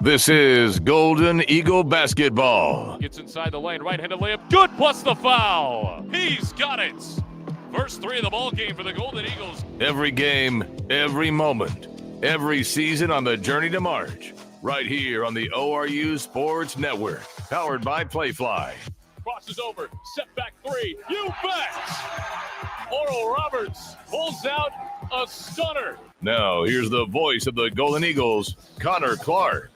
This is Golden Eagle basketball. Gets inside the lane, right-handed layup, good, plus the foul. He's got it. First three of the ball game for the Golden Eagles. Every game, every moment, every season on the journey to March. Right here on the ORU Sports Network, powered by Playfly. Crosses over, step back three, you bet! Oral Roberts pulls out a stunner. Now, here's the voice of the Golden Eagles, Connor Clark.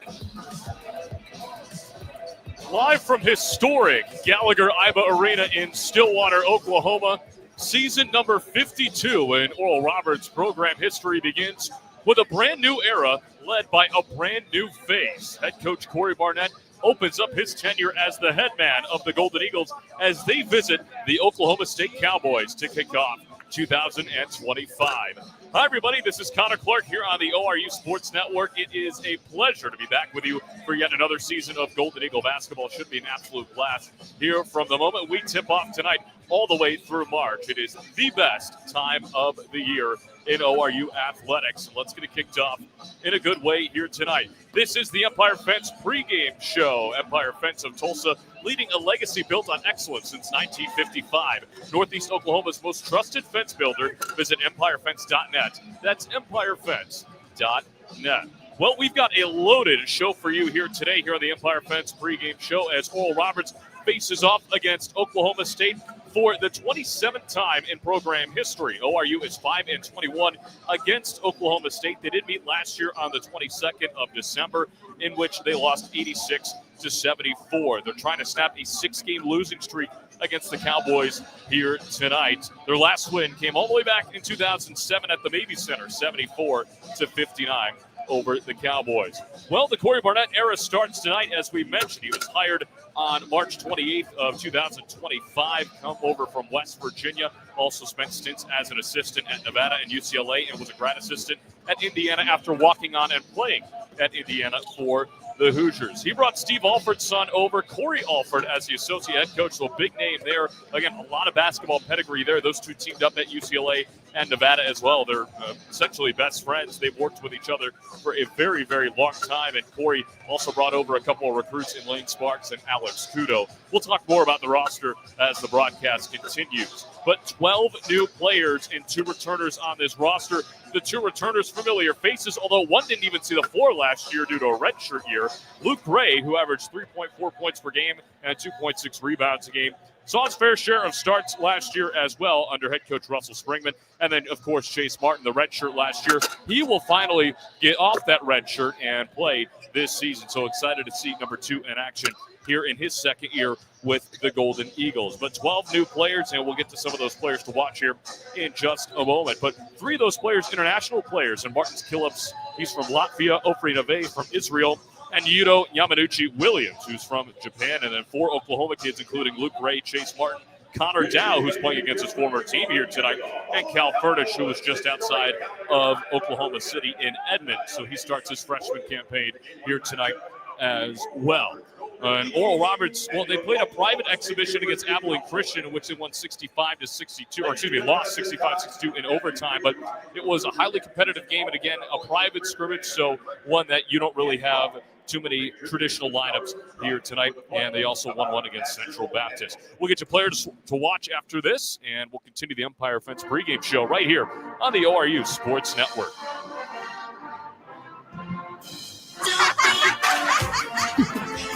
Live from historic Gallagher-Iba Arena in Stillwater, Oklahoma, season number 52 in Oral Roberts program history begins with a brand new era led by a brand new face. Head coach Corey Barnett opens up his tenure as the head man of the Golden Eagles as they visit the Oklahoma State Cowboys to kick off 2025. Hi, everybody. This is Connor Clark here on the ORU Sports Network. It is a pleasure to be back with you for yet another season of Golden Eagle basketball. It should be an absolute blast here from the moment we tip off tonight all the way through March. It is the best time of the year in ORU athletics. Let's get it kicked off in a good way here tonight. This is the Empire Fence pregame show. Empire Fence of Tulsa, leading a legacy built on excellence since 1955. Northeast Oklahoma's most trusted fence builder. Visit empirefence.net. That's empirefence.net. Well, we've got a loaded show for you here today here on the Empire Fence pregame show as Oral Roberts faces off against Oklahoma State for the 27th time in program history. ORU is 5-21 against Oklahoma State. They did meet last year on the 22nd of December, in which they lost 86-74. They're trying to snap a 6-game losing streak against the Cowboys here tonight. Their last win came all the way back in 2007 at the Mabee Center, 74-59. Over the Cowboys. Well, the Corey Barnett era starts tonight, as we mentioned. He was hired on March 28th of 2025, come over from West Virginia, also spent stints as an assistant at Nevada and UCLA, and was a grad assistant at Indiana after walking on and playing at Indiana for the Hoosiers. He brought Steve Alford's son over, Corey Alford, as the associate head coach, so a big name there. Again, a lot of basketball pedigree there. Those two teamed up at UCLA and Nevada as well. They're essentially best friends. They've worked with each other for a very, very long time, and Corey also brought over a couple of recruits in Lane Sparks and Alex Kudo. We'll talk more about the roster as the broadcast continues. But 12 new players and 2 returners on this roster. The 2 returners familiar faces, although one didn't even see the floor last year due to a redshirt year. Luke Gray, who averaged 3.4 points per game and 2.6 rebounds a game, saw his fair share of starts last year as well under head coach Russell Springman. And then, of course, Chase Martin, the red shirt last year. He will finally get off that red shirt and play this season. So excited to see number 2 in action here in his second year with the Golden Eagles. But 12 new players, and we'll get to some of those players to watch here in just a moment. But 3 of those players, international players, and Martins Killips, he's from Latvia, Ofri Nave from Israel, and Yuto Yamanuchi Williams, who's from Japan, and then 4 Oklahoma kids, including Luke Gray, Chase Martin, Connor Dow, who's playing against his former team here tonight, and Cal Furtish, who was just outside of Oklahoma City in Edmond. So he starts his freshman campaign here tonight as well. And Oral Roberts, well, they played a private exhibition against Abilene Christian in which they won 65-62, or excuse me, lost 65-62 in overtime. But it was a highly competitive game, and again, a private scrimmage, so one that you don't really have too many traditional lineups here tonight. And they also won one against Central Baptist. We'll get you players to watch after this, and we'll continue the Empire Fence pregame show right here on the ORU Sports Network.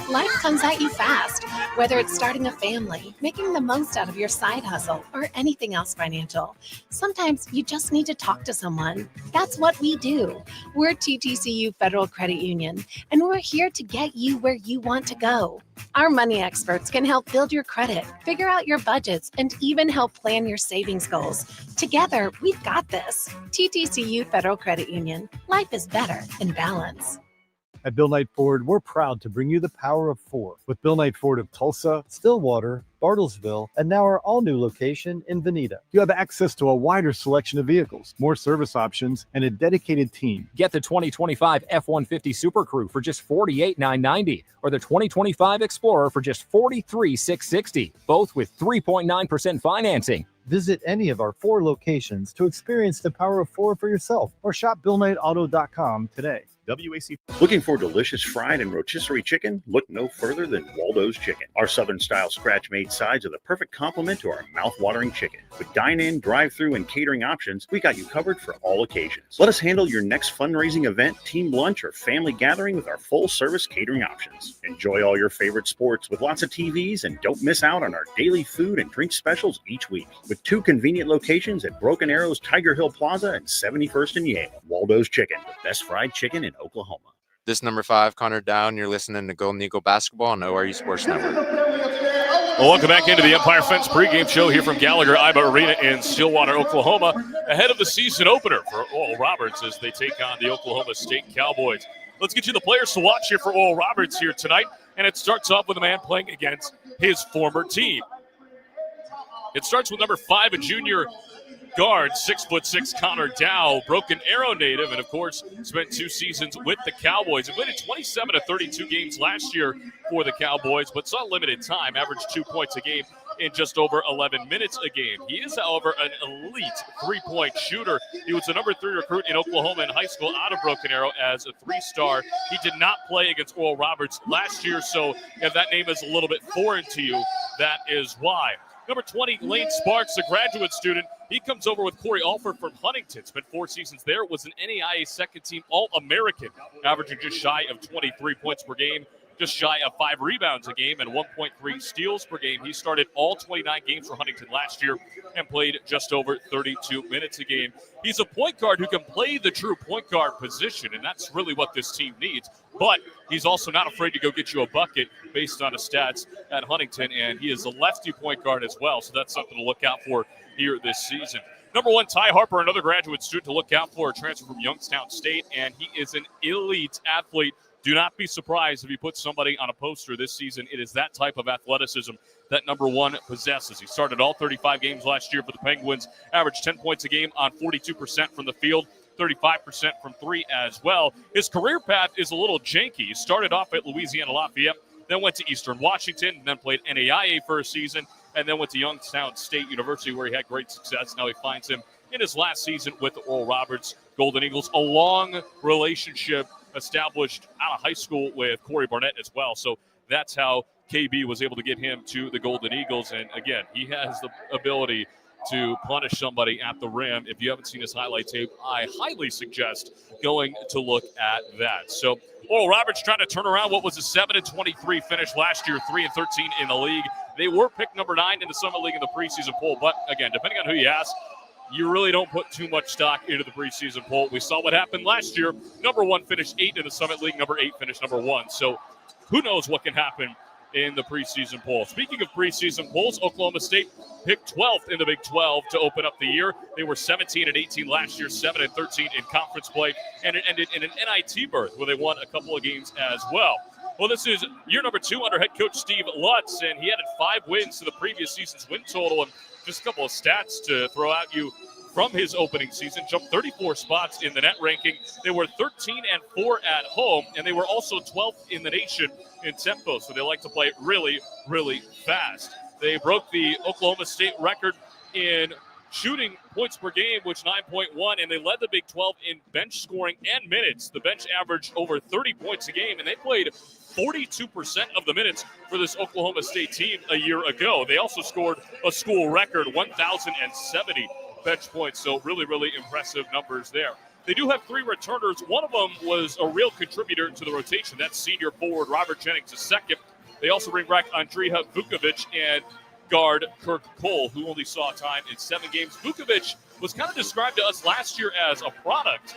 Life comes at you fast, whether it's starting a family, making the most out of your side hustle, or anything else financial. Sometimes you just need to talk to someone. That's what we do. We're TTCU Federal Credit Union, and we're here to get you where you want to go. Our money experts can help build your credit, figure out your budgets, and even help plan your savings goals. Together, we've got this. TTCU Federal Credit Union. Life is better in balance. At Bill Knight Ford, we're proud to bring you the power of 4 with Bill Knight Ford of Tulsa, Stillwater, Bartlesville, and now our all-new location in Veneta. You have access to a wider selection of vehicles, more service options, and a dedicated team. Get the 2025 F-150 Super Crew for just $48,990 or the 2025 Explorer for just $43,660, both with 3.9% financing. Visit any of our 4 locations to experience the power of 4 for yourself or shop BillKnightAuto.com today. WAC. Looking for delicious fried and rotisserie chicken? Look no further than Waldo's Chicken. Our Southern-style scratch-made sides are the perfect complement to our mouth-watering chicken. With dine-in, drive-through, and catering options, we got you covered for all occasions. Let us handle your next fundraising event, team lunch, or family gathering with our full-service catering options. Enjoy all your favorite sports with lots of TVs, and don't miss out on our daily food and drink specials each week. With 2 convenient locations at Broken Arrow's Tiger Hill Plaza and 71st and Yale. Waldo's Chicken, the best fried chicken in Oklahoma. This number 5, Connor Down. You're listening to Golden Eagle Basketball on ORU Sports Network. Well, welcome back into the Empire Fence pregame show here from Gallagher Iba Arena in Stillwater, Oklahoma, ahead of the season opener for Oral Roberts as they take on the Oklahoma State Cowboys. Let's get you the players to watch here for Oral Roberts here tonight, and it starts off with a man playing against his former team. It starts with number 5, a junior guard, 6'6", Connor Dow, Broken Arrow native, and of course spent 2 seasons with the Cowboys. He played in 27 of 32 games last year for the Cowboys, but saw limited time, averaged 2 points a game in just over 11 minutes a game. He is, however, an elite 3-point shooter. He was the number 3 recruit in Oklahoma in high school out of Broken Arrow as a 3-star. He did not play against Oral Roberts last year, so if that name is a little bit foreign to you, that is why. Number 20, Lane Sparks, a graduate student. He comes over with Corey Alford from Huntington. Spent 4 seasons there. Was an NAIA second-team All-American, averaging just shy of 23 points per game, just shy of 5 rebounds a game, and 1.3 steals per game. He started all 29 games for Huntington last year and played just over 32 minutes a game. He's a point guard who can play the true point guard position, and that's really what this team needs. But he's also not afraid to go get you a bucket based on his stats at Huntington, and he is a lefty point guard as well, so that's something to look out for here this season. Number 1, Ty Harper, another graduate student to look out for, a transfer from Youngstown State, and he is an elite athlete. Do not be surprised if he puts somebody on a poster this season. It is that type of athleticism that number 1 possesses. He started all 35 games last year for the Penguins, averaged 10 points a game on 42% from the field, 35% from 3 as well. His career path is a little janky. He started off at Louisiana Lafayette, then went to Eastern Washington, then played NAIA for a season, and then went to Youngstown State University where he had great success. Now he finds him in his last season with the Oral Roberts Golden Eagles. A long relationship established out of high school with Corey Barnett as well. So that's how KB was able to get him to the Golden Eagles. And again, he has the ability to punish somebody at the rim. If you haven't seen his highlight tape, I highly suggest going to look at that. So Oral Roberts trying to turn around what was a 7-23 finish last year, 3-13 in the league. They were picked number 9 in the Summit League in the preseason poll. But again, depending on who you ask, you really don't put too much stock into the preseason poll. We saw what happened last year. Number 1 finished 8 in the Summit League. Number 8 finished number 1. So who knows what can happen in the preseason poll. Speaking of preseason polls, Oklahoma State picked 12th in the Big 12 to open up the year. They were 17-18 last year, 7-13 in conference play, and it ended in an NIT berth where they won a couple of games as well. Well, this is year number 2 under head coach Steve Lutz, and he added 5 wins to the previous season's win total. And just a couple of stats to throw at you from his opening season. Jumped 34 spots in the net ranking. They were 13-4 at home, and they were also 12th in the nation in tempo. So they like to play really, really fast. They broke the Oklahoma State record in shooting points per game, which 9.1, and they led the Big 12 in bench scoring and minutes. The bench averaged over 30 points a game, and they played 42% of the minutes for this Oklahoma State team a year ago. They also scored a school record 1,070 bench points, so really, really impressive numbers there. They do have 3 returners. One of them was a real contributor to the rotation. That's senior forward Robert Jennings II. They also bring back Andrija Vukovic and guard Kirk Cole, who only saw time in 7 games. Vukovic was kind of described to us last year as a project,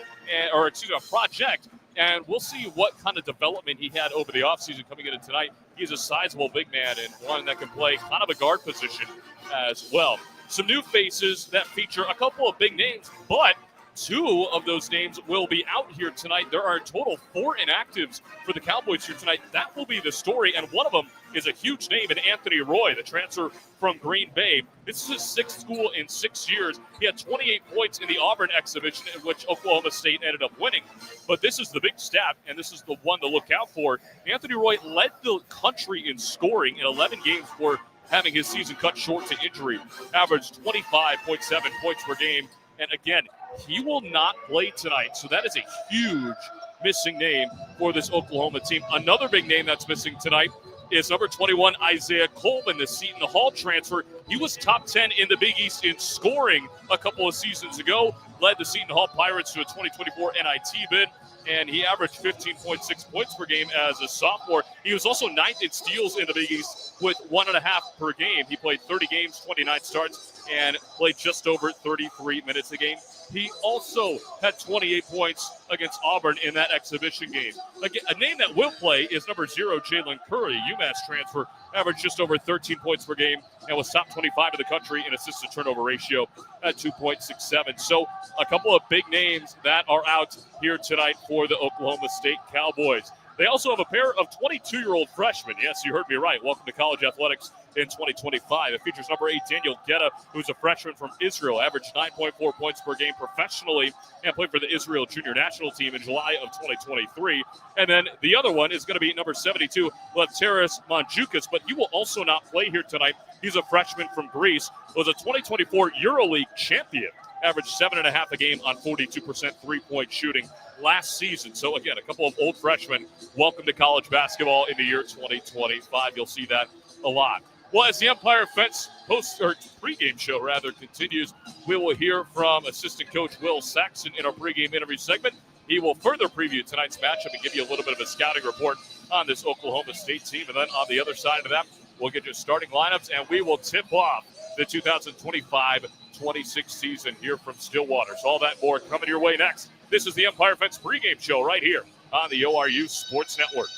and we'll see what kind of development he had over the offseason coming into tonight. He's a sizable big man and one that can play kind of a guard position as well. Some new faces that feature a couple of big names, but 2 of those names will be out here tonight. There are a total 4 inactives for the Cowboys here tonight. That will be the story, and one of them is a huge name in Anthony Roy, the transfer from Green Bay. This is his 6th school in 6 years. He had 28 points in the Auburn exhibition, in which Oklahoma State ended up winning. But this is the big stat, and this is the one to look out for. Anthony Roy led the country in scoring in 11 games for having his season cut short to injury, averaged 25.7 points per game. And again, he will not play tonight. So that is a huge missing name for this Oklahoma team. Another big name that's missing tonight is number 21, Isaiah Coleman, the Seton Hall transfer. He was top 10 in the Big East in scoring a couple of seasons ago, led the Seton Hall Pirates to a 2024 NIT bid, and he averaged 15.6 points per game as a sophomore. He was also ninth in steals in the Big East with 1.5 per game. He played 30 games, 29 starts, and played just over 33 minutes a game. He also had 28 points against Auburn in that exhibition game. Again, a name that will play is number 0, Jalen Curry, UMass transfer, averaged just over 13 points per game and was top 25 in the country in assist-to-turnover ratio at 2.67. So a couple of big names that are out here tonight for the Oklahoma State Cowboys. They also have a pair of 22-year-old freshmen. Yes, you heard me right. Welcome to college athletics in 2025. It features number 8, Daniel Guetta, who's a freshman from Israel, averaged 9.4 points per game professionally, and played for the Israel junior national team in July of 2023. And then the other one is going to be number 72, Lefteris Mandzukic, but he will also not play here tonight. He's a freshman from Greece, was a 2024 EuroLeague champion, averaged 7.5 a game on 42% three-point shooting last season. So again, a couple of old freshmen. Welcome to college basketball in the year 2025. You'll see that a lot. Well, as the Empire Fence pregame show continues, we will hear from assistant coach Will Saxon in our pregame interview segment. He will further preview tonight's matchup and give you a little bit of a scouting report on this Oklahoma State team. And then on the other side of that, we'll get you starting lineups, and we will tip off the 2025-26 season here from Stillwater. So all that and more coming your way next. This is the Empire Fence pregame show right here on the ORU Sports Network.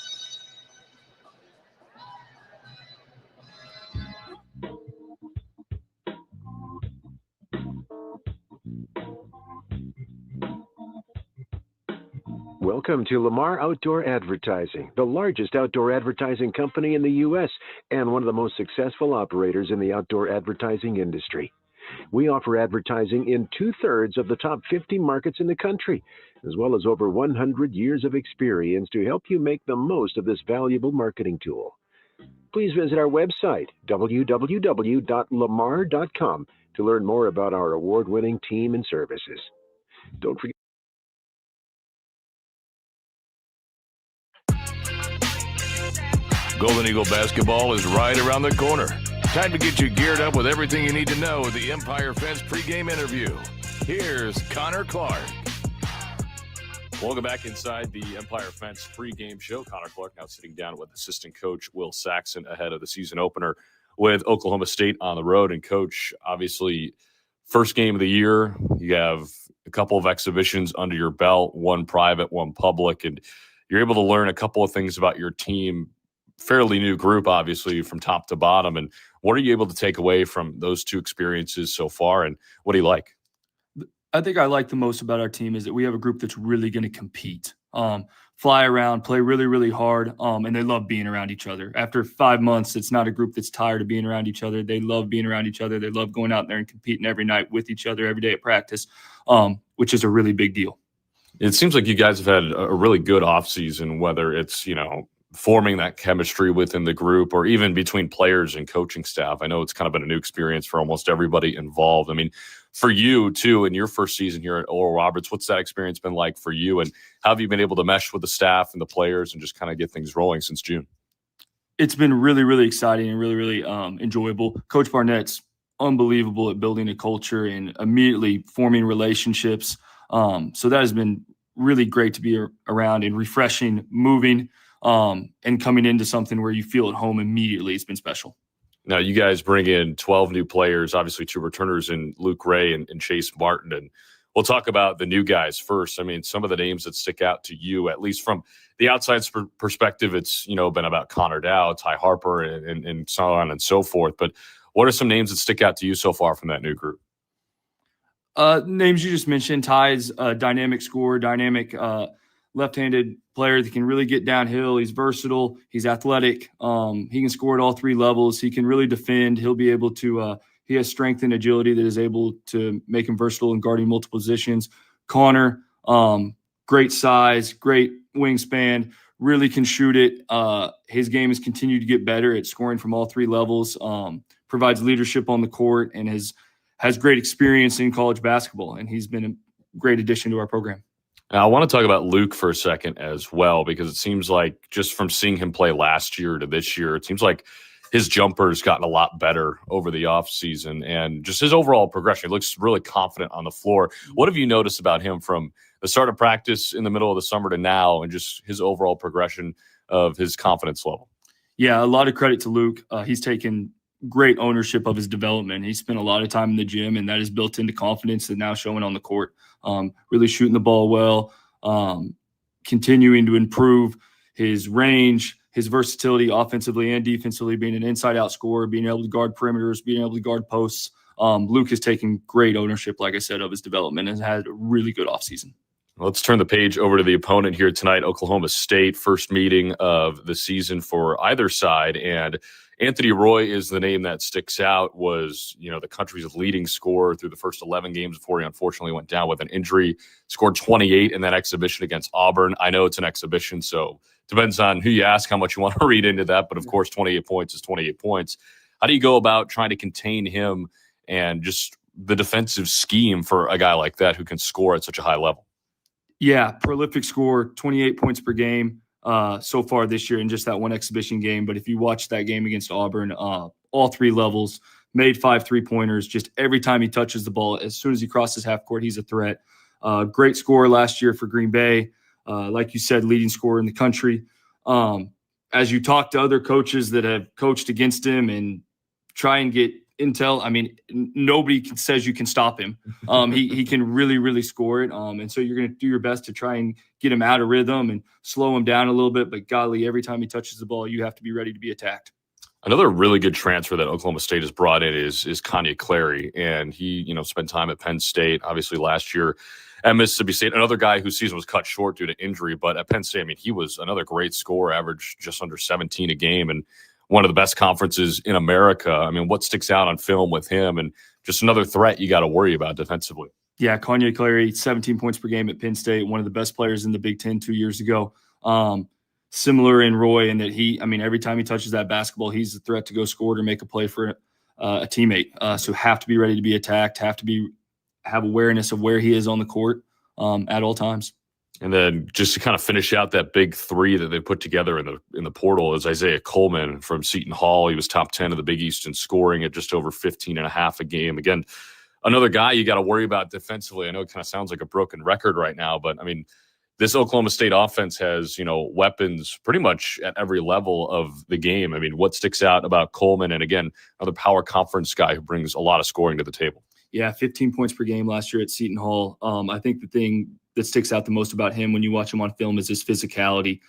Welcome to Lamar Outdoor Advertising, the largest outdoor advertising company in the U.S. and one of the most successful operators in the outdoor advertising industry. We offer advertising in 2/3 of the top 50 markets in the country, as well as over 100 years of experience to help you make the most of this valuable marketing tool. Please visit our website, www.lamar.com, to learn more about our award-winning team and services. Don't forget. Golden Eagle basketball is right around the corner. Time to get you geared up with everything you need to know with the Empire Fence pregame interview. Here's Connor Clark. Welcome back inside the Empire Fence pregame show. Connor Clark now sitting down with assistant coach Will Saxon ahead of the season opener with Oklahoma State on the road. And coach, obviously, first game of the year, you have a couple of exhibitions under your belt, one private, one public, and you're able to learn a couple of things about your team. Fairly new group, obviously, from top to bottom. And what are you able to take away from those two experiences so far, and what do you like? I think I like the most about our team is that we have a group that's really going to compete, fly around, play really, really hard, and they love being around each other. After 5 months, it's not a group that's tired of being around each other. They love being around each other. They love going out there and competing every night with each other, every day at practice, which is a really big deal. It seems like you guys have had a really good offseason, whether it's, forming that chemistry within the group or even between players and coaching staff. I know it's kind of been a new experience for almost everybody involved. I mean, for you too, in your first season here at Oral Roberts, what's that experience been like for you, and how have you been able to mesh with the staff and the players and just kind of get things rolling since June? It's been really, really exciting and really, really enjoyable. Coach Barnett's unbelievable at building a culture and immediately forming relationships. So that has been really great to be around and refreshing, moving, and coming into something where you feel at home immediately. It's been special. Now, you guys bring in 12 new players, obviously 2 returners in Luke Ray and Chase Martin. And we'll talk about the new guys first. I mean, some of the names that stick out to you, at least from the outside perspective, it's, been about Connor Dow, Ty Harper, and so on and so forth. But what are some names that stick out to you so far from that new group? Names you just mentioned. Ty's a dynamic scorer, dynamic left-handed player that can really get downhill. He's versatile. He's athletic. He can score at all 3 levels. He can really defend. He'll be able to he has strength and agility that is able to make him versatile in guarding multiple positions. Connor, great size, great wingspan, really can shoot it. His game has continued to get better at scoring from all three levels, provides leadership on the court, and has great experience in college basketball, and he's been a great addition to our program. Now, I want to talk about Luke for a second as well, because it seems like just from seeing him play last year to this year, it seems like his jumper's gotten a lot better over the offseason, and just his overall progression. He looks really confident on the floor. What have you noticed about him from the start of practice in the middle of the summer to now, and just his overall progression of his confidence level? Yeah, a lot of credit to Luke. He's taken great ownership of his development. He spent a lot of time in the gym, and that is built into confidence that now showing on the court. Really shooting the ball well, continuing to improve his range, his versatility offensively and defensively, being an inside-out scorer, being able to guard perimeters, being able to guard posts. Luke has taken great ownership, like I said, of his development and has had a really good offseason. Let's turn the page over to the opponent here tonight, Oklahoma State, first meeting of the season for either side. And Anthony Roy is the name that sticks out, was, the country's leading scorer through the first 11 games before he unfortunately went down with an injury, scored 28 in that exhibition against Auburn. I know it's an exhibition, so depends on who you ask how much you want to read into that. But of course, 28 points is 28 points. How do you go about trying to contain him and just the defensive scheme for a guy like that who can score at such a high level? Yeah, prolific scorer, 28 points per game so far this year in just that one exhibition game. But if you watch that game against Auburn, all three levels, made 5 3-pointers. Just every time he touches the ball, as soon as he crosses half court, he's a threat. Great scorer last year for Green Bay. Like you said, leading scorer in the country. As you talk to other coaches that have coached against him and try and get intel, I mean, nobody says you can stop him. He can really, really score it. And so you're going to do your best to try and get him out of rhythm and slow him down a little bit. But golly, every time he touches the ball, you have to be ready to be attacked. Another really good transfer that Oklahoma State has brought in is Kanye Clary. And he, spent time at Penn State, obviously last year at Mississippi State. Another guy whose season was cut short due to injury. But at Penn State, I mean, he was another great scorer, averaged just under 17 a game, and one of the best conferences in America. I mean, what sticks out on film with him, and just another threat you got to worry about defensively? Yeah, Kanye Clary, 17 points per game at Penn State, one of the best players in the Big Ten 2 years ago. Similar in Roy in that every time he touches that basketball, he's a threat to go score or make a play for a teammate. So have to be ready to be attacked, have awareness of where he is on the court at all times. And then just to kind of finish out that big three that they put together in the portal is Isaiah Coleman from Seton Hall. He was top 10 of the Big East in scoring at just over 15.5 a game. Again, another guy you got to worry about defensively. I know it kind of sounds like a broken record right now, but I mean, this Oklahoma State offense has, weapons pretty much at every level of the game. I mean, what sticks out about Coleman? And again, another power conference guy who brings a lot of scoring to the table. Yeah, 15 points per game last year at Seton Hall. I think the thing that sticks out the most about him when you watch him on film is his physicality.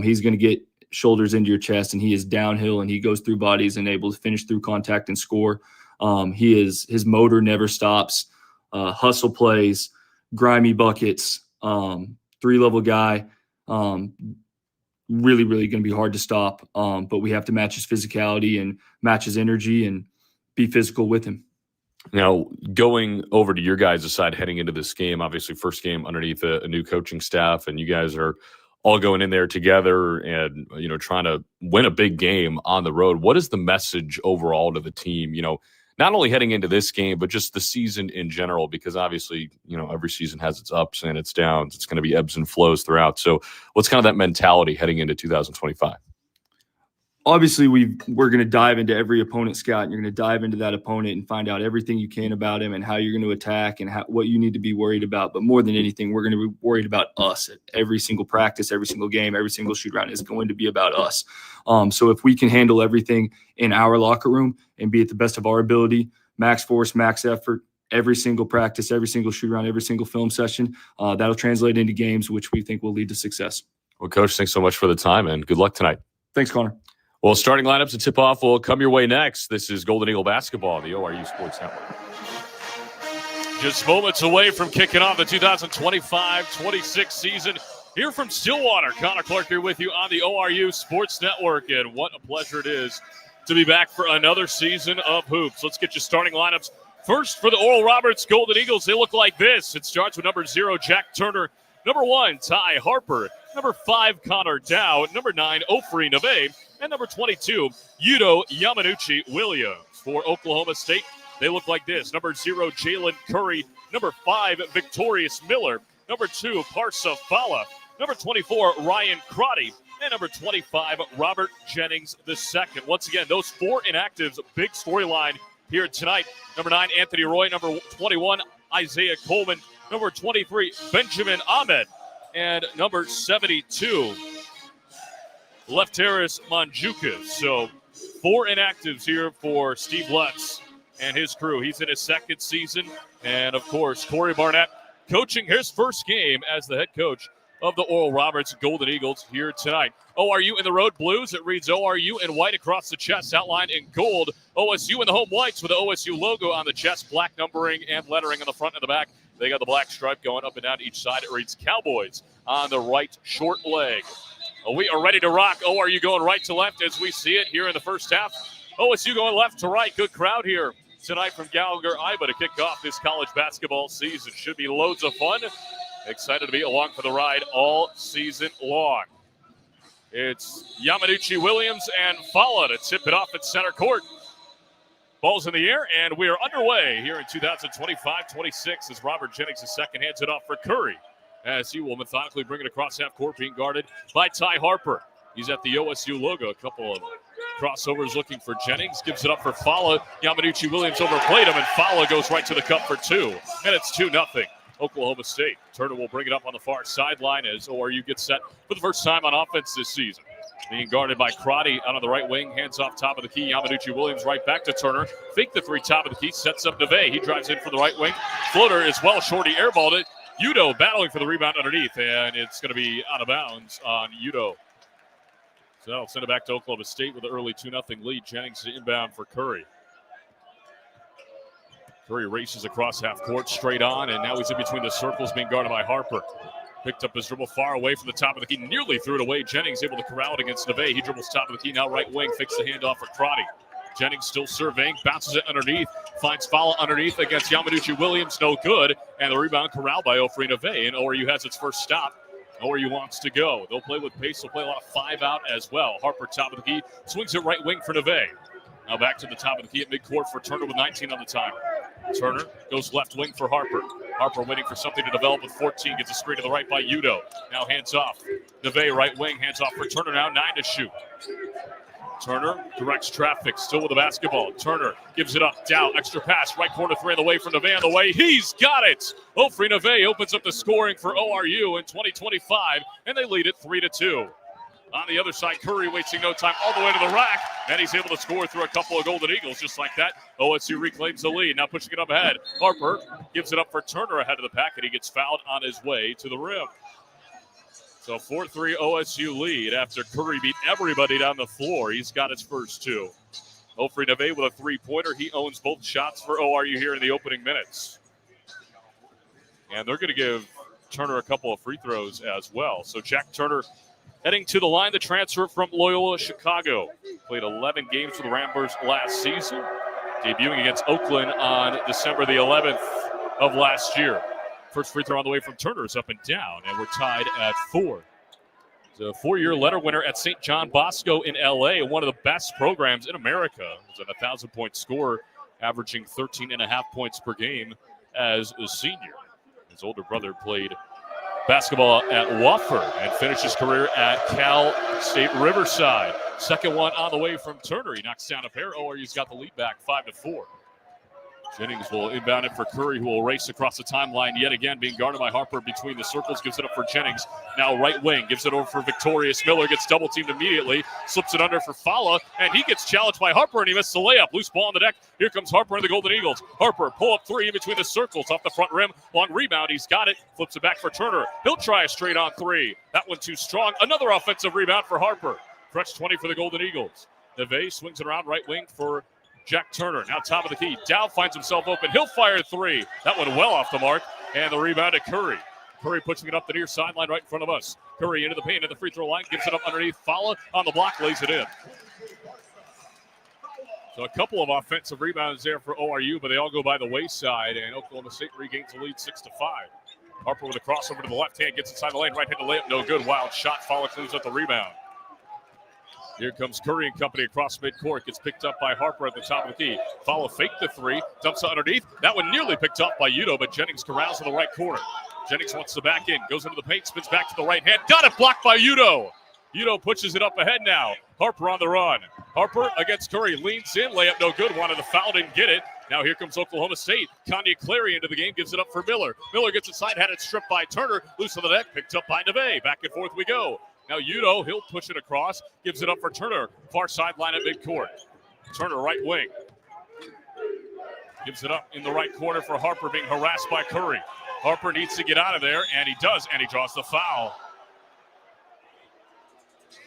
He's going to get shoulders into your chest, and he is downhill, and he goes through bodies and able to finish through contact and score. His motor never stops. Hustle plays, grimy buckets, 3-level guy. Really, really going to be hard to stop. But we have to match his physicality and match his energy and be physical with him. Now, going over to your guys' side heading into this game, obviously first game underneath a new coaching staff, and you guys are all going in there together and, trying to win a big game on the road. What is the message overall to the team, not only heading into this game, but just the season in general? Because obviously, every season has its ups and its downs. It's going to be ebbs and flows throughout. So what's kind of that mentality heading into 2025? Obviously, we're going to dive into every opponent scout, and you're going to dive into that opponent and find out everything you can about him and how you're going to attack and what you need to be worried about. But more than anything, we're going to be worried about us. Every single practice, every single game, every single shoot around is going to be about us. So if we can handle everything in our locker room and be at the best of our ability, max force, max effort, every single practice, every single shoot around, every single film session, that'll translate into games, which we think will lead to success. Well, Coach, thanks so much for the time, and good luck tonight. Thanks, Connor. Well, starting lineups and tip-off will come your way next. This is Golden Eagle Basketball on the ORU Sports Network. Just moments away from kicking off the 2025-26 season. Here from Stillwater, Connor Clark here with you on the ORU Sports Network. And what a pleasure it is to be back for another season of hoops. Let's get you starting lineups. First, for the Oral Roberts Golden Eagles, they look like this. It starts with number 0, Jack Turner, Number 1, Ty Harper. Number 5, Connor Dow. Number 9, Ofri Neve. And number 22, Yuto Yamanuchi Williams. For Oklahoma State, they look like this. Number 0, Jalen Curry. Number 5, Victorious Miller. Number 2, Parsa Fala. Number 24, Ryan Crotty. And number 25, Robert Jennings II. Once again, those 4 inactives, big storyline here tonight. Number 9, Anthony Roy. Number 21, Isaiah Coleman. Number 23, Benjamin Ahmed. And number 72, Lefteris Manjukas. So 4 inactives here for Steve Lutz and his crew. He's in his 2nd season. And, of course, Corey Barnett coaching his first game as the head coach of the Oral Roberts Golden Eagles here tonight. ORU in the road blues. It reads ORU in white across the chest, outlined in gold. OSU in the home whites with the OSU logo on the chest, black numbering and lettering on the front and the back. They got the black stripe going up and down each side. It reads Cowboys on the right short leg. We are ready to rock. ORU going right to left as we see it here in the first half. OSU going left to right. Good crowd here tonight from Gallagher, Iowa to kick off this college basketball season. Should be loads of fun. Excited to be along for the ride all season long. It's Yamanuchi Williams and Fala to tip it off at center court. Ball's in the air, and we are underway here in 2025-26 as Robert Jennings II hands it off for Curry, as he will methodically bring it across half court, being guarded by Ty Harper. He's at the OSU logo. A couple of crossovers looking for Jennings. Gives it up for Fala. Yamanuchi Williams overplayed him, and Fala goes right to the cup for 2. And it's 2-0. Oklahoma State. Turner will bring it up on the far sideline as ORU gets set for the first time on offense this season. Being guarded by Crotty out on the right wing. Hands off top of the key. Yamanuchi Williams right back to Turner. Fake the 3 top of the key. Sets up Neve. He drives in for the right wing. Floater as well. Shorty airballed it. Yuto battling for the rebound underneath. And it's going to be out of bounds on Yuto. So that'll send it back to Oklahoma State with an early 2-0 lead. Jennings inbound for Curry. Curry races across half court, straight on, and now he's in between the circles, being guarded by Harper. Picked up his dribble far away from the top of the key, nearly threw it away. Jennings able to corral it against Neve. He dribbles top of the key, now right wing, fixes the handoff for Crotty. Jennings still surveying, bounces it underneath, finds Fala underneath against Yamanuchi Williams, no good, and the rebound corralled by Ofri Neve, and ORU has its first stop. ORU wants to go. They'll play with pace, they'll play a lot of 5 out as well. Harper top of the key, swings it right wing for Neve. Now back to the top of the key at midcourt for Turner with 19 on the timer. Turner goes left wing for Harper. Harper waiting for something to develop with 14. Gets a screen to the right by Yuto. Now hands off. Neve right wing. Hands off for Turner now. 9 to shoot. Turner directs traffic. Still with the basketball. Turner gives it up. Dow. Extra pass. Right corner 3 on the way from Neve on the way. He's got it. Ofri Neve opens up the scoring for ORU in 2025. And they lead it 3-2. On the other side, Curry wasting no time all the way to the rack, and he's able to score through a couple of Golden Eagles just like that. OSU reclaims the lead, now pushing it up ahead. Harper gives it up for Turner ahead of the pack, and he gets fouled on his way to the rim. So 4-3 OSU lead after Curry beat everybody down the floor. He's got his first 2. Ofri Neve with a 3-pointer. He owns both shots for ORU here in the opening minutes. And they're going to give Turner a couple of free throws as well. So Jack Turner heading to the line, the transfer from Loyola Chicago. Played 11 games for the Ramblers last season, debuting against Oakland on December the 11th of last year. First free throw on the way from Turner is up and down, and we're tied at 4. The 4-year letter winner at St. John Bosco in L.A., one of the best programs in America. He was an 1,000-point scorer, averaging 13.5 points per game as a senior. His older brother played basketball at Wofford and finished his career at Cal State Riverside. Second one on the way from Turner. He knocks down a pair. ORU's got the lead back 5-4. Jennings will inbound it for Curry, who will race across the timeline yet again, being guarded by Harper between the circles. Gives it up for Jennings. Now right wing. Gives it over for Victorious Miller. Gets double teamed immediately. Slips it under for Fala, and he gets challenged by Harper, and he missed the layup. Loose ball on the deck. Here comes Harper and the Golden Eagles. Harper pull up 3 in between the circles off the front rim. Long rebound. He's got it. Flips it back for Turner. He'll try a straight on 3. That one too strong. Another offensive rebound for Harper. Fresh 20 for the Golden Eagles. Neve swings it around right wing for Jack Turner. Now top of the key. Dow finds himself open. He'll fire 3. That went well off the mark. And the rebound to Curry. Curry pushing it up the near sideline right in front of us. Curry into the paint at the free throw line. Gives it up underneath. Fala on the block. Lays it in. So a couple of offensive rebounds there for ORU, but they all go by the wayside. And Oklahoma State regains the lead 6-5. Harper with a crossover to the left hand, gets inside the lane, right hand to layup, no good. Wild shot, Follick loses at the rebound. Here comes Curry and company across midcourt. Gets picked up by Harper at the top of the key. Follow fake the three, dumps it underneath. That one nearly picked up by Udo, but Jennings corrals in the right corner. Jennings wants to back in, goes into the paint, spins back to the right hand. Got it blocked by Udo. Udo pushes it up ahead now. Harper on the run. Harper against Curry, leans in, layup no good. Wanted to foul, didn't get it. Now here comes Oklahoma State. Kanye Clary into the game, gives it up for Miller. Miller gets inside, had it stripped by Turner. Loose on the deck, picked up by Neve. Back and forth we go. Now Udo, he'll push it across, gives it up for Turner. Far sideline at midcourt. Turner right wing. Gives it up in the right corner for Harper, being harassed by Curry. Harper needs to get out of there, and he does, and he draws the foul.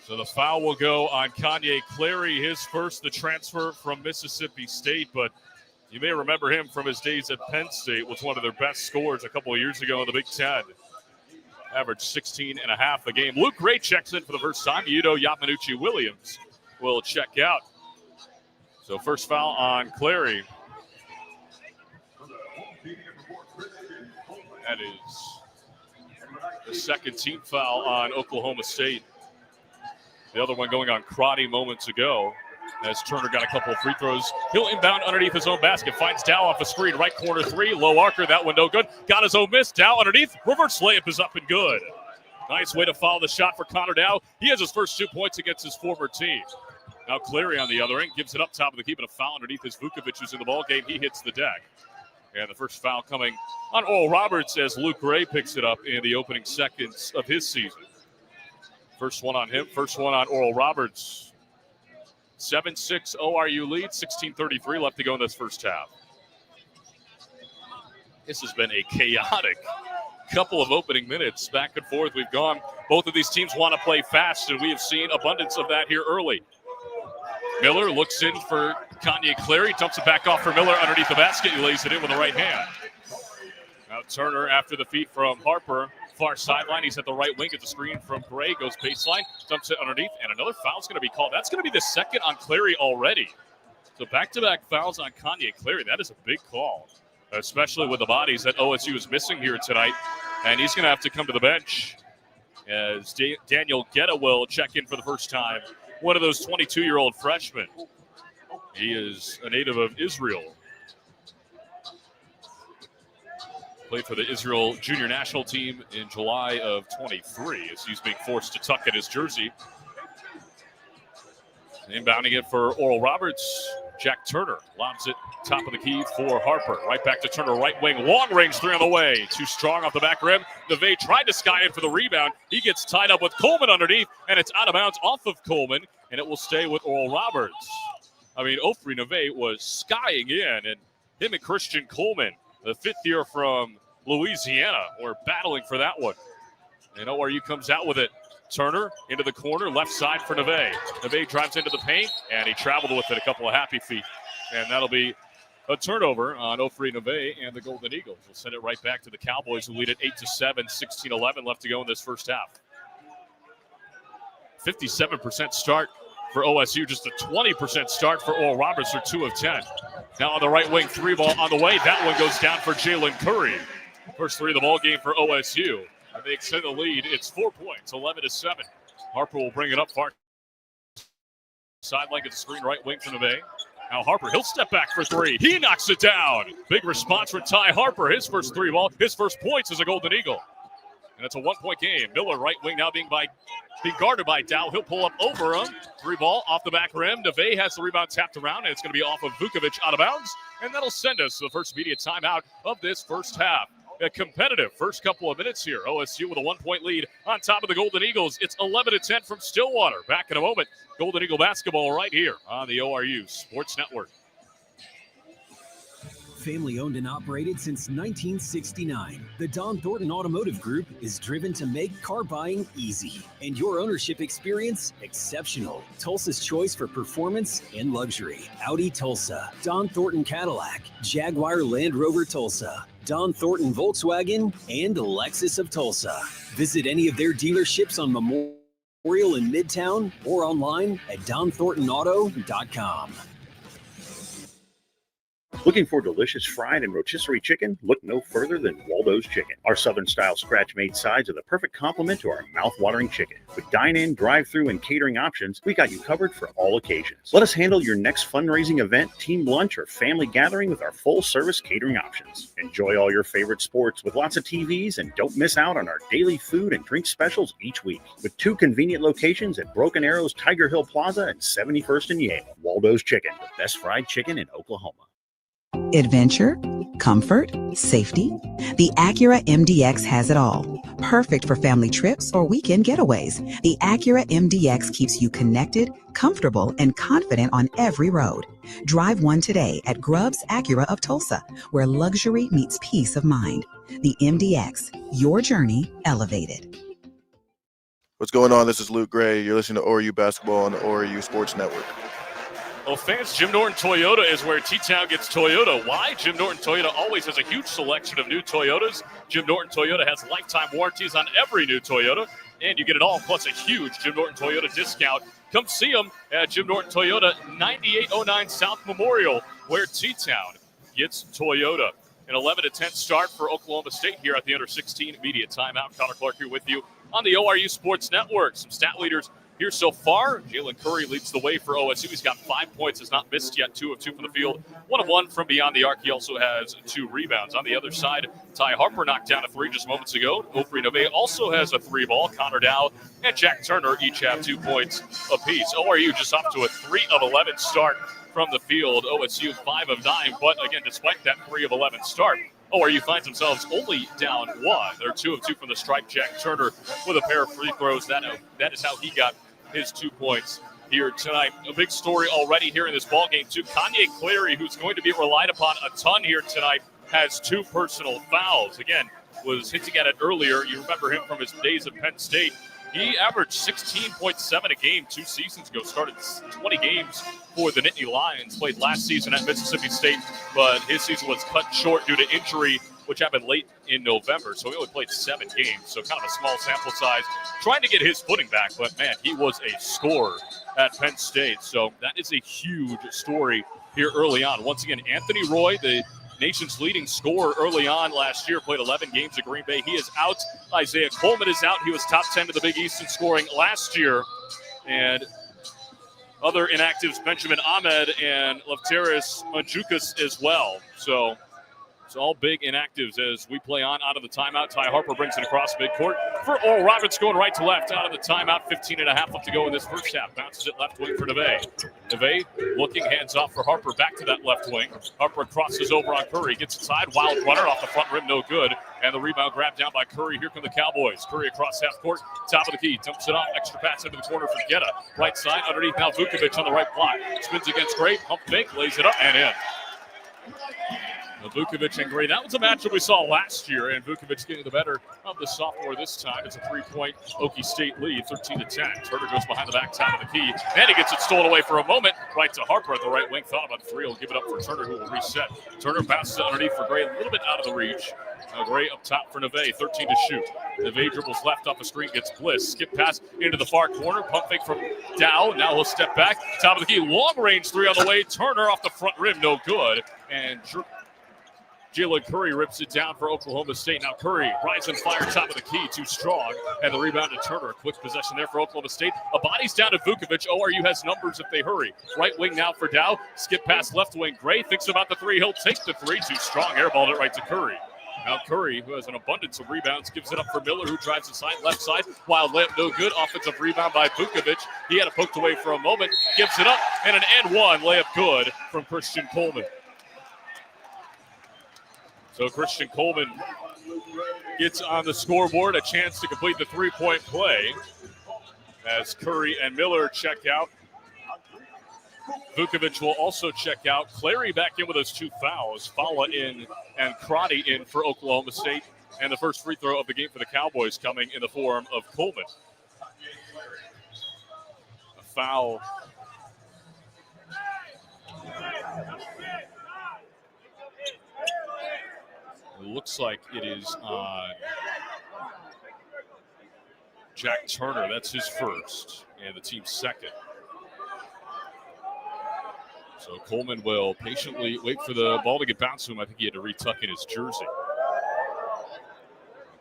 So the foul will go on Kanye Clary, his first, the transfer from Mississippi State, but you may remember him from his days at Penn State. Was one of their best scorers a couple of years ago in the Big Ten. Averaged 16 and a half a game. Luke Gray checks in for the first time. Udo Yamanuchi-Williams will check out. So first foul on Clary. That is the second team foul on Oklahoma State. The other one going on Crotty moments ago as Turner got a couple of free throws. He'll inbound underneath his own basket. Finds Dow off a screen. Right corner three. Low archer. That one no good. Got his own miss. Dow underneath. Reverse layup is up and good. Nice way to follow the shot for Connor Dow. He has his first 2 points against his former team. Now Clary on the other end gives it up top of the key, but a foul underneath his Vukovic who's in the ball game. He hits the deck. And the first foul coming on Oral Roberts as Luke Gray picks it up in the opening seconds of his season. First one on him, first one on Oral Roberts. 7-6 ORU lead, 16:33 left to go in this first half. This has been a chaotic couple of opening minutes, back and forth. We've gone, both of these teams want to play fast, and we have seen abundance of that here early. Miller looks in for Kanye Clary, dumps it back off for Miller underneath the basket. He lays it in with the right hand. Now Turner after the feed from Harper. Far sideline, he's at the right wing, gets a screen from Gray, goes baseline, dumps it underneath, and another foul's going to be called. That's going to be the second on Clary already. So back-to-back fouls on Kanye Clary. That is a big call, especially with the bodies that OSU is missing here tonight. And he's going to have to come to the bench as Daniel Guetta will check in for the first time. One of those 22-year-old freshmen. He is a native of Israel. Played for the Israel junior national team in July of 23 as he's being forced to tuck at his jersey. Inbounding it for Oral Roberts. Jack Turner lobs it top of the key for Harper. Right back to Turner, right wing. Long range three on the way. Too strong off the back rim. Neve tried to sky in for the rebound. He gets tied up with Coleman underneath, and it's out of bounds off of Coleman, and it will stay with Oral Roberts. I mean, Ofri Neve was skying in, and him and Christian Coleman, the fifth year from Louisiana, were battling for that one. And ORU comes out with it. Turner into the corner, left side for Neve. Neve drives into the paint, and he traveled with it a couple of happy feet. And that'll be a turnover on Ofri Neve and the Golden Eagles. We'll send it right back to the Cowboys, who lead it 8-7, 16-11 left to go in this first half. 57% start for OSU, just a 20% start for Oral Roberts, for 2 of 10. Now on the right wing, three ball on the way. That one goes down for Jalen Curry. First three of the ball game for OSU. And they extend the lead. It's 4 points, 11-7. Harper will bring it up far sideline, gets the screen right wing from Neve. Now Harper, he'll step back for three. He knocks it down. Big response from Ty Harper. His first three ball, his first points as a Golden Eagle. And it's a 1 point game. Miller right wing now being guarded by Dow. He'll pull up over him. Three ball off the back rim. Neve has the rebound tapped around, and it's going to be off of Vukovic out of bounds. And that'll send us to the first immediate timeout of this first half. A competitive first couple of minutes here. OSU with a 1 point lead on top of the Golden Eagles. It's 11-10 from Stillwater. Back in a moment. Golden Eagle basketball right here on the ORU Sports Network. Family owned and operated since 1969, the Don Thornton Automotive Group is driven to make car buying easy and your ownership experience exceptional. Tulsa's choice for performance and luxury. Audi Tulsa, Don Thornton Cadillac, Jaguar Land Rover Tulsa, Don Thornton Volkswagen, and Lexus of Tulsa. Visit any of their dealerships on Memorial in Midtown or online at DonThorntonAuto.com. Looking for delicious fried and rotisserie chicken? Look no further than Waldo's Chicken. Our Southern-style scratch-made sides are the perfect complement to our mouth-watering chicken. With dine-in, drive-through, and catering options, we got you covered for all occasions. Let us handle your next fundraising event, team lunch, or family gathering with our full-service catering options. Enjoy all your favorite sports with lots of TVs, and don't miss out on our daily food and drink specials each week. With 2 convenient locations at Broken Arrows, Tiger Hill Plaza, and 71st and Yale. Waldo's Chicken, the best fried chicken in Oklahoma. Adventure, comfort, safety. The Acura MDX has it all. Perfect for family trips or weekend getaways. The Acura MDX keeps you connected, comfortable, and confident on every road. Drive one today at Grubbs Acura of Tulsa, where luxury meets peace of mind. The MDX, your journey elevated. What's going on? This is Luke Gray. You're listening to ORU Basketball on the ORU Sports Network. Well, fans, Jim Norton Toyota is where T-Town gets Toyota. Why? Jim Norton Toyota always has a huge selection of new Toyotas. Jim Norton Toyota has lifetime warranties on every new Toyota, and you get it all plus a huge Jim Norton Toyota discount. Come see them at Jim Norton Toyota, 9809 South Memorial, where T-Town gets Toyota. An 11-10 start for Oklahoma State here at the Under-16 Media Timeout. Connor Clark here with you on the ORU Sports Network. Some stat leaders here so far. Jalen Curry leads the way for OSU. He's got 5 points, has not missed yet, 2 of 2 from the field, 1 of 1 from beyond the arc. He also has 2 rebounds. On the other side, Ty Harper knocked down a 3 just moments ago. Ofri Nove also has a 3 ball. Connor Dow and Jack Turner each have 2 points apiece. ORU just off to a 3 of 11 start from the field. OSU 5 of 9, but again, despite that 3 of 11 start, ORU finds themselves only down 1. They're 2 of 2 from the stripe. Jack Turner with a pair of free throws. That is how he got his 2 points here tonight. A big story already here in this ballgame, too. Kanye Clary, who's going to be relied upon a ton here tonight, has 2 personal fouls. Again, was hinting at it earlier. You remember him from his days at Penn State. He averaged 16.7 a game 2 seasons ago, started 20 games for the Nittany Lions, played last season at Mississippi State, but his season was cut short due to injury, which happened late in November. So he only played 7 games, so kind of a small sample size, trying to get his footing back. But, man, he was a scorer at Penn State. So that is a huge story here early on. Once again, Anthony Roy, the nation's leading scorer early on last year, played 11 games at Green Bay. He is out. Isaiah Coleman is out. He was top 10 to the Big East in scoring last year. And other inactives, Benjamin Ahmed and Lefteris Manjukas as well. So it's all big inactives as we play on out of the timeout. Ty Harper brings it across midcourt for Oral Roberts, going right to left out of the timeout. 15 and a half left to go in this first half. Bounces it left wing for Neve. Neve looking, hands off for Harper, back to that left wing. Harper crosses over on Curry, gets inside, wild runner off the front rim, no good. And the rebound grabbed down by Curry. Here come the Cowboys. Curry across half court, top of the key, dumps it off, extra pass into the corner for Getta. Right side, underneath now Vukovic on the right block. Spins against Gray, pump fake, lays it up and in. Vukovic and Gray. That was a matchup we saw last year, and Vukovic getting the better of the sophomore this time. It's a 3-point Okie State lead, 13-10. Turner goes behind the back, top of the key, and he gets it stolen away for a moment. Right to Harper at the right wing. Thought about 3. He'll give it up for Turner, who will reset. Turner passes it underneath for Gray, a little bit out of the reach. Now Gray up top for Neve, 13 to shoot. Neve dribbles left off the screen, gets Bliss. Skip pass into the far corner. Pump fake from Dow. Now he'll step back. Top of the key, long range 3 on the way. Turner off the front rim, no good. And Jalen Curry rips it down for Oklahoma State. Now Curry, rise and fire, top of the key, too strong. And the rebound to Turner. A quick possession there for Oklahoma State. A body's down to Vukovic. ORU has numbers if they hurry. Right wing now for Dow. Skip pass left wing. Gray thinks about the 3. He'll take the 3. Too strong. Airballed it right to Curry. Now Curry, who has an abundance of rebounds, gives it up for Miller, who drives the side, left side. Wild layup, no good. Offensive rebound by Vukovic. He had it poked away for a moment. Gives it up. And an and one layup good from Christian Coleman. So Christian Coleman gets on the scoreboard, a chance to complete the 3-point play as Curry and Miller check out. Vukovic will also check out. Clary back in with those 2 fouls. Fala in and Crotty in for Oklahoma State. And the first free throw of the game for the Cowboys coming in the form of Coleman. A foul. It looks like it is on Jack Turner. That's his first, and the team's second. So Coleman will patiently wait for the ball to get bounced to him. I think he had to retuck in his jersey.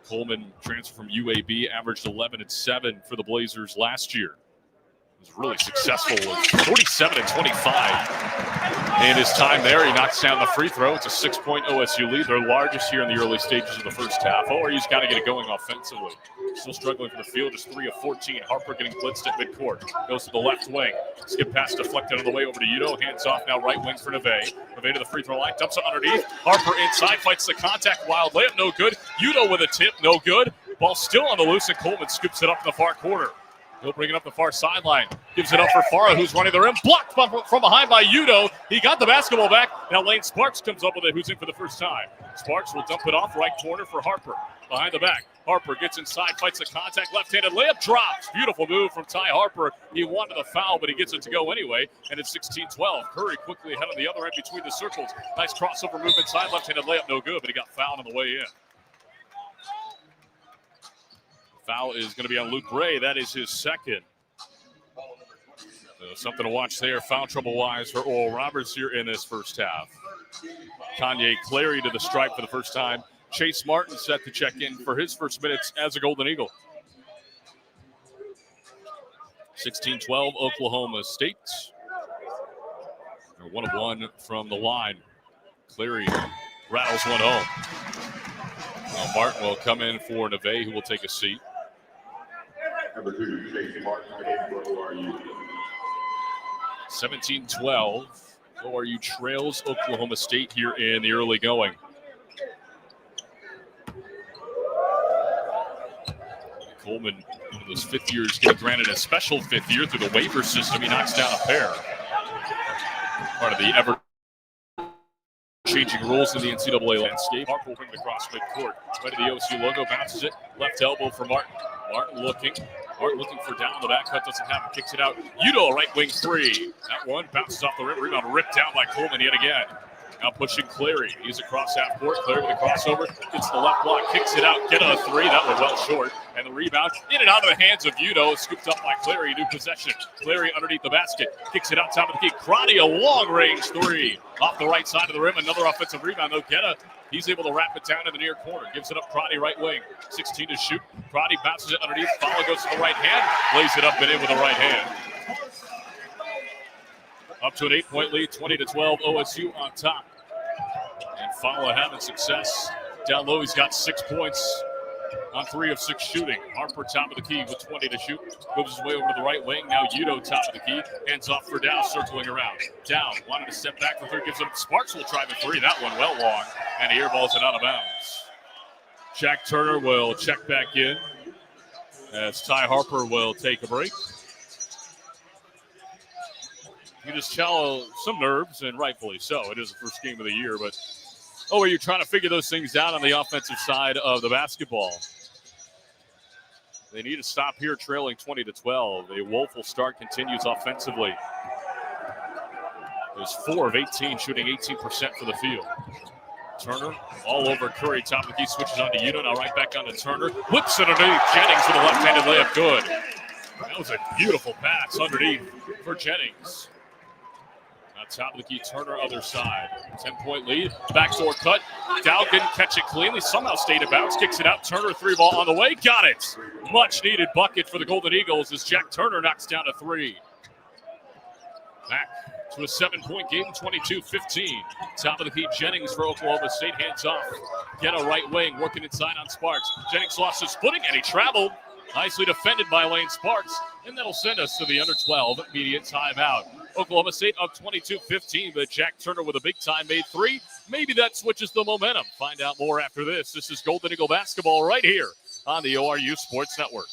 Coleman transferred from UAB, averaged 11 and 7 for the Blazers last year. Was really successful with 47 and 25 in his time there. He knocks down the free throw. It's a 6-point OSU lead. They're largest here in the early stages of the first half. ORU's got to get it going offensively. Still struggling from the field, just 3 of 14. Harper getting blitzed at midcourt. Goes to the left wing. Skip pass deflected on the way over to Udo. Hands off now right wing for Neve. Neve to the free throw line. Dumps it underneath. Harper inside. Fights the contact. Wild layup. No good. Udo with a tip. No good. Ball still on the loose, and Coleman scoops it up in the far corner. He'll bring it up the far sideline. Gives it up for Farah, who's running the rim. Blocked from behind by Udo. He got the basketball back. Now Lane Sparks comes up with it, who's in for the first time. Sparks will dump it off right corner for Harper. Behind the back. Harper gets inside, fights the contact. Left-handed layup, drops. Beautiful move from Ty Harper. He wanted the foul, but he gets it to go anyway. And it's 16-12. Curry quickly ahead on the other end between the circles. Nice crossover move inside. Left-handed layup, no good, but he got fouled on the way in. Foul is going to be on Luke Gray. That is his second. Something to watch there, foul trouble-wise, for Oral Roberts here in this first half. Kanye Clary to the stripe for the first time. Chase Martin set to check in for his first minutes as a Golden Eagle. 16-12, Oklahoma State. They're 1 of 1 from the line. Clary rattles one home. Now Martin will come in for Neve, who will take a seat. Number 2, Chase Martin, for ORU. 17-12. ORU trails Oklahoma State here in the early going. Coleman, one of those fifth years, getting granted a special fifth year through the waiver system. He knocks down a pair. Part of the ever-changing rules in the NCAA landscape. Harper will bring the cross midcourt. Right to the OSU logo, bounces it. Left elbow for Martin. Martin looking for down the back cut, doesn't have it, kicks it out. Udo, right wing three. That one bounces off the rim, rebound ripped down by Coleman yet again. Now pushing Clary. He's across half court. Clary with a crossover. Gets the left block, kicks it out. Get a three. That one well short. And the rebound in and out of the hands of Udo. Scooped up by Clary. New possession. Clary underneath the basket. Kicks it out top of the key. Crotty, a long-range three. Off the right side of the rim. Another offensive rebound, though. Getta, he's able to wrap it down in the near corner. Gives it up Crotty, right wing. 16 to shoot. Crotty bounces it underneath. Fowler goes to the right hand. Lays it up and in with the right hand. Up to an 8-point lead. 20-12. OSU on top. And Fowler having success. Down low, he's got 6 points on 3 of 6 shooting. Harper top of the key with 20 to shoot. Moves his way over to the right wing. Now Udo top of the key. Hands off for Dow, circling around. Dow wanted to step back for third. Gives it up. Sparks will try the three. That one well long. And he airballs it out of bounds. Jack Turner will check back in as Ty Harper will take a break. You just tell some nerves, and rightfully so. It is the first game of the year, but you're trying to figure those things out on the offensive side of the basketball. They need to stop here trailing 20-12. A woeful start continues offensively. There's 4 of 18, shooting 18% for the field. Turner all over Curry, top of the key, switches on to Udo. Now right back on to Turner. Whips it underneath Jennings with a left-handed layup. Good. That was a beautiful pass underneath for Jennings. Top of the key, Turner, other side. 10-point lead. Backdoor cut. Dow can catch it cleanly. Somehow stayed in bounds. Kicks it out. Turner, three ball on the way. Got it. Much needed bucket for the Golden Eagles as Jack Turner knocks down a three. Back to a 7-point game, 22-15. Top of the key, Jennings for Oklahoma State. Hands off. Get a right wing, working inside on Sparks. Jennings lost his footing and he traveled. Nicely defended by Lane Sparks. And that'll send us to the under 12 immediate timeout. Oklahoma State up 22-15, but Jack Turner with a big-time made three. Maybe that switches the momentum. Find out more after this. This is Golden Eagle basketball right here on the ORU Sports Network.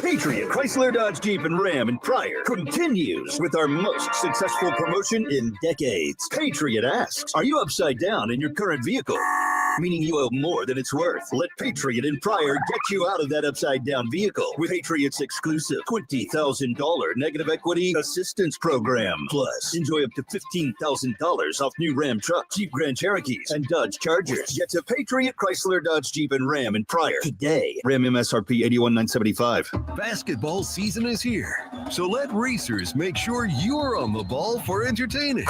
Patriot Chrysler Dodge Jeep and Ram in Pryor continues with our most successful promotion in decades. Patriot asks, are you upside down in your current vehicle? meaning you owe more than it's worth. Let Patriot in Pryor get you out of that upside-down vehicle with Patriot's exclusive $20,000 negative equity assistance program. Plus, enjoy up to $15,000 off new Ram trucks, Jeep Grand Cherokees, and Dodge Chargers. Get to Patriot Chrysler Dodge Jeep and Ram in Pryor today. Ram MSRP $81,975. Basketball season is here, so let racers make sure you're on the ball for entertaining.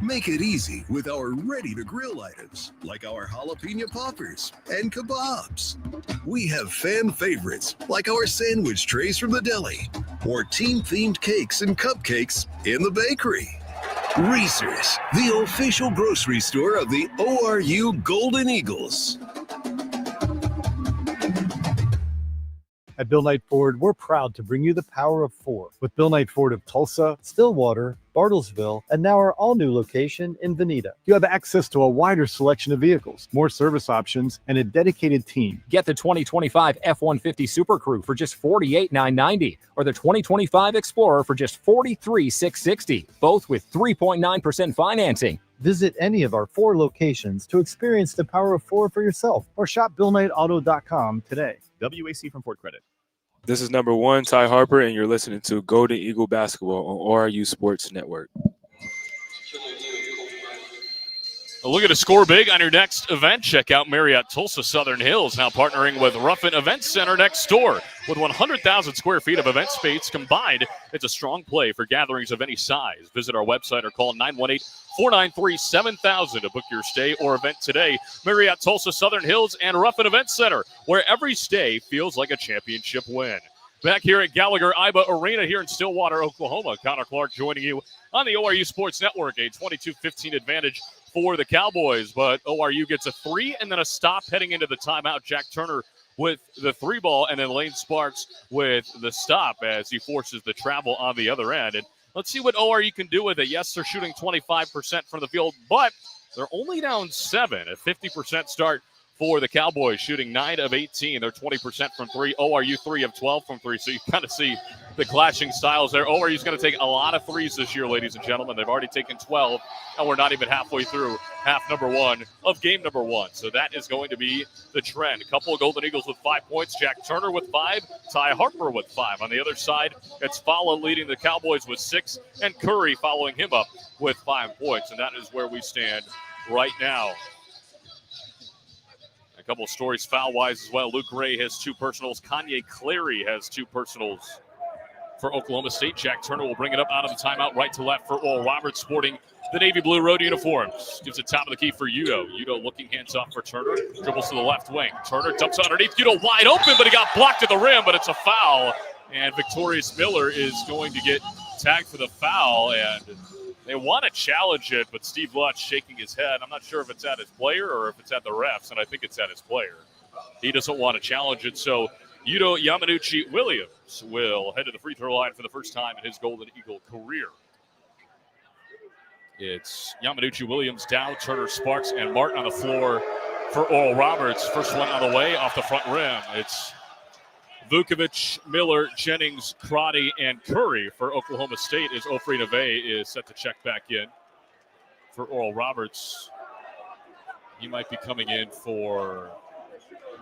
Make it easy with our ready-to-grill items, like our jalapeno poppers and kebabs. We have fan favorites, like our sandwich trays from the deli, or team-themed cakes and cupcakes in the bakery. Reese's, the official grocery store of the ORU Golden Eagles. At Bill Knight Ford, we're proud to bring you the power of 4 with Bill Knight Ford of Tulsa, Stillwater, Bartlesville, and now our all-new location in Veneta. You have access to a wider selection of vehicles, more service options, and a dedicated team. Get the 2025 F-150 Super Crew for just $48,990 or the 2025 Explorer for just $43,660, both with 3.9% financing. Visit any of our 4 locations to experience the power of 4 for yourself or shop BillKnightAuto.com today. WAC from Ford Credit. This is number 1, Ty Harper, and you're listening to Golden Eagle Basketball on ORU Sports Network. Well, look at a score big on your next event. Check out Marriott Tulsa Southern Hills, now partnering with Ruffin Event Center next door. With 100,000 square feet of event space combined, it's a strong play for gatherings of any size. Visit our website or call 918-493-7000 to book your stay or event today. Marriott Tulsa Southern Hills and Ruffin Event Center, where every stay feels like a championship win. Back here at Gallagher-Iba Arena here in Stillwater, Oklahoma. Connor Clark joining you on the ORU Sports Network, a 22-15 advantage for the Cowboys, but ORU gets a 3 and then a stop heading into the timeout. Jack Turner with the 3 ball, and then Lane Sparks with the stop as he forces the travel on the other end. And let's see what ORU can do with it. Yes, they're shooting 25% from the field, but they're only down 7, a 50% start for the Cowboys, shooting 9 of 18. They're 20% from 3. ORU 3 of 12 from 3. So you kind of see the clashing styles there. ORU's going to take a lot of threes this year, ladies and gentlemen. They've already taken 12, and we're not even halfway through half number 1 of game number 1. So that is going to be the trend. A couple of Golden Eagles with 5 points. Jack Turner with 5. Ty Harper with 5. On the other side, it's Fowler leading the Cowboys with 6, and Curry following him up with 5 points. And that is where we stand right now. A couple of stories foul-wise as well. Luke Ray has 2 personals. Kanye Clary has 2 personals for Oklahoma State. Jack Turner will bring it up out of the timeout right to left for Oral Roberts, sporting the navy blue road uniforms. Gives it top of the key for Udo. Udo looking hands off for Turner. Dribbles to the left wing. Turner dumps underneath. Udo wide open, but he got blocked at the rim, but it's a foul. And Victorious Miller is going to get tagged for the foul, and they want to challenge it, but Steve Lutz shaking his head. I'm not sure if it's at his player or if it's at the refs, and I think it's at his player. He doesn't want to challenge it, so Udo Yamanuchi Williams will head to the free throw line for the first time in his Golden Eagle career. It's Yamanuchi Williams, Dow, Turner, Sparks, and Martin on the floor for Oral Roberts. First one on the way off the front rim. It's Vukovic, Miller, Jennings, Crotty, and Curry for Oklahoma State as Ofri Neve is set to check back in for Oral Roberts. He might be coming in for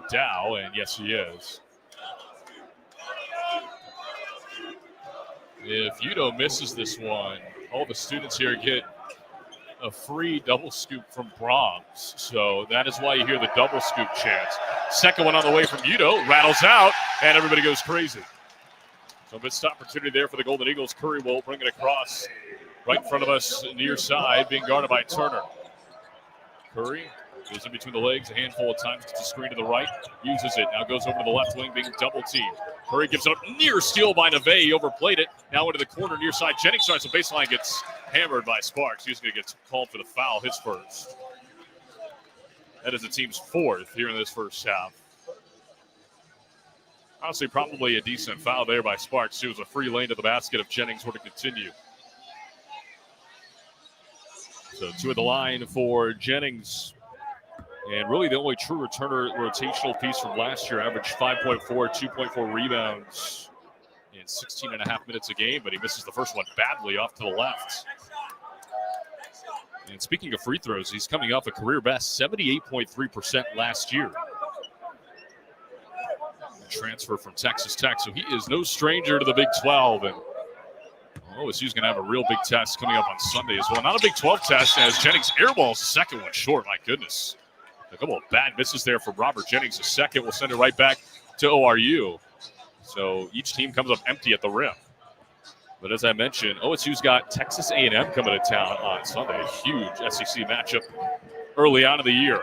Dow, and yes, he is. If Udo misses this one, all the students here get a free double scoop from Brahms. So that is why you hear the double scoop chants. Second one on the way from Udo, rattles out, and everybody goes crazy. So missed opportunity there for the Golden Eagles. Curry will bring it across right in front of us, near side, being guarded by Turner. Curry goes in between the legs a handful of times, gets a screen to the right, uses it, now goes over to the left wing, being double teamed. Curry gives it up, near steal by Neve, he overplayed it, now into the corner near side. Jennings starts the baseline, gets hammered by Sparks. He's going to get called for the foul, his first. That is the team's 4th here in this first half. Honestly, probably a decent foul there by Sparks. It was a free lane to the basket if Jennings were to continue. So 2 at the line for Jennings. And really the only true returner rotational piece from last year, averaged 5.4, 2.4 rebounds in 16 and a half minutes a game, but he misses the first one badly off to the left. And speaking of free throws, he's coming off a career best 78.3% last year. Transfer from Texas Tech, so he is no stranger to the Big 12. And OSU's going to have a real big test coming up on Sunday as well. Not a Big 12 test, as Jennings airballs the second one short. My goodness. A couple of bad misses there from Robert Jennings. The second will send it right back to ORU. So each team comes up empty at the rim. But as I mentioned, OSU's got Texas A&M coming to town on Sunday. A huge SEC matchup early on in the year.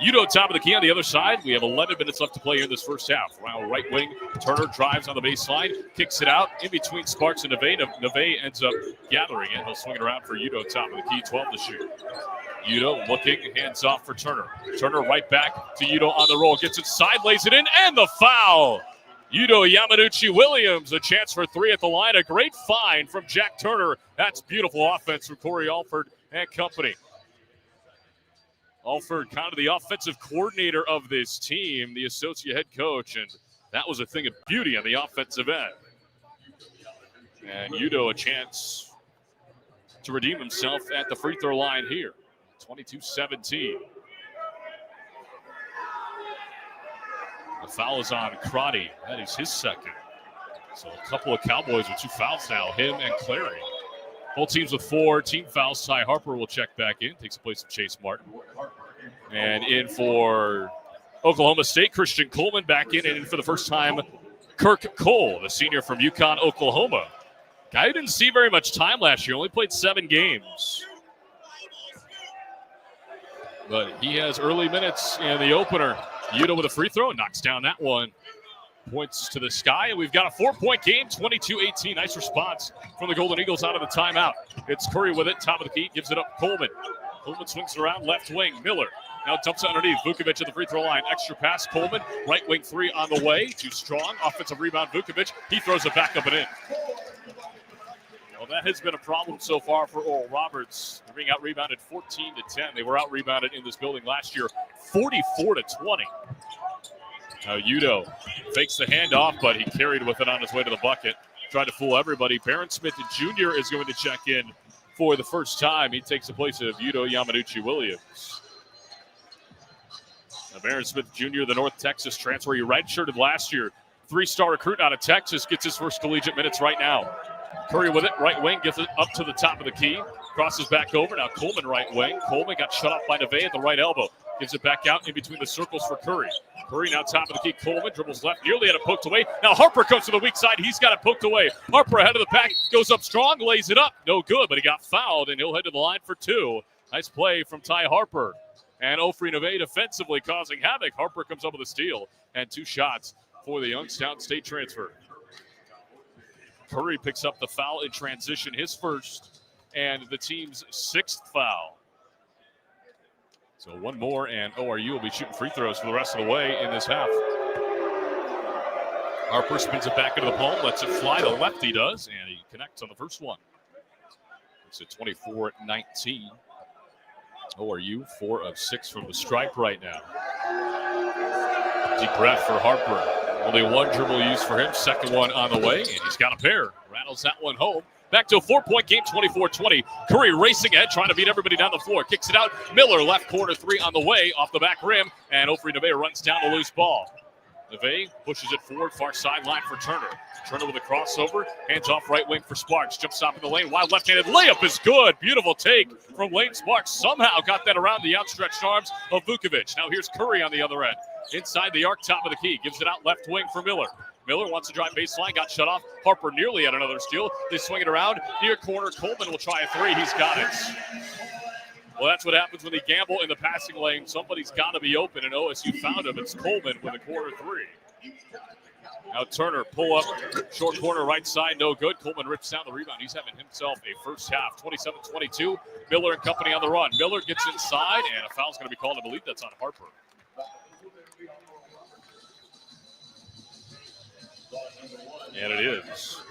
Udo top of the key on the other side. We have 11 minutes left to play in this first half. Around right wing, Turner drives on the baseline, kicks it out in between Sparks and Neve. Neve ends up gathering it. He'll swing it around for Udo top of the key, 12 to shoot. Udo looking, hands off for Turner. Turner right back to Udo on the roll. Gets it side, lays it in, and the foul. Udo Yamanuchi-Williams, a chance for three at the line. A great find from Jack Turner. That's beautiful offense from Corey Alford and company. Alford, kind of the offensive coordinator of this team, the associate head coach, and that was a thing of beauty on the offensive end. And Udo a chance to redeem himself at the free throw line here. 22-17. The foul is on Crotty. That is his second. So a couple of Cowboys with two fouls now, him and Clary. Both teams with 4 team fouls. Ty Harper will check back in, takes the place of Chase Martin. And in for Oklahoma State, Christian Coleman back in, and in for the first time, Kirk Cole, the senior from Yukon, Oklahoma. Guy who didn't see very much time last year, only played 7 games. But he has early minutes in the opener. Udo with a free throw, knocks down that one. Points to the sky, and we've got a 4-point game, 22-18. Nice response from the Golden Eagles out of the timeout. It's Curry with it, top of the key, gives it up Coleman. Coleman swings around left wing. Miller now dumps it underneath. Vukovic at the free throw line. Extra pass, Coleman. Right wing three on the way. Too strong. Offensive rebound, Vukovic. He throws it back up and in. Well, that has been a problem so far for Oral Roberts. They're being out-rebounded 14-10. They were out-rebounded in this building last year 44-20. Now Udo fakes the handoff, but he carried with it on his way to the bucket. Tried to fool everybody. Barron Smith Jr. is going to check in for the first time. He takes the place of Udo Yamanuchi-Williams. Now Barron Smith Jr., the North Texas transfer, he redshirted last year. 3-star recruit out of Texas, gets his first collegiate minutes right now. Curry with it, right wing, gets it up to the top of the key. Crosses back over, now Coleman right wing. Coleman got shut off by Neve at the right elbow. Gives it back out in between the circles for Curry. Curry now top of the key. Coleman dribbles left, nearly had it poked away. Now Harper comes to the weak side. He's got it poked away. Harper ahead of the pack, goes up strong, lays it up. No good, but he got fouled, and he'll head to the line for 2. Nice play from Ty Harper. And Ofri Neve defensively causing havoc. Harper comes up with a steal and 2 shots for the Youngstown State transfer. Curry picks up the foul in transition, his first, and the team's 6th foul. So 1 more, and ORU will be shooting free throws for the rest of the way in this half. Harper spins it back into the palm, lets it fly. The lefty does, and he connects on the first one. It's at 24-19. ORU 4 of 6 from the stripe right now. Deep breath for Harper. Only 1 dribble used for him. Second one on the way, and he's got a pair. Rattles that one home. Back to a 4-point game, 24-20. Curry racing ahead, trying to beat everybody down the floor. Kicks it out. Miller, left corner 3 on the way, off the back rim, and Ofri Neve runs down the loose ball. Neve pushes it forward, far sideline for Turner. Turner with a crossover, hands off right wing for Sparks. Jump stop in the lane, wild left-handed layup is good. Beautiful take from Lane Sparks. Somehow got that around the outstretched arms of Vukovic. Now here's Curry on the other end. Inside the arc, top of the key. Gives it out left wing for Miller. Miller wants to drive baseline, got shut off. Harper nearly had another steal. They swing it around. Near corner, Coleman will try a 3. He's got it. Well, that's what happens when they gamble in the passing lane. Somebody's got to be open, and OSU found him. It's Coleman with a corner 3. Now Turner, pull up, short corner, right side, no good. Coleman rips down the rebound. He's having himself a first half, 27-22. Miller and company on the run. Miller gets inside, and a foul's going to be called. I believe that's on Harper. And it is.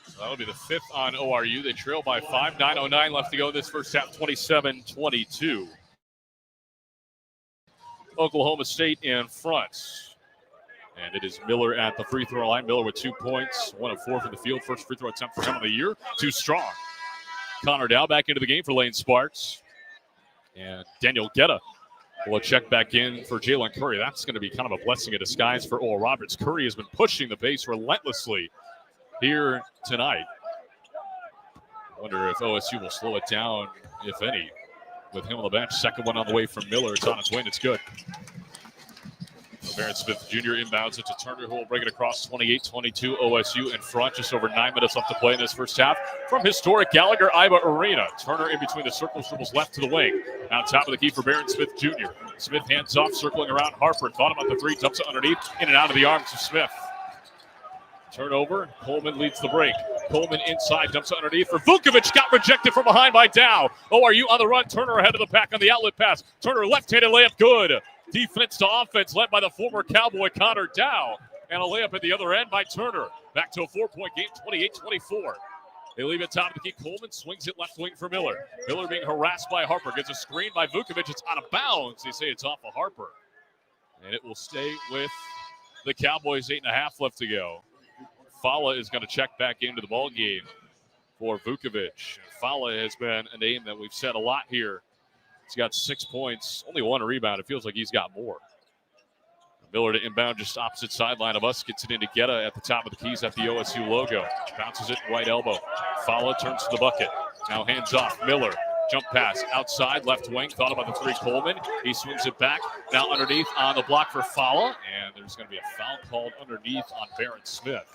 So that'll be the 5th on ORU. They trail by 5. 9:09 left to go this first half, 27-22. Oklahoma State in front. And it is Miller at the free throw line. Miller with 2 points, 1 of 4 from the field. First free throw attempt for him of the year. Too strong. Connor Dow back into the game for Lane Sparks. And Daniel Guetta will check back in for Jalen Curry. That's going to be kind of a blessing in disguise for Oral Roberts. Curry has been pushing the pace relentlessly here tonight. I wonder if OSU will slow it down, if any, with him on the bench. Second one on the way from Miller. It's on its way, and it's good. Baron Smith Jr. inbounds it to Turner, who will bring it across 28-22. OSU in front. Just over 9 minutes left to play in this first half. From historic Gallagher-Iba Arena. Turner in between the circles, dribbles left to the wing. Now top of the key for Baron Smith Jr. Smith hands off, circling around Harper. Thought about the three, dumps it underneath, in and out of the arms of Smith. Turnover. Coleman leads the break. Coleman inside, dumps it underneath for Vukovic. Got rejected from behind by Dow. ORU on the run. Turner ahead of the pack on the outlet pass. Turner left-handed layup, good. Defense to offense led by the former Cowboy Connor Dow. And a layup at the other end by Turner. Back to a 4-point game, 28-24. They leave it top of the key. Coleman swings it left wing for Miller. Miller being harassed by Harper. Gets a screen by Vukovic. It's out of bounds. They say it's off of Harper. And it will stay with the Cowboys. 8.5 left to go. Fala is going to check back into the ball game for Vukovic. Fala has been a name that we've said a lot here. He's got 6 points, only 1 rebound. It feels like he's got more. Miller to inbound just opposite sideline of us. Gets it into Guetta at the top of the keys at the OSU logo. Bounces it right elbow. Fala turns to the bucket. Now hands off. Miller. Jump pass outside, left wing. Thought about the three, Coleman. He swings it back. Now underneath on the block for Fala. And there's going to be a foul called underneath on Baron Smith.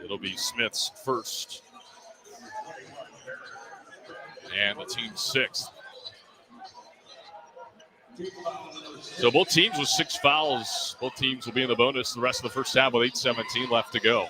It'll be Smith's first. And the team's sixth. So both teams with 6 fouls. Both teams will be in the bonus the rest of the first half with 8:17 left to go.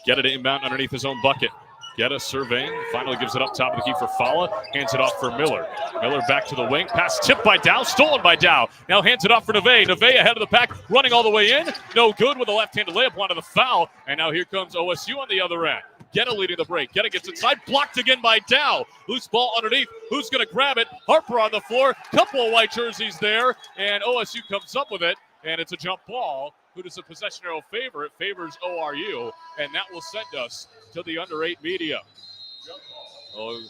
Guetta to inbound underneath his own bucket. Guetta surveying, finally gives it up top of the key for Fala. Hands it off for Miller. Miller back to the wing. Pass tipped by Dow, stolen by Dow. Now hands it off for Neve. Neve ahead of the pack, running all the way in. No good with a left-handed layup, onto the foul. And now here comes OSU on the other end. Guetta leading the break. Guetta gets inside, blocked again by Dow. Loose ball underneath. Who's going to grab it? Harper on the floor. Couple of white jerseys there, and OSU comes up with it, and it's a jump ball. Who does the possession arrow favor? It favors ORU, and that will send us to the under-8 media.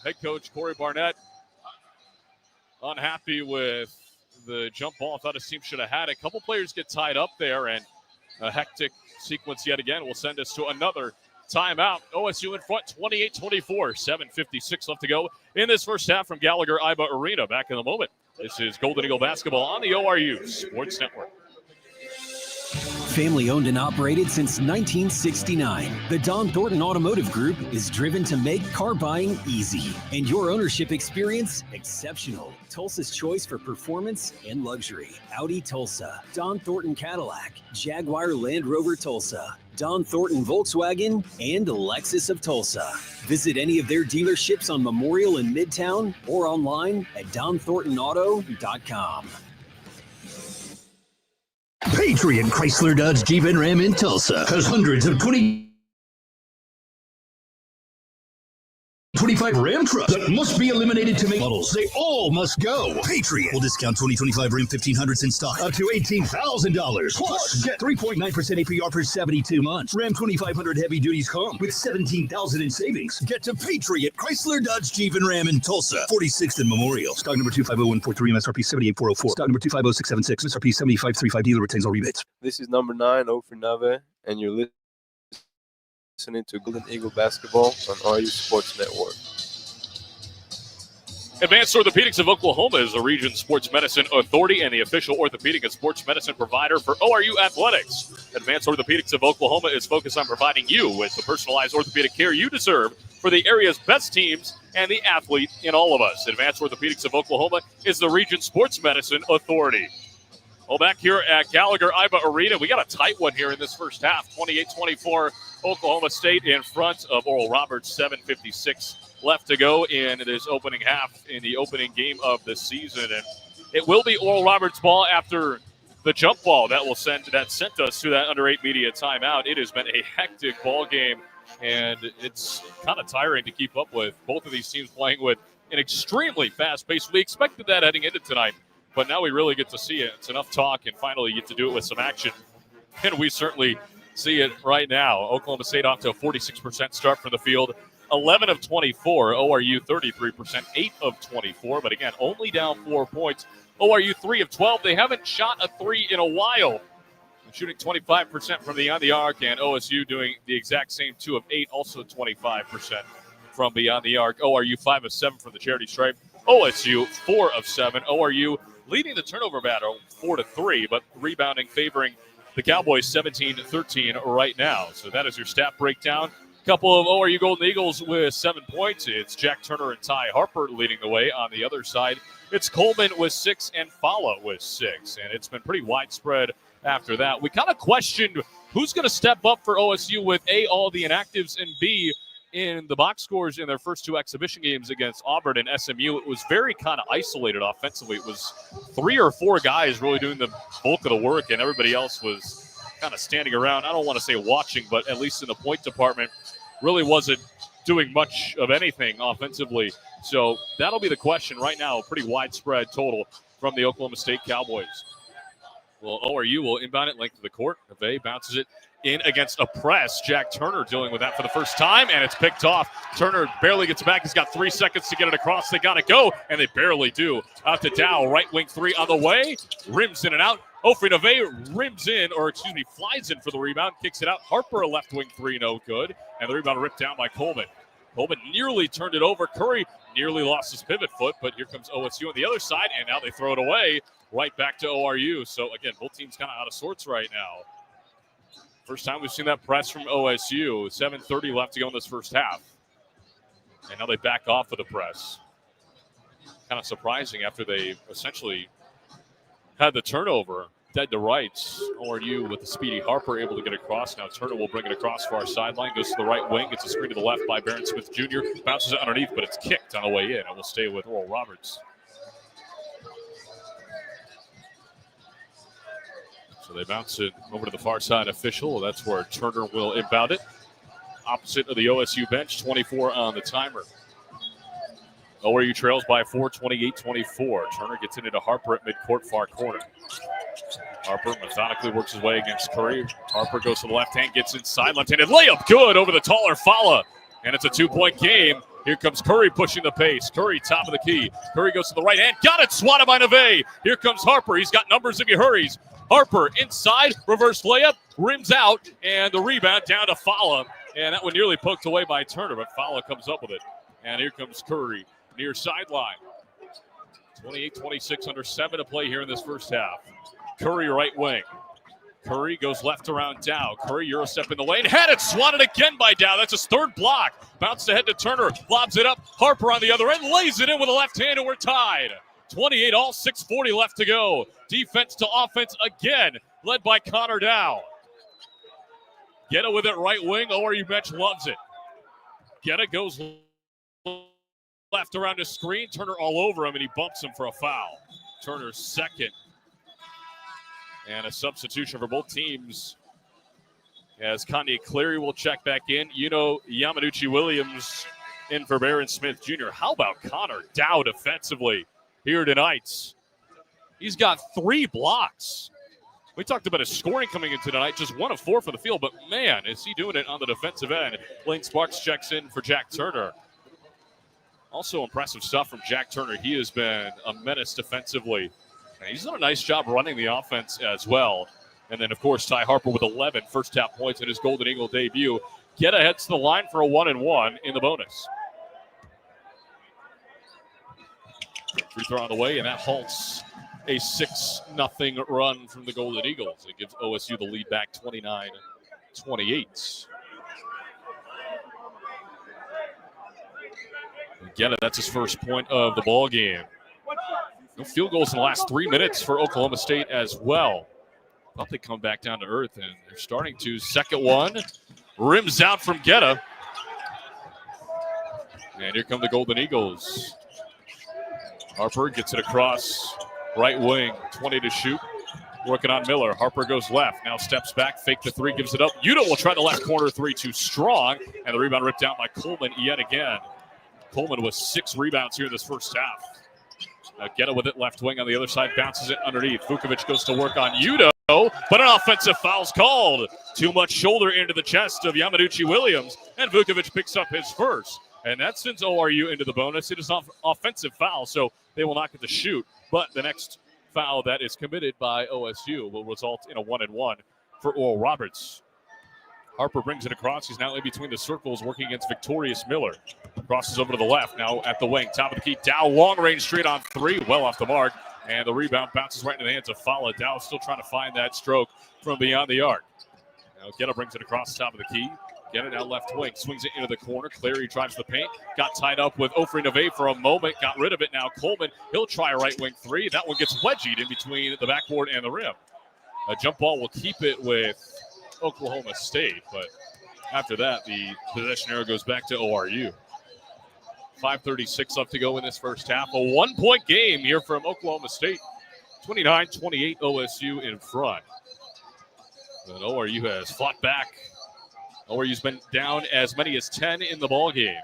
Head coach Corey Barnett unhappy with the jump ball. Thought his team should have had it. A couple players get tied up there, and a hectic sequence yet again will send us to another timeout. OSU in front, 28-24. 7:56 left to go in this first half from Gallagher-Iba Arena. Back in a moment. This is Golden Eagle Basketball on the ORU Sports Network. Family owned and operated since 1969, the Don Thornton Automotive Group is driven to make car buying easy and your ownership experience exceptional. Tulsa's choice for performance and luxury. Audi Tulsa, Don Thornton Cadillac, Jaguar Land Rover Tulsa, Don Thornton Volkswagen, and Lexus of Tulsa. Visit any of their dealerships on Memorial in Midtown or online at donthorntonauto.com. Patriot Chrysler Dodge Jeep and Ram in Tulsa has hundreds of 2025 Ram trucks that must be eliminated to make models. They all must go. Patriot will discount 2025 Ram 1500s in stock up to $18,000. Plus, get 3.9% APR for 72 months. Ram 2500 heavy duties come with $17,000 in savings. Get to Patriot Chrysler Dodge Jeep and Ram in Tulsa, 46th and Memorial. Stock number 250143, MSRP 78404. Stock number 250676, MSRP 7535. Dealer retains all rebates. This is number 9, Ofer Nave, and you're listening to Golden Eagle Basketball on ORU Sports Network. Advanced Orthopedics of Oklahoma is the region's sports medicine authority and the official orthopedic and sports medicine provider for ORU Athletics. Advanced Orthopedics of Oklahoma is focused on providing you with the personalized orthopedic care you deserve for the area's best teams and the athlete in all of us. Advanced Orthopedics of Oklahoma is the region's sports medicine authority. Well, back here at Gallagher-Iba Arena, we got a tight one here in this first half. 28-24, Oklahoma State in front of Oral Roberts. 7:56 left to go in this opening half in the opening game of the season. And it will be Oral Roberts' ball after the jump ball that sent us to that under-8 media timeout. It has been a hectic ball game, and it's kind of tiring to keep up with. Both of these teams playing with an extremely fast pace. We expected that heading into tonight, but now we really get to see it. It's enough talk, and finally you get to do it with some action. And we certainly see it right now. Oklahoma State off to a 46% start from the field. 11 of 24. ORU 33%, 8 of 24. But again, only down 4 points. ORU 3 of 12. They haven't shot a 3 in a while. Shooting 25% from beyond the arc, and OSU doing the exact same 2 of 8, also 25% from beyond the arc. ORU 5 of 7 from the charity stripe. OSU 4 of 7. ORU leading the turnover battle 4-3, but rebounding favoring the Cowboys 17-13 right now. So that is your stat breakdown. Couple of ORU Golden Eagles with 7 points. It's Jack Turner and Ty Harper leading the way. On the other side, it's Coleman with 6 and Fala with 6. And it's been pretty widespread after that. We kind of questioned who's going to step up for OSU with A, all the inactives, and B, in the box scores in their first 2 exhibition games against Auburn and SMU. It was very kind of isolated offensively. It was 3 or 4 guys really doing the bulk of the work, and everybody else was kind of standing around. I don't want to say watching, but at least in the point department, really wasn't doing much of anything offensively. So that'll be the question right now. A pretty widespread total from the Oklahoma State Cowboys. Well, ORU will inbound it length of the court. Neve bounces it in against a press. Jack Turner dealing with that for the first time, and it's picked off. Turner barely gets back. He's got 3 seconds to get it across. They got to go, and they barely do. Out to Dow, right wing 3 on the way. Rims in and out. Ofri Neve rims in, flies in for the rebound, kicks it out. Harper, a left wing 3, no good. And the rebound ripped down by Coleman. Coleman nearly turned it over. Curry nearly lost his pivot foot, but here comes OSU on the other side, and now they throw it away right back to ORU. So, again, both teams kind of out of sorts right now. First time we've seen that press from OSU. 7:30 left to go in this first half. And now they back off of the press. Kind of surprising after they essentially had the turnover. Dead to rights. ORU with the speedy Harper able to get across. Now Turner will bring it across far sideline. Goes to the right wing. Gets a screen to the left by Barron Smith Jr. Bounces it underneath, but it's kicked on the way in. And will stay with Oral Roberts. So they bounce it over to the far side official. That's where Turner will inbound it. Opposite of the OSU bench, 24 on the timer. ORU trails by 4, 28-24. Turner gets it into Harper at midcourt far corner. Harper methodically works his way against Curry. Harper goes to the left hand, gets inside, left-handed layup, good over the taller Fala. And it's a 2-point game. Here comes Curry pushing the pace. Curry top of the key. Curry goes to the right hand, got it, swatted by Neve. Here comes Harper, he's got numbers if he hurries. Harper inside, reverse layup, rims out, and the rebound down to Fala. And that one nearly poked away by Turner, but Fala comes up with it. And here comes Curry, near sideline. 28-26, under 7 to play here in this first half. Curry right wing. Curry goes left around Dow. Curry Euro step in the lane. Had it swatted again by Dow. That's his 3rd block. Bounced ahead to Turner. Lobs it up. Harper on the other end. Lays it in with a left hand, and we're tied. 28 all, 6:40 left to go. Defense to offense again, led by Connor Dow. Getta with it right wing. ORU bench loves it. Getta goes left around his screen. Turner all over him, and he bumps him for a foul. Turner's 2nd. And a substitution for both teams as Kanye Cleary will check back in. Yamanuchi Williams in for Barron Smith Jr. How about Connor Dow defensively here tonight? He's got 3 blocks. We talked about his scoring coming into tonight, just 1 of 4 for the field, but man, is he doing it on the defensive end. Lane Sparks checks in for Jack Turner. Also impressive stuff from Jack Turner. He has been a menace defensively. And he's done a nice job running the offense as well. And then, of course, Ty Harper with 11 first half points in his Golden Eagle debut. Getta heads to the line for a 1-and-1 in the bonus. Free throw on the way, and that halts a 6-0 run from the Golden Eagles. It gives OSU the lead back 29-28. Getta, that's his first point of the ball game. No field goals in the last 3 minutes for Oklahoma State as well. Thought they'd come back down to earth, and they're starting to. Second one, rims out from Getta. And here come the Golden Eagles. Harper gets it across right wing, 20 to shoot. Working on Miller. Harper goes left, now steps back, fake the 3, gives it up. Udo will try the left corner 3, too strong, and the rebound ripped down by Coleman yet again. Coleman with 6 rebounds here in this first half. Now Geta with it, left wing on the other side, bounces it underneath. Vukovic goes to work on Udo, but an offensive foul's called. Too much shoulder into the chest of Yamanuchi Williams, and Vukovic picks up his first. And that sends ORU into the bonus. It is an offensive foul, so they will not get to shoot. But the next foul that is committed by OSU will result in a 1-and-1 for Oral Roberts. Harper brings it across. He's now in between the circles working against Victorious Miller. Crosses over to the left, now at the wing. Top of the key. Dow long range straight on 3. Well off the mark. And the rebound bounces right into the hands of Fala. Dow still trying to find that stroke from beyond the arc. Now Geta brings it across the top of the key. Geta now left wing. Swings it into the corner. Clary drives the paint. Got tied up with Ofri Neve for a moment. Got rid of it now. Coleman, he'll try a right wing 3. That one gets wedgied in between the backboard and the rim. A jump ball will keep it with Oklahoma State, but after that, the possession arrow goes back to ORU. 5:36 left to go in this first half. A 1-point game here from Oklahoma State. 29-28 OSU in front. And ORU has fought back. ORU's been down as many as 10 in the ball game.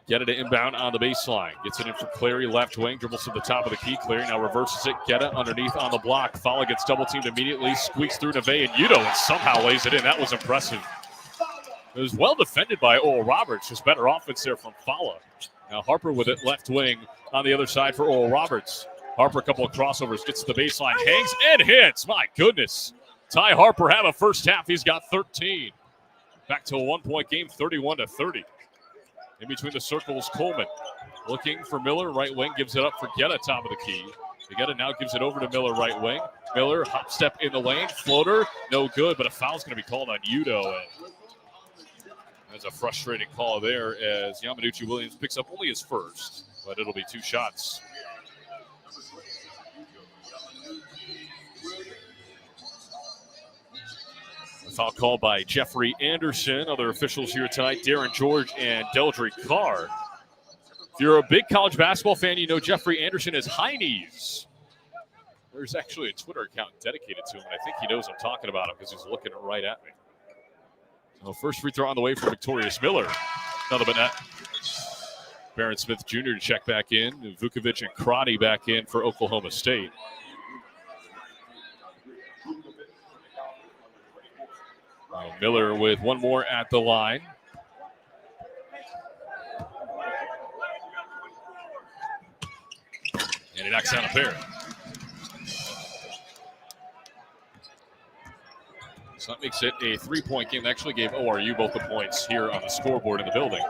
Get it to inbound on the baseline. Gets it in for Clary, left wing. Dribbles to the top of the key. Clary now reverses it. Get it underneath on the block. Fala gets double-teamed immediately. Squeaks through Neve and Udo and somehow lays it in. That was impressive. It was well defended by Oral Roberts. Just better offense there from Fala. Now Harper with it, left wing on the other side for Oral Roberts. Harper, a couple of crossovers. Gets to the baseline. Hangs and hits. My goodness. Ty Harper have a first half. He's got 13. Back to a 1-point game, 31-30. In between the circles, Coleman looking for Miller, right wing, gives it up for Geta, top of the key. Geta now gives it over to Miller, right wing. Miller, hop step in the lane, floater, no good, but a foul's going to be called on Udo. And that's a frustrating call there as Yamanuchi Williams picks up only his first, but it'll be 2 shots. Foul called by Jeffrey Anderson. Other officials here tonight, Darren George and Deldrick Carr. If you're a big college basketball fan, you know Jeffrey Anderson as High Knees. There's actually a Twitter account dedicated to him, and I think he knows I'm talking about him because he's looking right at me. So first free throw on the way for Victorious Miller. Another but net. Barron Smith Jr. to check back in. Vukovic and Crotty back in for Oklahoma State. Miller with one more at the line. And he knocks down a pair. So that makes it a 3-point game. That actually gave ORU both the points here on the scoreboard in the building.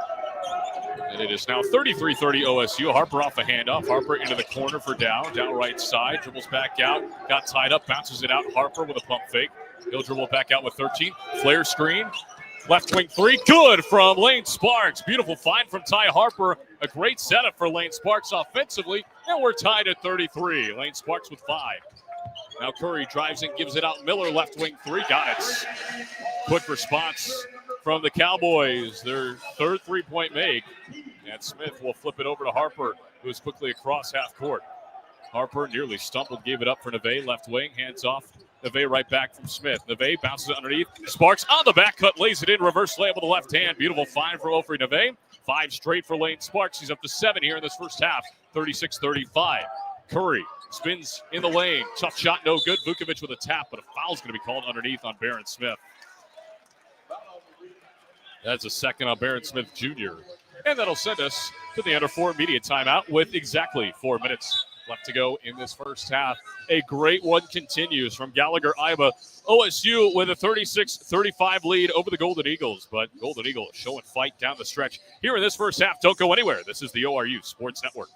And it is now 33-30 OSU. Harper off a handoff. Harper into the corner for Dow. Dow right side. Dribbles back out. Got tied up. Bounces it out. Harper with a pump fake. He'll dribble back out with 13. Flare screen. Left wing 3. Good from Lane Sparks. Beautiful find from Ty Harper. A great setup for Lane Sparks offensively. And we're tied at 33. Lane Sparks with 5. Now Curry drives in, gives it out. Miller left wing 3. Got it. Quick response from the Cowboys. Their third 3-point make. And Smith will flip it over to Harper, who is quickly across half court. Harper nearly stumbled, gave it up for Neve, left wing, hands off. Neve right back from Smith. Neve bounces it underneath. Sparks on the back cut, lays it in, reverse layup with the left hand. Beautiful find for Ofri Neve. 5 straight for Lane Sparks. He's up to 7 here in this first half, 36-35. Curry spins in the lane. Tough shot, no good. Vukovic with a tap, but a foul's going to be called underneath on Barron Smith. That's a second on Barron Smith Jr. And that'll send us to the under 4 immediate timeout with exactly 4 minutes left to go in this first half. A great one continues from Gallagher-Iba. OSU with a 36-35 lead over the Golden Eagles, but Golden Eagles showing fight down the stretch here in this first half. Don't go anywhere. This is the ORU Sports Network.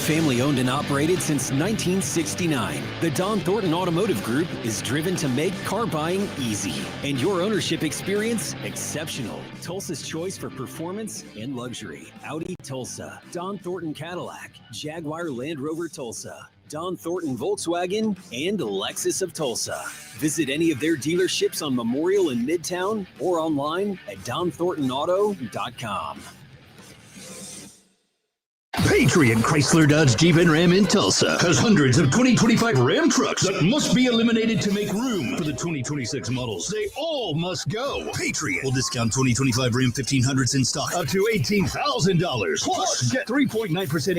Family owned and operated since 1969, the Don Thornton Automotive Group is driven to make car buying easy and your ownership experience exceptional. Tulsa's choice for performance and luxury. Audi Tulsa, Don Thornton Cadillac, Jaguar Land Rover Tulsa, Don Thornton Volkswagen, and Lexus of Tulsa. Visit any of their dealerships on Memorial in Midtown or online at donthorntonauto.com. Patriot Chrysler Dodge Jeep and Ram in Tulsa has hundreds of 2025 Ram trucks that must be eliminated to make room for the 2026 models. They all must go. Patriot will discount 2025 Ram 1500s in stock up to $18,000. Plus, get 3.9%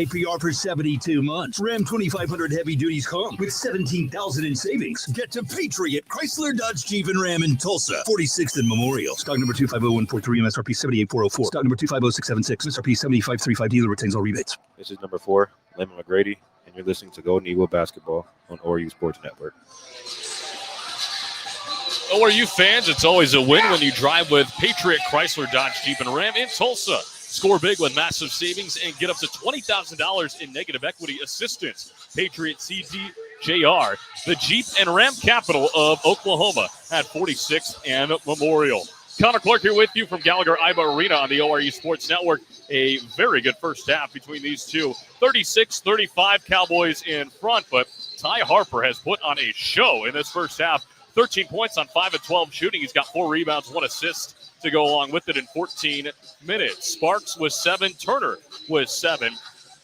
APR for 72 months. Ram 2500 heavy duties come with $17,000 in savings. Get to Patriot Chrysler Dodge Jeep and Ram in Tulsa, 46th and Memorial. Stock number 250143, MSRP 78404. Stock number 250676, MSRP 7535. Dealer retains all rebates. This is number 4, Lemon McGrady, and you're listening to Golden Eagle Basketball on ORU Sports Network. ORU fans, it's always a win when you drive with Patriot Chrysler Dodge Jeep and Ram in Tulsa. Score big with massive savings and get up to $20,000 in negative equity assistance. Patriot CDJR, the Jeep and Ram capital of Oklahoma at 46th and Memorial. Connor Clark here with you from Gallagher-Iba Arena on the ORU Sports Network. A very good first half between these two. 36-35 Cowboys in front, but Ty Harper has put on a show in this first half. 13 points on 5 of 12 shooting. He's got 4 rebounds, 1 assist to go along with it in 14 minutes. Sparks with 7, Turner with 7.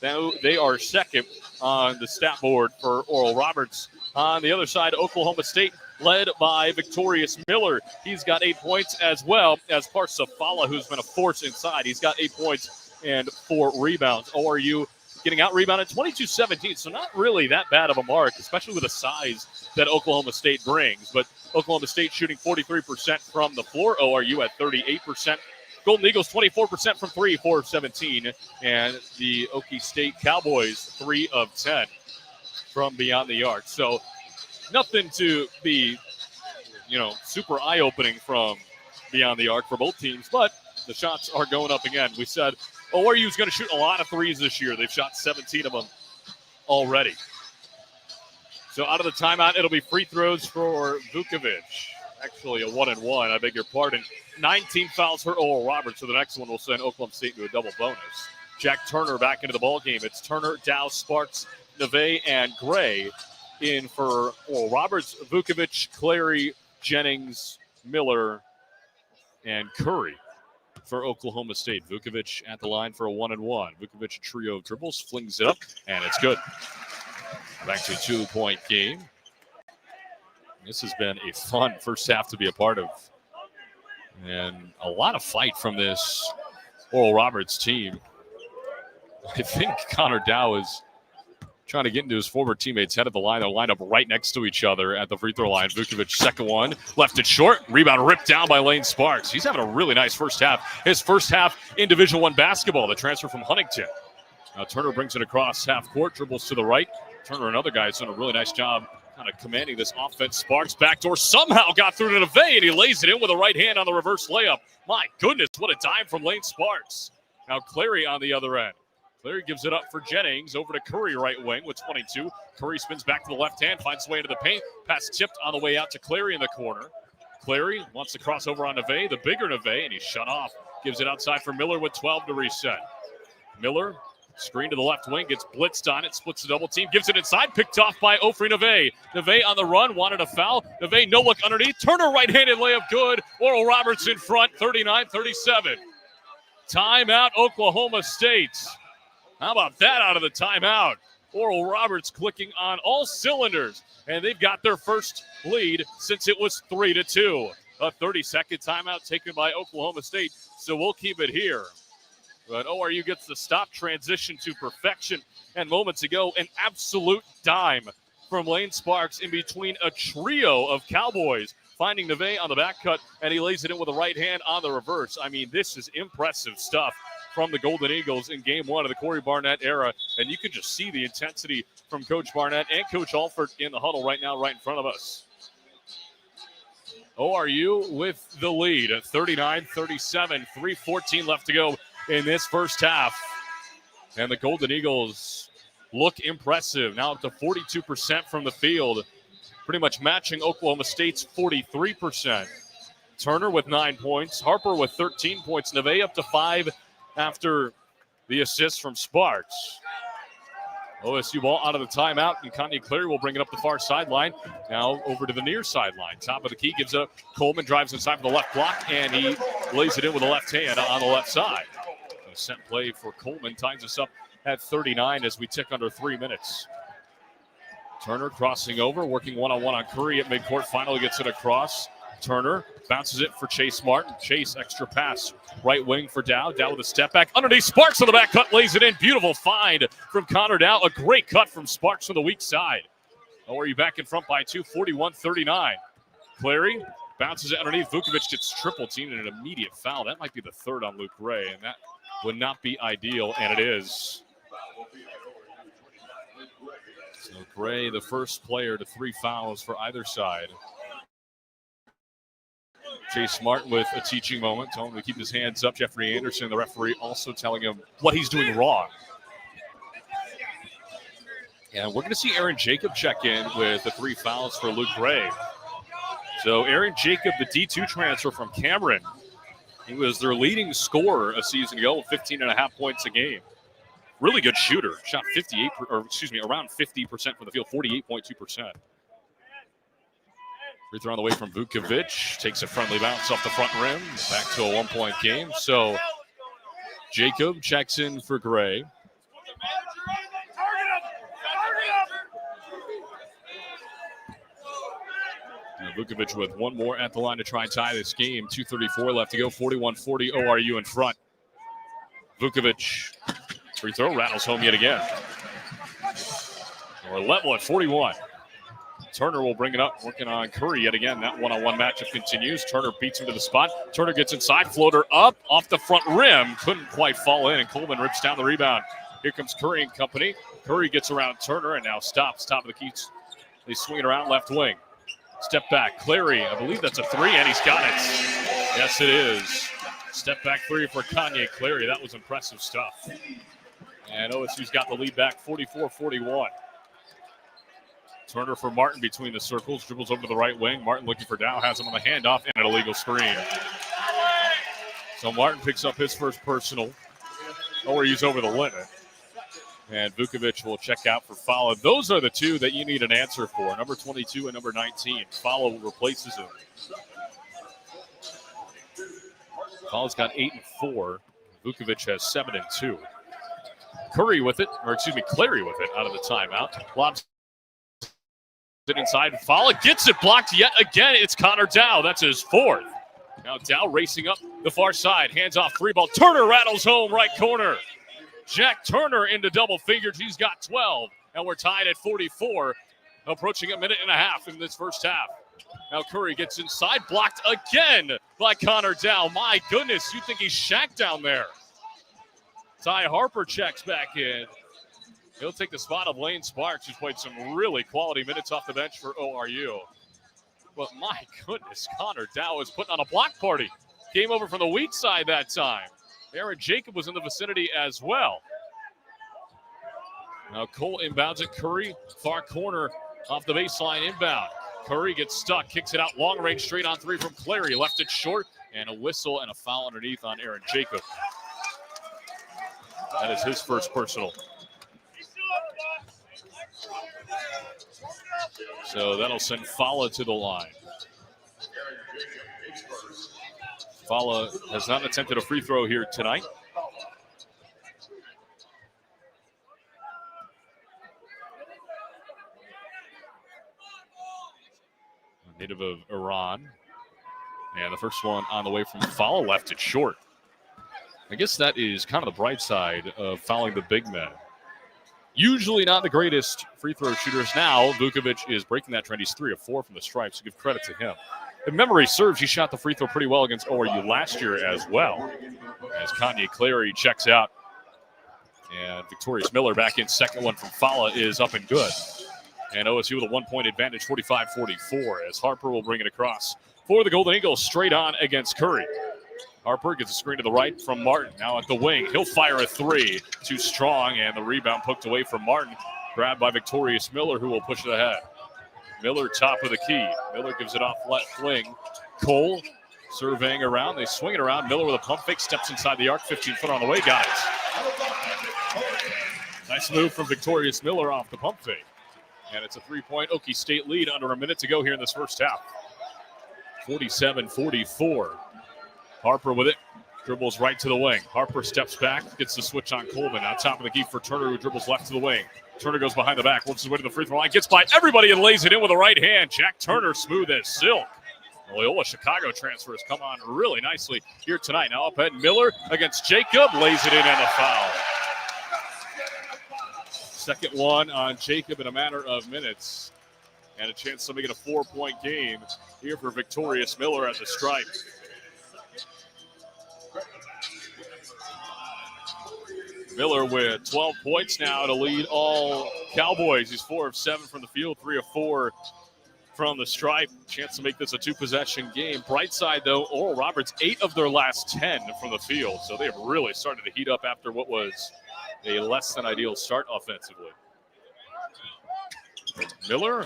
Now they are second on the stat board for Oral Roberts. On the other side, Oklahoma State led by Victorious Miller. He's got 8 points as well as Parsafala, who's been a force inside. He's got 8 points and 4 rebounds. ORU getting out-rebounded 22-17, so not really that bad of a mark, especially with the size that Oklahoma State brings. But Oklahoma State shooting 43% from the floor, ORU at 38%. Golden Eagles 24% from 3, 4 of 17. And the Okie State Cowboys 3 of 10 from beyond the arc. So nothing to be, super eye-opening from beyond the arc for both teams, but the shots are going up again. We said ORU is going to shoot a lot of threes this year. They've shot 17 of them already. So out of the timeout, it'll be free throws for Vukovic. Actually, a 1-and-1, I beg your pardon. 19 fouls for Oral Roberts, so the next one will send Oklahoma State to a double bonus. Jack Turner back into the ballgame. It's Turner, Dow, Sparks, Neve, and Gray in for Oral Roberts, Vukovic, Clary, Jennings, Miller, and Curry for Oklahoma State. Vukovic at the line for a 1-and-1. Vukovic, a trio of dribbles, flings it up, and it's good. Back to a 2-point game. This has been a fun first half to be a part of. And a lot of fight from this Oral Roberts team. I think Connor Dow is trying to get into his former teammates' head of the line. They're lined up right next to each other at the free throw line. Vukovic, second one, left it short. Rebound ripped down by Lane Sparks. He's having a really nice first half. His first half in Division I basketball, the transfer from Huntington. Now Turner brings it across half court, dribbles to the right. Turner, another guy, has done a really nice job kind of commanding this offense. Sparks backdoor somehow got through to Neve, and he lays it in with a right hand on the reverse layup. My goodness, what a dime from Lane Sparks. Now Clary on the other end. Clary gives it up for Jennings, over to Curry right wing with 22. Curry spins back to the left hand, finds his way into the paint. Pass tipped on the way out to Clary in the corner. Clary wants to cross over on Neve, the bigger Neve, and he's shut off. Gives it outside for Miller with 12 to reset. Miller, screen to the left wing, gets blitzed on it, splits the double team, gives it inside, picked off by Ofri Neve. Neve on the run, wanted a foul. Neve, no look underneath. Turner right-handed layup, good. Oral Roberts in front, 39-37. Timeout, Oklahoma State. How about that out of the timeout? Oral Roberts clicking on all cylinders, and they've got their first lead since it was 3-2. A 30-second timeout taken by Oklahoma State, so we'll keep it here. But ORU gets the stop, transition to perfection, and moments ago, an absolute dime from Lane Sparks in between a trio of Cowboys, finding Neve on the back cut, and he lays it in with a right hand on the reverse. I mean, this is impressive stuff from the Golden Eagles in Game 1 of the Corey Barnett era, and you can just see the intensity from Coach Barnett and Coach Alford in the huddle right now, right in front of us. ORU with the lead at 39-37, 3:14 left to go in this first half. And the Golden Eagles look impressive, now up to 42% from the field, pretty much matching Oklahoma State's 43%. Turner with 9 points, Harper with 13 points, Neve up to 5 after the assist from Sparks. OSU ball out of the timeout, and Kanye Clary will bring it up the far sideline. Now over to the near sideline. Top of the key, gives up. Coleman drives inside for the left block, and he lays it in with the left hand on the left side. A set play for Coleman ties us up at 39 as we tick under 3 minutes. Turner crossing over, working one-on-one on Curry at midcourt. Finally gets it across. Turner bounces it for Chase Martin. Chase, extra pass. Right wing for Dow. Dow with a step back. Underneath, Sparks on the back cut, lays it in. Beautiful find from Connor Dow. A great cut from Sparks from the weak side. ORU back in front by 2, 41-39. Clary bounces it underneath. Vukovic gets triple teamed and an immediate foul. That might be the third on Luke Gray, and that would not be ideal, and it is. So Gray, the first player to 3 fouls for either side. Chase Martin with a teaching moment, telling him to keep his hands up. Jeffrey Anderson, the referee, also telling him what he's doing wrong. And we're going to see Aaron Jacob check in with the 3 fouls for Luke Gray. So Aaron Jacob, the D2 transfer from Cameron, he was their leading scorer a season ago with 15.5 points a game. Really good shooter. Shot around 50% from the field, 48.2%. Free throw on the way from Vukovic. Takes a friendly bounce off the front rim. Back to a 1-point game. So Jacob checks in for Gray. Vukovic with one more at the line to try and tie this game. 2:34 left to go. 41-40 ORU in front. Vukovic, free throw, rattles home yet again. We're level at 41. Turner will bring it up, working on Curry yet again. That one-on-one matchup continues. Turner beats him to the spot. Turner gets inside, floater up, off the front rim. Couldn't quite fall in, and Coleman rips down the rebound. Here comes Curry and company. Curry gets around Turner and now stops. Top of the key. They swing it around left wing. Step back, Clary, I believe that's a 3, and he's got it. Yes, it is. Step back 3 for Kanye Clary. That was impressive stuff. And OSU's got the lead back, 44-41. Turner for Martin between the circles, dribbles over to the right wing. Martin looking for Dow, has him on the handoff, and an illegal screen. So Martin picks up his first personal. ORU's over the limit. And Vukovic will check out for Fala. Those are the 2 that you need an answer for, number 22 and number 19. Fala replaces him. Fala's got 8 and 4. Vukovic has 7 and 2. Clary with it out of the timeout. Lobs it inside. Fala gets it blocked yet again. It's Connor Dow. That's his 4th. Now Dow racing up the far side. Hands off 3 ball. Turner rattles home right corner. Jack Turner into double figures. He's got 12, and we're tied at 44, approaching a minute and a half in this first half. Now Curry gets inside, blocked again by Connor Dow. My goodness, you think he's Shaq down there. Ty Harper checks back in. He'll take the spot of Lane Sparks, who's played some really quality minutes off the bench for ORU. But my goodness, Connor Dow is putting on a block party. Came over from the weak side that time. Aaron Jacob was in the vicinity as well. Now Cole inbounds at Curry, far corner off the baseline inbound. Curry gets stuck, kicks it out long range straight on 3 from Clary. Left it short, and a whistle and a foul underneath on Aaron Jacob. That is his first personal. So that'll send Fala to the line. Fala has not attempted a free throw here tonight. Native of Iran. And the first one on the way from Fala left it short. I guess that is kind of the bright side of fouling the big men. Usually not the greatest free throw shooters. Now, Vukovic is breaking that trend. He's 3 of 4 from the stripe, so give credit to him. If memory serves, he shot the free throw pretty well against ORU last year as well. As Kanye Clary checks out. And Victorious Miller back in. Second one from Fala is up and good. And OSU with a 1-point advantage, 45-44, as Harper will bring it across for the Golden Eagles, straight on against Curry. Harper gets a screen to the right from Martin. Now at the wing, he'll fire a 3. Too strong, and the rebound poked away from Martin. Grabbed by Victorious Miller, who will push it ahead. Miller top of the key. Miller gives it off left wing. Cole surveying around. They swing it around. Miller with a pump fake, steps inside the arc, 15-foot on the way. Got it. Nice move from Victorious Miller off the pump fake. And it's a 3-point Okie State lead under a minute to go here in this first half. 47-44. Harper with it. Dribbles right to the wing. Harper steps back, gets the switch on Coleman. On top of the key for Turner, who dribbles left to the wing. Turner goes behind the back, works his way to the free throw line, gets by everybody and lays it in with the right hand. Jack Turner, smooth as silk. Loyola Chicago transfers come on really nicely here tonight. Now up ahead, Miller against Jacob, lays it in and a foul. Second one on Jacob in a matter of minutes. And a chance to make it a 4-point game here for victorious Miller at the stripe. Miller with 12 points now to lead all Cowboys. He's 4 of 7 from the field, 3 of 4 from the stripe. Chance to make this a 2-possession game. Bright side, though, Oral Roberts, 8 of their last 10 from the field. So they have really started to heat up after what was a less than ideal start offensively. Miller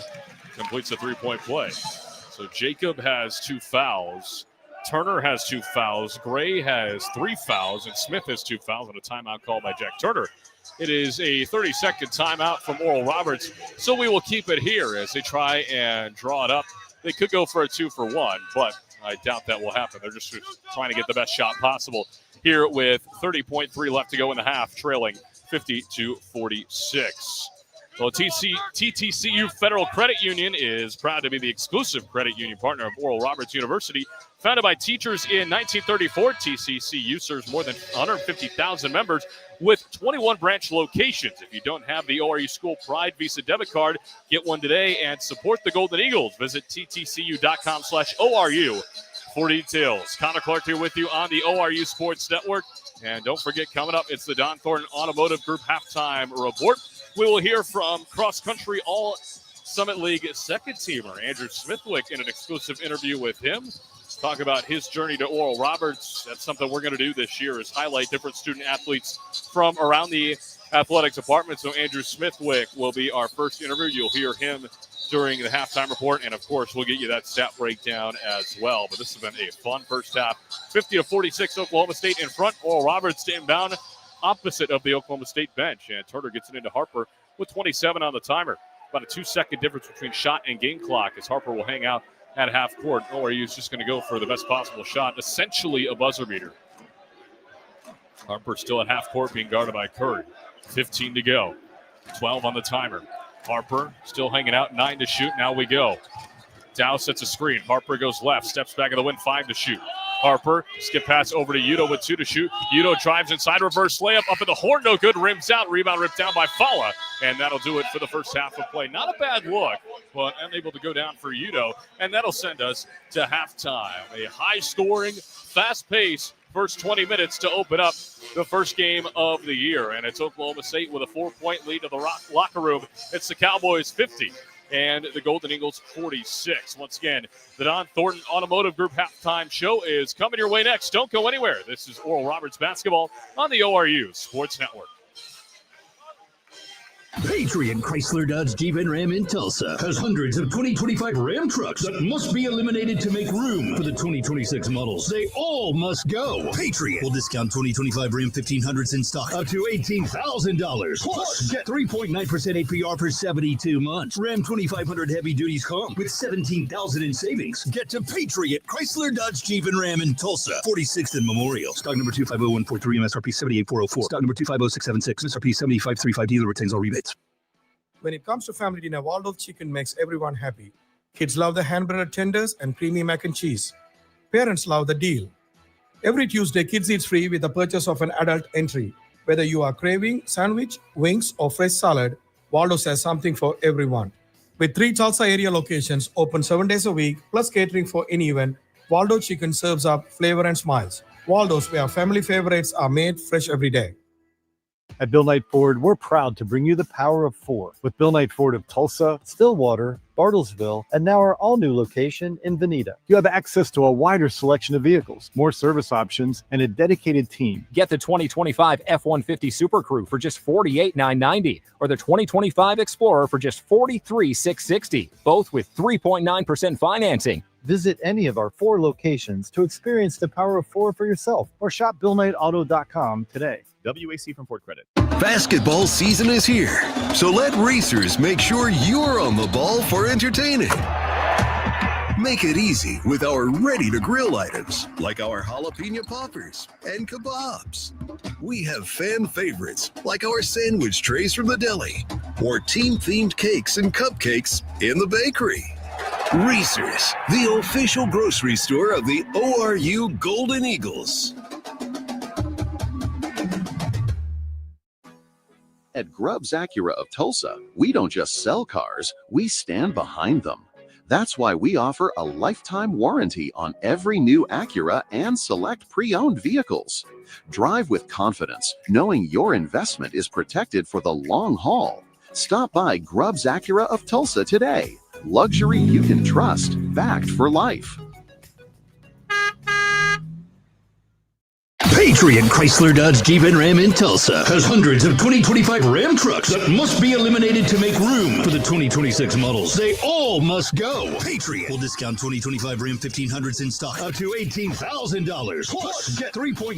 completes a 3-point play. So Jacob has 2 fouls. Turner has 2 fouls. Gray has 3 fouls. And Smith has 2 fouls and a timeout called by Jack Turner. It is a 30-second timeout from Oral Roberts. So we will keep it here as they try and draw it up. They could go for a 2-for-1, but I doubt that will happen. They're just trying to get the best shot possible here with 30.3 left to go in the half, trailing 50-46. Well, TTCU Federal Credit Union is proud to be the exclusive credit union partner of Oral Roberts University. Founded by teachers in 1934, TCCU serves more than 150,000 members with 21 branch locations. If you don't have the ORU School Pride Visa debit card, get one today and support the Golden Eagles. Visit ttcu.com/ORU for details. Connor Clark here with you on the ORU Sports Network. And don't forget, coming up, it's the Don Thornton Automotive Group halftime report. We will hear from cross-country All-Summit League second-teamer Andrew Smithwick in an exclusive interview with him. Talk about his journey to Oral Roberts. That's something we're going to do this year, is highlight different student-athletes from around the athletics department. So Andrew Smithwick will be our first interview. You'll hear him during the halftime report, and, of course, we'll get you that stat breakdown as well. But this has been a fun first half. 50-46, Oklahoma State in front. Oral Roberts to inbound opposite of the Oklahoma State bench, and Turner gets it into Harper with 27 on the timer. About a 2-second difference between shot and game clock as Harper will hang out at half court. ORU is just going to go for the best possible shot, essentially a buzzer beater. Harper still at half court being guarded by Curry. 15 to go. 12 on the timer. Harper still hanging out, 9 to shoot. Now we go. Dow sets a screen. Harper goes left, steps back in the win, 5 to shoot. Harper, skip pass over to Udo with 2 to shoot. Udo drives inside, reverse layup up in the horn, no good, rims out, rebound ripped down by Fala, and that'll do it for the first half of play. Not a bad look, but unable to go down for Udo, and that'll send us to halftime. A high-scoring, fast-paced first 20 minutes to open up the first game of the year, and it's Oklahoma State with a 4-point lead to the locker room. It's the Cowboys 50. And the Golden Eagles 46. Once again, the Don Thornton Automotive Group halftime show is coming your way next. Don't go anywhere. This is Oral Roberts basketball on the ORU Sports Network. Patriot Chrysler Dodge Jeep and Ram in Tulsa has hundreds of 2025 Ram trucks that must be eliminated to make room for the 2026 models. They all must go. Patriot will discount 2025 Ram 1500s in stock up to $18,000. Plus, get 3.9% APR for 72 months. Ram 2500 heavy duties come with $17,000 in savings. Get to Patriot Chrysler Dodge Jeep and Ram in Tulsa, 46th and Memorial. Stock number 250143, MSRP 78404. Stock number 250676, MSRP 7535. Dealer retains all rebates. When it comes to family dinner, Waldorf Chicken makes everyone happy. Kids love the hand-breaded tenders and creamy mac and cheese. Parents love the deal. Every Tuesday, kids eat free with the purchase of an adult entry. Whether you are craving sandwich, wings, or fresh salad, Waldorf has something for everyone. With 3 Tulsa area locations open 7 days a week, plus catering for any event, Waldorf Chicken serves up flavor and smiles. Waldorf, where family favorites are made fresh every day. At Bill Knight Ford, we're proud to bring you the power of 4 with Bill Knight Ford of Tulsa, Stillwater, Bartlesville, and now our all-new location in Veneta. You have access to a wider selection of vehicles, more service options, and a dedicated team. Get the 2025 F-150 Super Crew for just $48,990 or the 2025 Explorer for just $43,660, both with 3.9% financing. Visit any of our 4 locations to experience the power of 4 for yourself or shop BillKnightAuto.com today. WAC from Ford Credit. Basketball season is here, so let racers make sure you're on the ball for entertaining. Make it easy with our ready-to-grill items, like our jalapeno poppers and kebabs. We have fan favorites, like our sandwich trays from the deli, or team-themed cakes and cupcakes in the bakery. Reese's, the official grocery store of the ORU Golden Eagles. At Grubbs Acura of Tulsa, we don't just sell cars, we stand behind them. That's why we offer a lifetime warranty on every new Acura and select pre-owned vehicles. Drive with confidence, knowing your investment is protected for the long haul. Stop by Grubbs Acura of Tulsa today. Luxury you can trust, backed for life. Patriot Chrysler Dodge Jeep and Ram in Tulsa has hundreds of 2025 Ram trucks that must be eliminated to make room for the 2026 models. They all must go. Patriot will discount 2025 Ram 1500s in stock up to $18,000. Plus, get 3.9%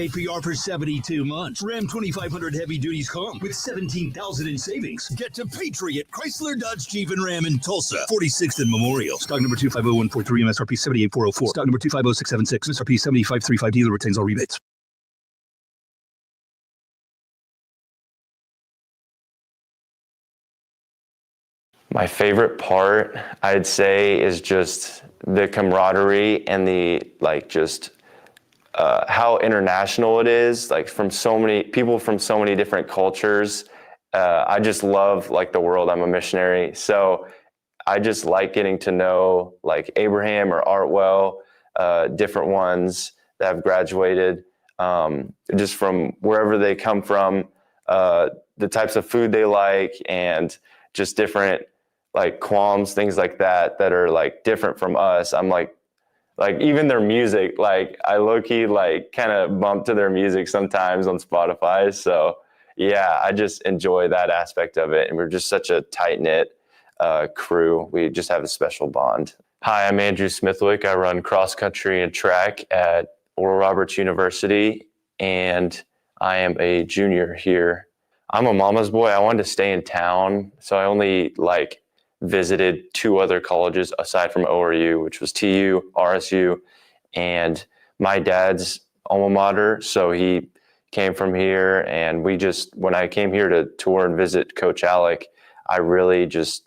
APR for 72 months. Ram 2500 heavy duties come with $17,000 in savings. Get to Patriot Chrysler Dodge Jeep and Ram in Tulsa, 46th and Memorial. Stock number 250143, MSRP 78404. Stock number 250676, MSRP 7535. Dealer retains all rebates. My favorite part, I'd say, is just the camaraderie and the how international it is, like from so many people from so many different cultures. I just love the world. I'm a missionary, so I just like getting to know like Abraham or Artwell, different ones that have graduated, just from wherever they come from, the types of food they like, and just different qualms, things like that are different from us. I'm like even their music, I low-key kind of bump to their music sometimes on Spotify. So yeah, I just enjoy that aspect of it. And we're just such a tight-knit crew. We just have a special bond. Hi, I'm Andrew Smithwick. I run cross country and track at Oral Roberts University, and I am a junior here. I'm a mama's boy. I wanted to stay in town, so I only visited 2 other colleges aside from ORU, which was TU, RSU, and my dad's alma mater. So he came from here, and when I came here to tour and visit Coach Alec, I really just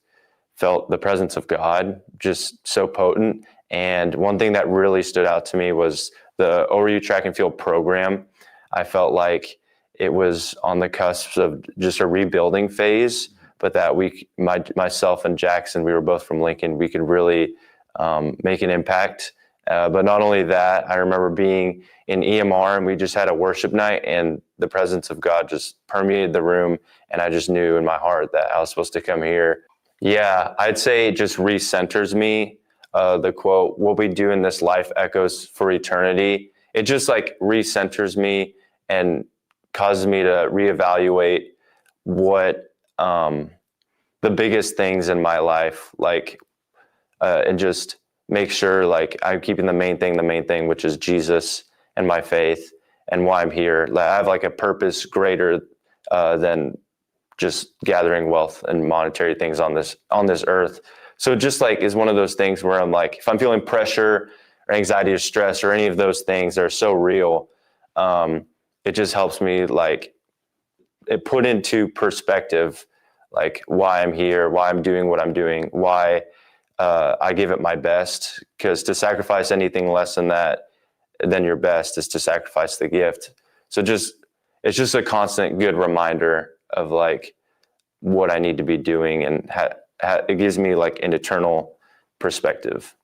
felt the presence of God, just so potent. And one thing that really stood out to me was the ORU track and field program. I felt like it was on the cusp of just a rebuilding phase, but that myself and Jackson, we were both from Lincoln, we could really make an impact. But not only that, I remember being in EMR and we just had a worship night, and the presence of God just permeated the room. And I just knew in my heart that I was supposed to come here. Yeah, I'd say it just recenters me. The quote, "What we do in this life echoes for eternity." It just recenters me and causes me to reevaluate what the biggest things in my life, and just make sure I'm keeping the main thing, which is Jesus and my faith and why I'm here. I have a purpose greater than just gathering wealth and monetary things on this earth. So it just is one of those things where I'm if I'm feeling pressure or anxiety or stress or any of those things that are so real, it just helps me it put into perspective, why I'm here, why I'm doing what I'm doing, why I give it my best. Because to sacrifice anything less than your best is to sacrifice the gift. So it's just a constant good reminder of what I need to be doing, and it gives me an eternal perspective.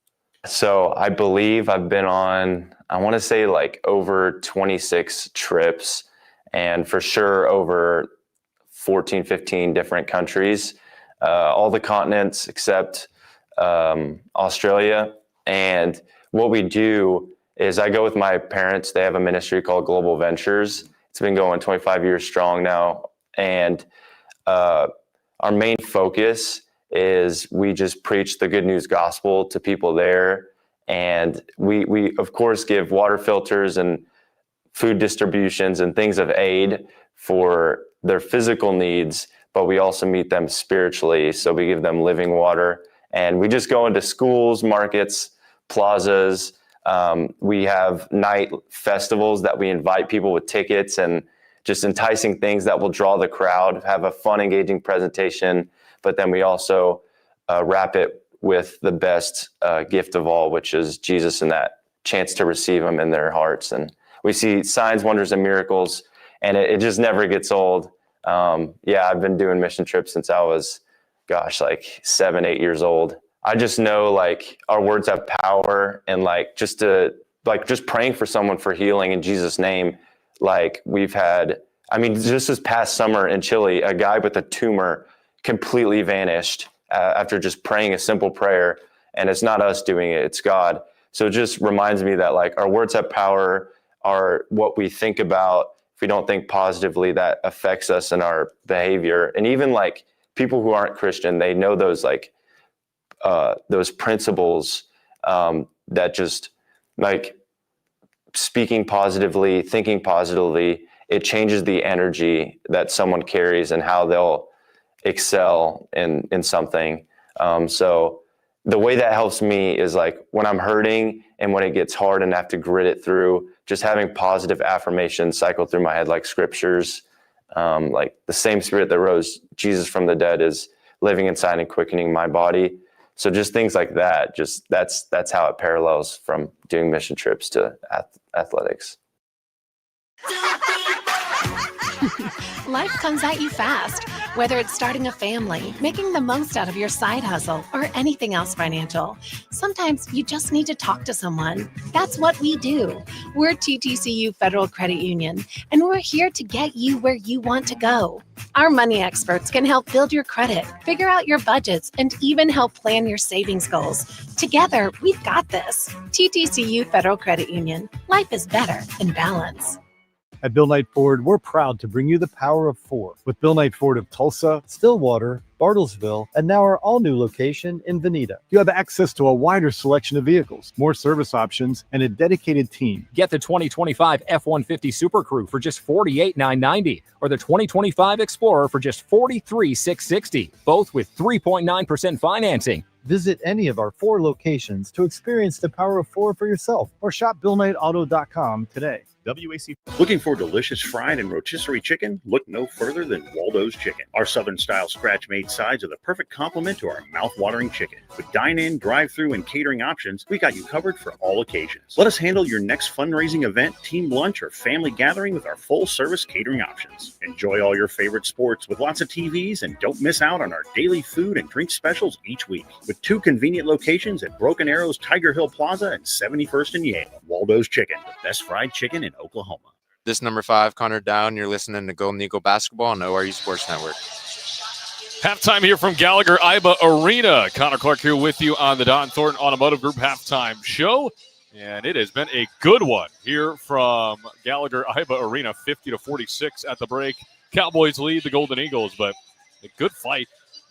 So I believe I've been on, I want to say over 26 trips, and for sure over 14, 15 different countries, all the continents except Australia. And what we do is I go with my parents. They have a ministry called Global Ventures. It's been going 25 years strong now. And our main focus is we just preach the good news gospel to people there. And we of course give water filters and food distributions and things of aid for their physical needs, but we also meet them spiritually. So we give them living water And we just go into schools, markets, plazas. We have night festivals that we invite people with tickets and just enticing things that will draw the crowd, have a fun, engaging presentation. But then we also wrap it with the best gift of all, which is Jesus and that chance to receive him in their hearts. And we see signs, wonders, and miracles, and it just never gets old. I've been doing mission trips since I was, like 7, 8 years old. I just know like our words have power, and just praying for someone for healing in Jesus' name. Like we've had, just this past summer in Chile, a guy with a tumor completely vanished after just praying a simple prayer. And it's not us doing it, it's God. So it just reminds me that like our words have power, are what we think about. If we don't think positively, that affects us in our behavior. And even like people who aren't Christian, they know those those principles that just like speaking positively, thinking positively, it changes the energy that someone carries and how they'll excel in something. So the way that helps me is like when I'm hurting and when it gets hard and I have to grit it through, just having positive affirmations cycle through my head, like scriptures, like the same spirit that rose Jesus from the dead is living inside and quickening my body. So just things like that, just that's how it parallels from doing mission trips to athletics. Life comes at you fast, whether it's starting a family, making the most out of your side hustle, or anything else financial. Sometimes you just need to talk to someone. That's what we do. We're TTCU Federal Credit Union, and we're here to get you where you want to go. Our money experts can help build your credit, figure out your budgets, and even help plan your savings goals. Together, we've got this. TTCU Federal Credit Union. Life is better in balance. At Bill Knight Ford, we're proud to bring you the power of 4 with Bill Knight Ford of Tulsa, Stillwater, Bartlesville, and now our all-new location in Veneta. You have access to a wider selection of vehicles, more service options, and a dedicated team. Get the 2025 F-150 Super Crew for just $48,990 or the 2025 Explorer for just $43,660, both with 3.9% financing. Visit any of our 4 locations to experience the power of 4 for yourself or shop BillKnightAuto.com today. WAC. Looking for delicious fried and rotisserie chicken? Look no further than Waldo's Chicken. Our Southern-style scratch-made sides are the perfect complement to our mouth-watering chicken. With dine-in, drive-through, and catering options, we got you covered for all occasions. Let us handle your next fundraising event, team lunch, or family gathering with our full-service catering options. Enjoy all your favorite sports with lots of TVs, and don't miss out on our daily food and drink specials each week. With 2 convenient locations at Broken Arrows, Tiger Hill Plaza, and 71st and Yale. Waldo's Chicken, the best fried chicken in Oklahoma. This number 5, Connor Down. You're listening to Golden Eagle Basketball on ORU Sports Network. Halftime here from Gallagher Iba Arena. Connor Clark here with you on the Don Thornton Automotive Group halftime show. And it has been a good one here from Gallagher Iba Arena, 50-46 at the break. Cowboys lead the Golden Eagles, but a good fight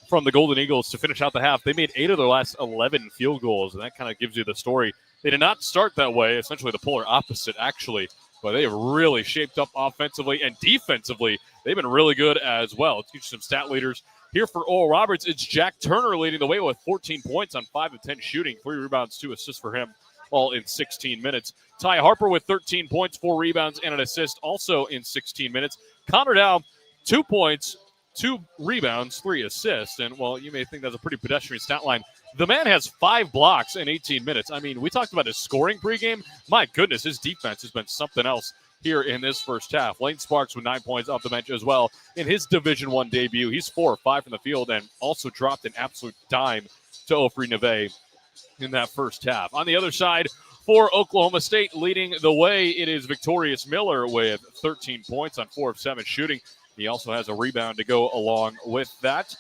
from the Golden Eagles to finish out the half. They made 8 of their last 11 field goals, and that kind of gives you the story. They did not start that way, essentially the polar opposite, actually. But they have really shaped up offensively and defensively. They've been really good as well. Let's get you some stat leaders. Here for Oral Roberts, it's Jack Turner leading the way with 14 points on 5 of 10 shooting, 3 rebounds, 2 assists for him, all in 16 minutes. Ty Harper with 13 points, 4 rebounds, and an assist, also in 16 minutes. Connor Dow, 2 points, 2 rebounds, 3 assists. And, well, you may think that's a pretty pedestrian stat line. The man has 5 blocks in 18 minutes. I mean, we talked about his scoring pregame. My goodness, his defense has been something else here in this first half. Lane Sparks with 9 points off the bench as well in his Division I debut. He's 4 of 5 from the field and also dropped an absolute dime to Ofri Neve in that first half. On the other side, for Oklahoma State leading the way, it is Victorious Miller with 13 points on 4 of 7 shooting. He also has a rebound to go along with that.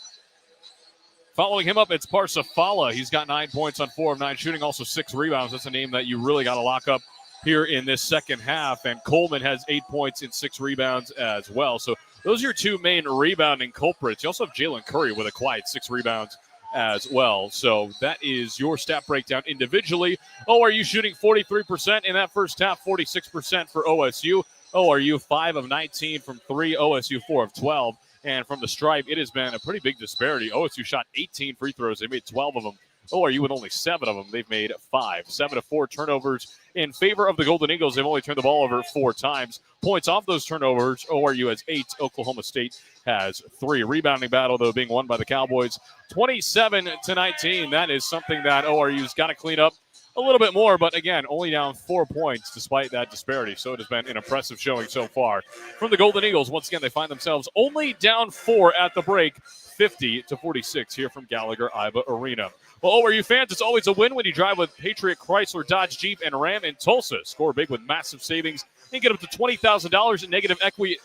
Following him up, it's Parsifala. He's got 9 points on 4 of 9 shooting, also 6 rebounds. That's a name that you really got to lock up here in this second half. And Coleman has 8 points and 6 rebounds as well. So those are your 2 main rebounding culprits. You also have Jalen Curry with a quiet 6 rebounds as well. So that is your stat breakdown individually. ORU shooting 43% in that first half, 46% for OSU. ORU 5 of 19 from 3, OSU 4 of 12. And from the stripe, it has been a pretty big disparity. OSU shot 18 free throws. They made 12 of them. ORU with only 7 of them. They've made 5. 7 of 4 turnovers in favor of the Golden Eagles. They've only turned the ball over 4 times. Points off those turnovers, ORU has 8. Oklahoma State has 3. Rebounding battle, though, being won by the Cowboys 27-19. That is something that ORU's got to clean up a little bit more, but again, only down 4 points despite that disparity. So it has been an impressive showing so far from the Golden Eagles. Once again, they find themselves only down 4 at the break, 50-46 here from Gallagher-Iba Arena. Well, ORU fans, it's always a win when you drive with Patriot Chrysler, Dodge, Jeep, and Ram in Tulsa. Score big with massive savings and get up to $20,000 in negative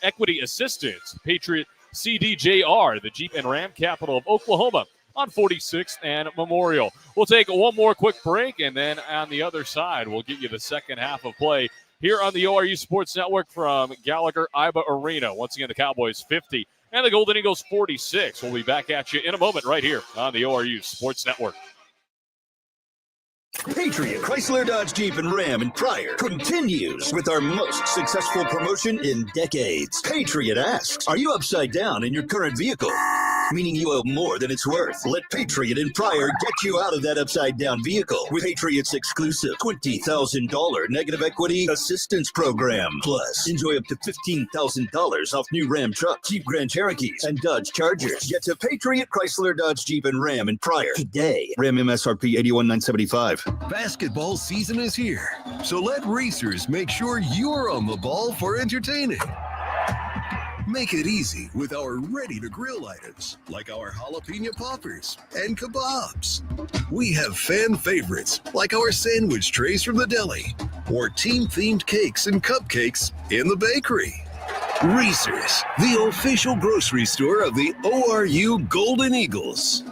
equity assistance. Patriot CDJR, the Jeep and Ram capital of Oklahoma, on 46th and Memorial. We'll take one more quick break, and then on the other side, we'll get you the second half of play here on the ORU Sports Network from Gallagher-Iba Arena. Once again, the Cowboys 50 and the Golden Eagles 46. We'll be back at you in a moment right here on the ORU Sports Network. Patriot Chrysler, Dodge, Jeep, and Ram in Pryor continues with our most successful promotion in decades. Patriot asks, are you upside down in your current vehicle? Meaning you owe more than it's worth. Let Patriot in Pryor get you out of that upside down vehicle with Patriot's exclusive $20,000 negative equity assistance program. Plus, enjoy up to $15,000 off new Ram trucks, Jeep Grand Cherokees, and Dodge Chargers. Get to Patriot Chrysler, Dodge, Jeep, and Ram in Pryor today. Ram MSRP $81,975. Basketball season is here, so let racers make sure you're on the ball for entertaining. Make it easy with our ready-to-grill items, like our jalapeno poppers and kebabs. We have fan favorites, like our sandwich trays from the deli, or team-themed cakes and cupcakes in the bakery. Reese's, the official grocery store of the ORU Golden Eagles.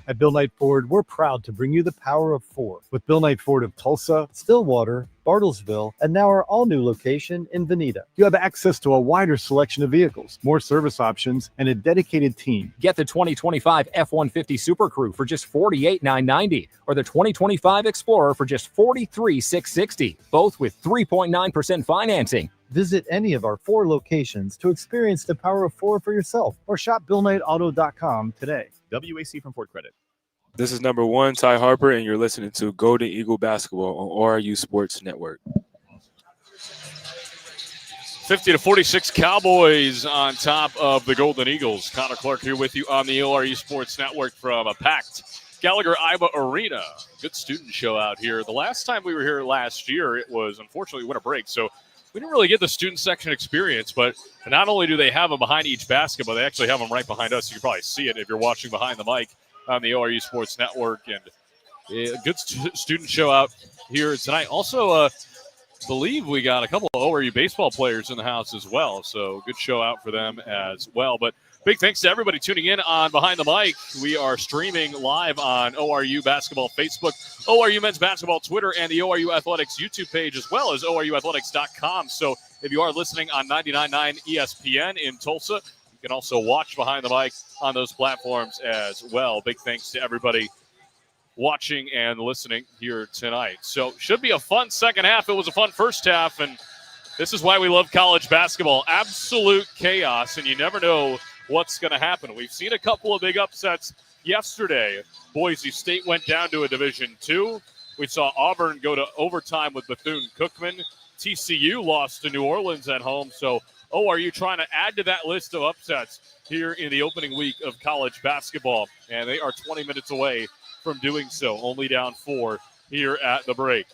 At Bill Knight Ford, we're proud to bring you the power of 4 with Bill Knight Ford of Tulsa, Stillwater, Bartlesville, and now our all-new location in Veneta. You have access to a wider selection of vehicles, more service options, and a dedicated team. Get the 2025 F-150 Super Crew for just $48,990 or the 2025 Explorer for just $43,660, both with 3.9% financing. Visit any of our 4 locations to experience the power of 4 for yourself or shop BillKnightAuto.com today. WAC from Ford Credit. This is number 1, Ty Harper, and you're listening to Golden Eagle Basketball on ORU Sports Network. 50-46 Cowboys on top of the Golden Eagles. Connor Clark here with you on the ORU Sports Network from a packed Gallagher-Iba Arena. Good student show out here. The last time we were here last year, it was unfortunately winter break, so we didn't really get the student section experience, but not only do they have them behind each basket, but they actually have them right behind us. You can probably see it if you're watching behind the mic on the ORU Sports Network. And a good student show out here tonight. Also, believe we got a couple of ORU baseball players in the house as well, so good show out for them as well. But big thanks to everybody tuning in on Behind the Mic. We are streaming live on ORU Basketball Facebook, ORU Men's Basketball Twitter, and the ORU Athletics YouTube page, as well as ORUathletics.com. So if you are listening on 99.9 ESPN in Tulsa, you can also watch Behind the Mic on those platforms as well. Big thanks to everybody watching and listening here tonight. So should be a fun second half. It was a fun first half, and this is why we love college basketball. Absolute chaos, and you never know what's going to happen. We've seen a couple of big upsets yesterday. Boise State went down to a Division II. We saw Auburn go to overtime with Bethune-Cookman. TCU lost to New Orleans at home. So ORU trying to add to that list of upsets here in the opening week of college basketball. And they are 20 minutes away from doing so, only down 4 here at the break.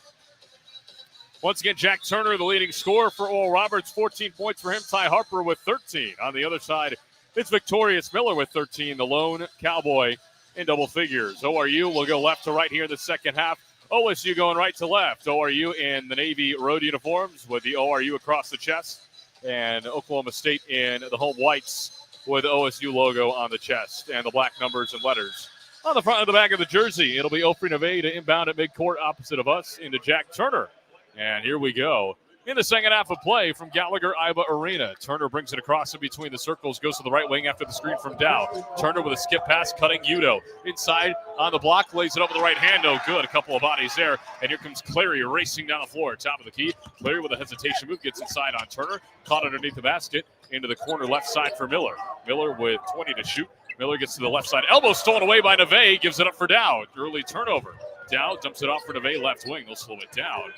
Once again, Jack Turner, the leading scorer for Oral Roberts, 14 points for him. Ty Harper with 13. On the other side, it's Victorious Miller with 13, the lone Cowboy in double figures. ORU will go left to right here in the second half. OSU going right to left. ORU in the Navy road uniforms with the ORU across the chest, and Oklahoma State in the home whites with the OSU logo on the chest and the black numbers and letters on the front of the back of the jersey. It'll be Ofri Neve to inbound at midcourt opposite of us into Jack Turner. And here we go. In the second half of play from Gallagher-Iba Arena. Turner brings it across in between the circles, goes to the right wing after the screen from Dow. Turner with a skip pass, cutting Udo. Inside on the block, lays it up with the right hand. Oh, good. A couple of bodies there. And here comes Clary racing down the floor. Top of the key. Clary with a hesitation move, gets inside on Turner. Caught underneath the basket. Into the corner left side for Miller. Miller with 20 to shoot. Miller gets to the left side. Elbow stolen away by Neve. Gives it up for Dow. Early turnover. Dow dumps it off for Neve left wing. They'll slow it down.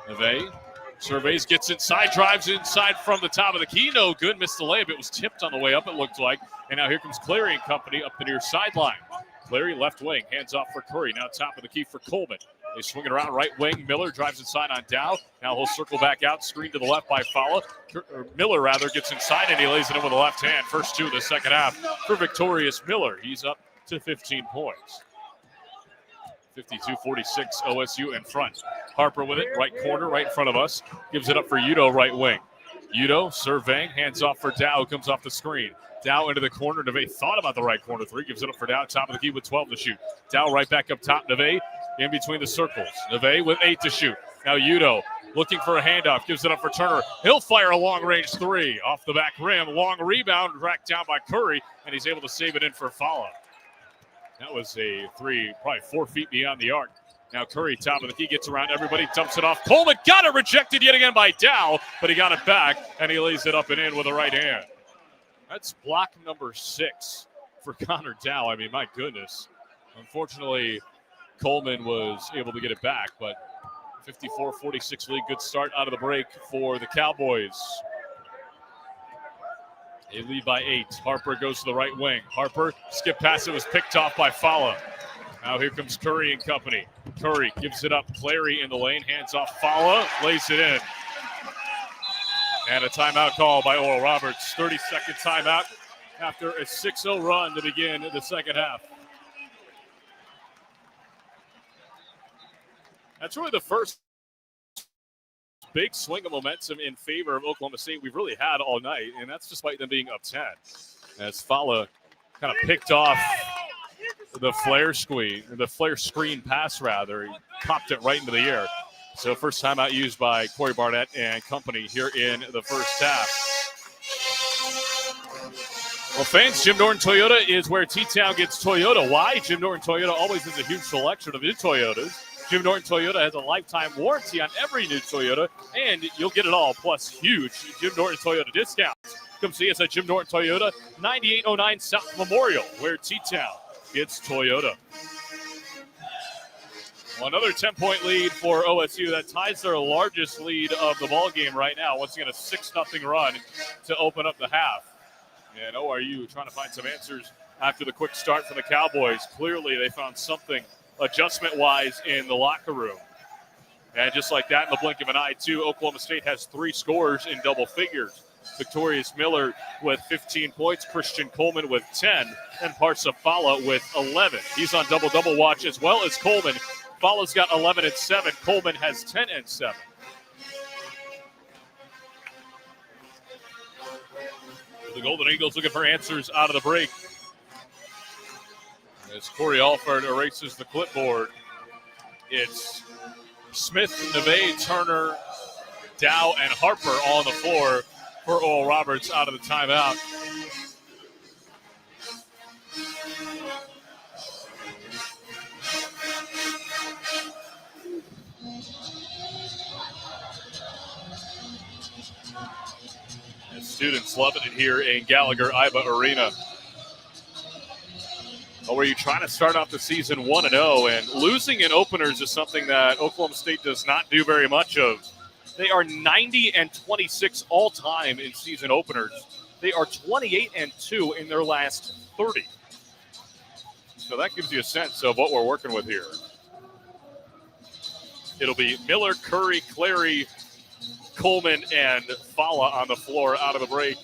Neve surveys, gets inside, drives inside from the top of the key. No good. Missed the layup. It was tipped on the way up, it looked like. And now here comes Clary and company up the near sideline. Clary left wing. Hands off for Curry. Now top of the key for Coleman. They swing it around right wing. Miller drives inside on Dow. Now he'll circle back out. Screen to the left by Fala. Miller, rather, gets inside and he lays it in with the left hand. First two of the second half for victorious Miller. He's up to 15 points. 52-46 OSU in front. Harper with it, right corner, right in front of us. Gives it up for Udo, right wing. Udo surveying, hands off for Dow, comes off the screen. Dow into the corner. Neve thought about the right corner three. Gives it up for Dow, top of the key with 12 to shoot. Dow right back up top. Neve in between the circles. Neve with 8 to shoot. Now Udo looking for a handoff. Gives it up for Turner. He'll fire a long-range three. Off the back rim. Long rebound. Racked down by Curry. And he's able to save it in for Fala. That was a three, probably 4 feet beyond the arc. Now Curry, top of the key, gets around everybody, dumps it off. Coleman got it rejected yet again by Dow, but he got it back, and he lays it up and in with the right hand. That's block number 6 for Connor Dow. I mean, my goodness. Unfortunately, Coleman was able to get it back, but 54-46 lead. Good start out of the break for the Cowboys. They lead by 8. Harper goes to the right wing. Harper, skip pass, it was picked off by Fala. Now here comes Curry and company. Curry gives it up. Clary in the lane, hands off Fala, lays it in. And a timeout call by Oral Roberts. 30-second timeout after a 6-0 run to begin the second half. That's really the first big swing of momentum in favor of Oklahoma State we've really had all night, and that's despite them being up 10. As Fala kind of picked off the flare screen pass, rather. He popped it right into the air. So first timeout used by Corey Barnett and company here in the first half. Well, fans, Jim Norton Toyota is where T-Town gets Toyota. Why? Jim Norton Toyota always has a huge selection of new Toyotas. Jim Norton Toyota has a lifetime warranty on every new Toyota, and you'll get it all, plus huge Jim Norton Toyota discounts. Come see us at Jim Norton Toyota, 9809 South Memorial, where T-Town gets Toyota. Well, another 10-point lead for OSU. That ties their largest lead of the ballgame right now. Once again, a 6-0 run to open up the half. And ORU trying to find some answers after the quick start from the Cowboys. Clearly, they found something adjustment-wise in the locker room. And just like that, in the blink of an eye, too, Oklahoma State has 3 scorers in double figures. Victorious Miller with 15 points, Christian Coleman with 10, and Parsa Fala with 11. He's on double-double watch as well as Coleman. Fala's got 11 and 7. Coleman has 10 and 7. The Golden Eagles looking for answers out of the break. As Corey Alford erases the clipboard, it's Smith, Neve, Turner, Dow, and Harper all on the floor for Oral Roberts out of the timeout. And students loving it here in Gallagher-Iba Arena. Where you trying to start off the season 1-0, and losing in openers is something that Oklahoma State does not do very much of. They are 90 and 26 all time in season openers. They are 28 and 2 in their last 30. So that gives you a sense of what we're working with here. It'll be Miller, Curry, Clary, Coleman, and Fala on the floor out of the break.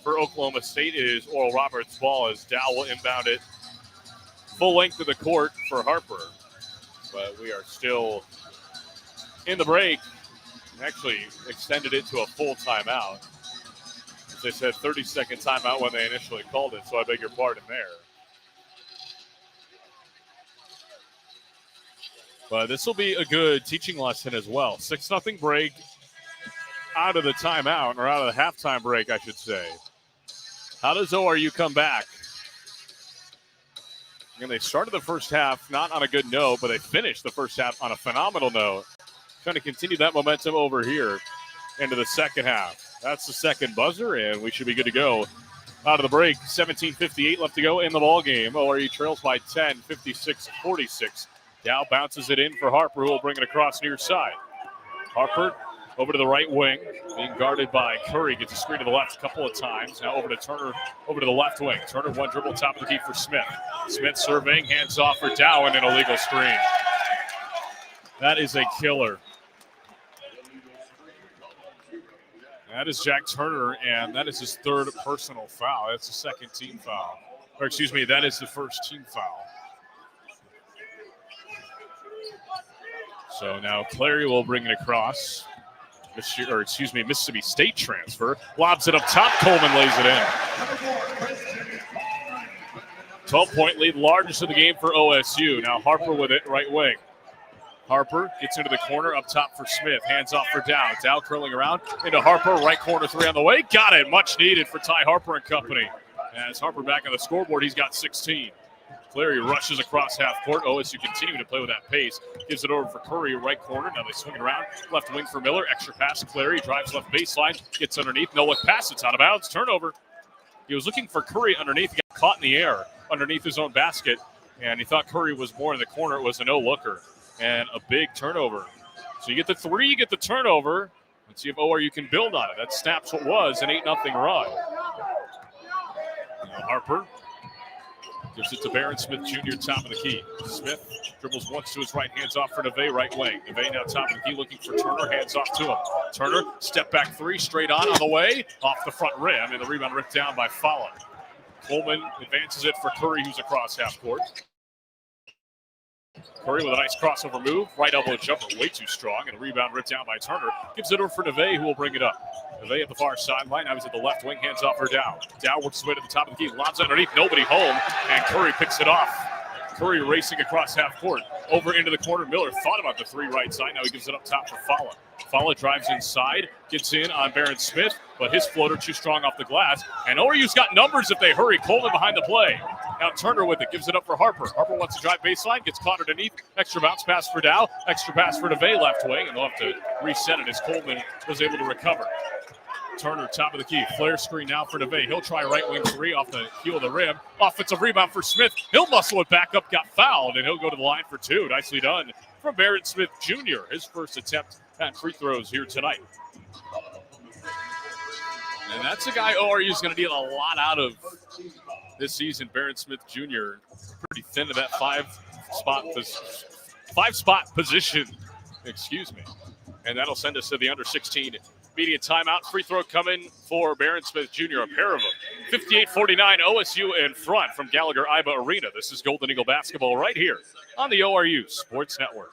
For Oklahoma State, it is Oral Roberts' ball as Dow will inbound it full length of the court for Harper. But we are still in the break. Actually extended it to a full timeout. As they said, 30-second timeout when they initially called it, so I beg your pardon there. But this will be a good teaching lesson as well. 6-0 break out of the timeout, or out of the halftime break, I should say. How does ORU come back? And they started the first half not on a good note, but they finished the first half on a phenomenal note. Trying to continue that momentum over here into the second half. That's the second buzzer, and we should be good to go Out of the break, 17:58 left to go in the ball game. ORU trails by 10, 56-46. Dow bounces it in for Harper, who will bring it across near side. Harper over to the right wing, being guarded by Curry. Gets a screen to the left a couple of times. Now over to Turner, over to the left wing. Turner one dribble, top of the key for Smith. Smith surveying, hands off for Dow, and an illegal screen. That is a killer. That is Jack Turner, and that is his third personal foul. That's the second team foul. Or excuse me, that is the first team foul. So now Clary will bring it across. Mississippi State transfer. Lobs it up top. Coleman lays it in. 12-point lead, largest of the game for OSU. Now Harper with it, right wing. Harper gets into the corner, up top for Smith. Hands off for Dow. Dow curling around into Harper. Right corner three on the way. Got it. Much needed for Ty Harper and company. As Harper back on the scoreboard, he's got 16. Clary rushes across half court. OSU continuing to play with that pace. Gives it over for Curry, right corner. Now they swing it around. Left wing for Miller. Extra pass. Clary drives left baseline. Gets underneath. No look pass. It's out of bounds. Turnover. He was looking for Curry underneath. He got caught in the air underneath his own basket. And he thought Curry was more in the corner. It was a no-looker. And a big turnover. So you get the three, you get the turnover. Let's see if ORU can build on it. That snaps what was an 8-0 run. Now Harper gives it to Barron Smith Jr., top of the key. Smith dribbles once to his right, hands off for Neve, right wing. Neve now top of the key, looking for Turner, hands off to him. Turner, step back three, straight on the way, off the front rim, and the rebound ripped down by Fowler. Coleman advances it for Curry, who's across half court. Curry with a nice crossover move. Right elbow jumper, way too strong. And a rebound ripped down by Turner. Gives it over for Neve, who will bring it up. Neve at the far sideline. Now he's at the left wing. Hands off for Dow. Dow works his way to the top of the key. Lobs underneath. Nobody home. And Curry picks it off. Curry racing across half court. Over into the corner. Miller thought about the three right side. Now he gives it up top for Fowler. Fowler drives inside. Gets in on Barron Smith. But his floater too strong off the glass. And ORU's got numbers if they hurry. Coleman behind the play. Now Turner with it, gives it up for Harper. Harper wants to drive baseline, gets caught underneath. Extra bounce pass for Dow. Extra pass for Neve, left wing, and they'll have to reset it as Coleman was able to recover. Turner, top of the key. Flare screen now for Neve. He'll try right wing three off the heel of the rim. Offensive rebound for Smith. He'll muscle it back up, got fouled, and he'll go to the line for two. Nicely done from Barron Smith Jr., his first attempt at free throws here tonight. And that's a guy ORU is going to deal a lot out of this season. Barron Smith Jr. pretty thin to that five spot position. Excuse me. And that'll send us to the under 16 media timeout. Free throw coming for Barron Smith Jr., a pair of them. 58-49, OSU in front from Gallagher-Iba Arena. This is Golden Eagle basketball right here on the ORU Sports Network.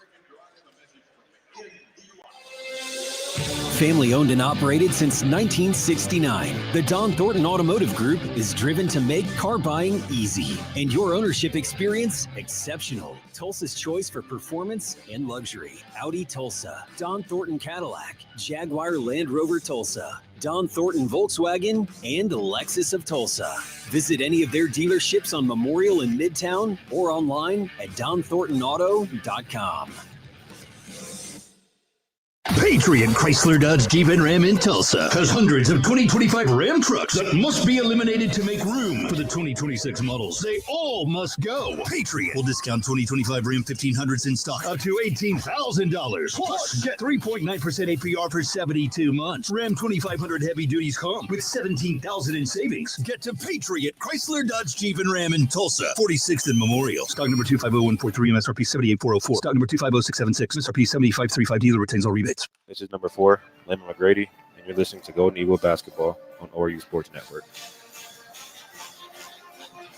Family owned and operated since 1969, the Don Thornton Automotive Group is driven to make car buying easy and your ownership experience exceptional. Tulsa's choice for performance and luxury. Audi Tulsa, Don Thornton Cadillac, Jaguar Land Rover Tulsa, Don Thornton Volkswagen, and Lexus of Tulsa. Visit any of their dealerships on Memorial in Midtown or online at donthorntonauto.com. Patriot Chrysler Dodge Jeep and Ram in Tulsa has hundreds of 2025 Ram trucks that must be eliminated to make room for the 2026 models. They all must go. Patriot will discount 2025 Ram 1500s in stock up to $18,000. Plus, get 3.9% APR for 72 months. Ram 2500 heavy duties come with $17,000 in savings. Get to Patriot Chrysler Dodge Jeep and Ram in Tulsa, 46th and Memorial. Stock number 250143, MSRP 78404. Stock number 250676, MSRP 7535. Dealer retains all rebates. This is number 4, Lemon McGrady, and you're listening to Golden Eagle Basketball on ORU Sports Network.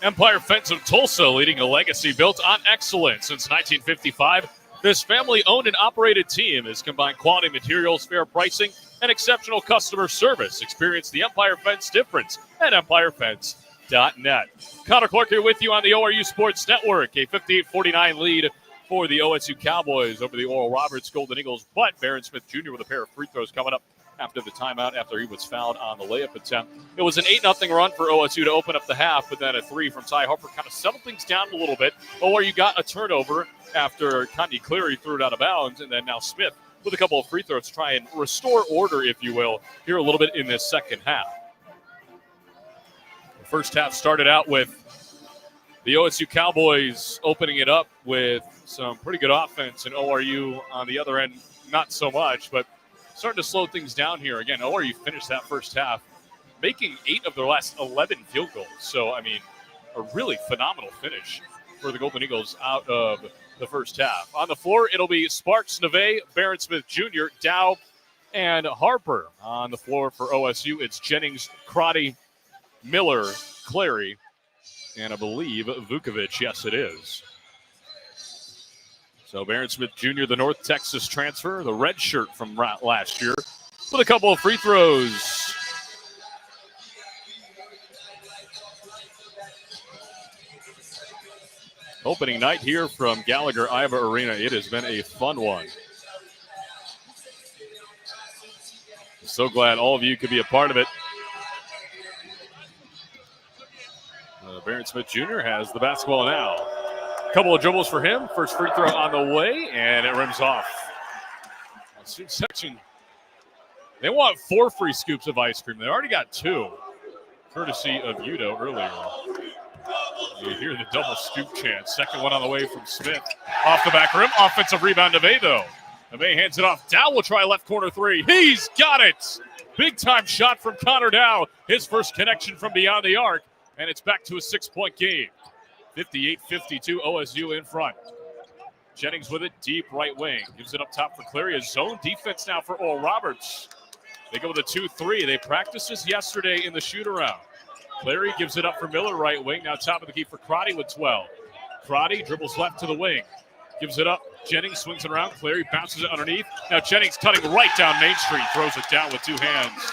Empire Fence of Tulsa leading a legacy built on excellence since 1955. This family-owned and operated team has combined quality materials, fair pricing, and exceptional customer service. Experience the Empire Fence difference at empirefence.net. Connor Clark here with you on the ORU Sports Network. A 58-49 lead for the OSU Cowboys over the Oral Roberts Golden Eagles, but Barron Smith Jr. with a pair of free throws coming up after the timeout after he was fouled on the layup attempt. It was an 8-0 run for OSU to open up the half, but then a three from Ty Harper kind of settled things down a little bit. ORU got a turnover after Kanye Cleary threw it out of bounds, and then now Smith with a couple of free throws to try and restore order, if you will, here a little bit in this second half. First half started out with the OSU Cowboys opening it up with some pretty good offense, and ORU on the other end, not so much, but starting to slow things down here. Again, ORU finished that first half making 8 of their last 11 field goals. So, I mean, a really phenomenal finish for the Golden Eagles out of the first half. On the floor, it'll be Sparks, Neve, Barron Smith Jr., Dow, and Harper. On the floor for OSU, it's Jennings, Crotty, Miller, Clary, and I believe Vukovic. Yes, it is. So Barron Smith Jr., the North Texas transfer, the red shirt from last year, with a couple of free throws. Opening night here from Gallagher Iva Arena. It has been a fun one. So glad all of you could be a part of it. Barron Smith Jr. has the basketball now. A couple of dribbles for him. First free throw on the way, and it rims off. Student section, they want 4 free scoops of ice cream. They already got 2, courtesy of Udo earlier. You hear the double scoop chant. Second one on the way from Smith. Off the back rim. Offensive rebound, Neve, though. Neve hands it off. Dow will try left corner 3. He's got it. Big time shot from Connor Dow. His first connection from beyond the arc. And it's back to a 6-point game. 58-52, OSU in front. Jennings with it, deep right wing. Gives it up top for Clary. A zone defense now for Oral Roberts. They go with a 2-3. They practiced this yesterday in the shoot-around. Clary gives it up for Miller, right wing. Now top of the key for Crotty with 12. Crotty dribbles left to the wing. Gives it up. Jennings swings it around. Clary bounces it underneath. Now Jennings cutting right down Main Street. Throws it down with 2 hands.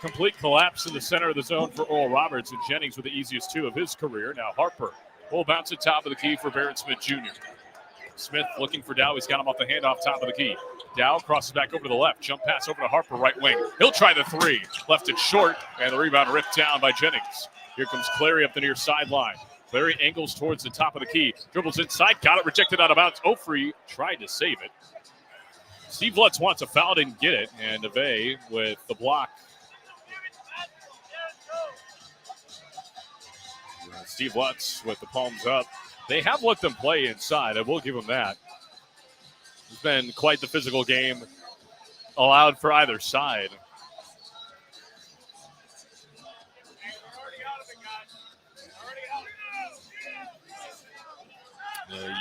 Complete collapse in the center of the zone for Oral Roberts, and Jennings with the easiest 2 of his career. Now Harper will bounce it top of the key for Barron Smith Jr. Smith looking for Dow. He's got him off the handoff top of the key. Dow crosses back over to the left. Jump pass over to Harper, right wing. He'll try the 3. Left it short, and the rebound ripped down by Jennings. Here comes Clary up the near sideline. Clary angles towards the top of the key. Dribbles inside. Got it rejected out of bounds. Ofrey tried to save it. Steve Lutz wants a foul, didn't get it. And Neve with the block. Steve Lutz with the palms up. They have let them play inside. I will give them that. It's been quite the physical game allowed for either side.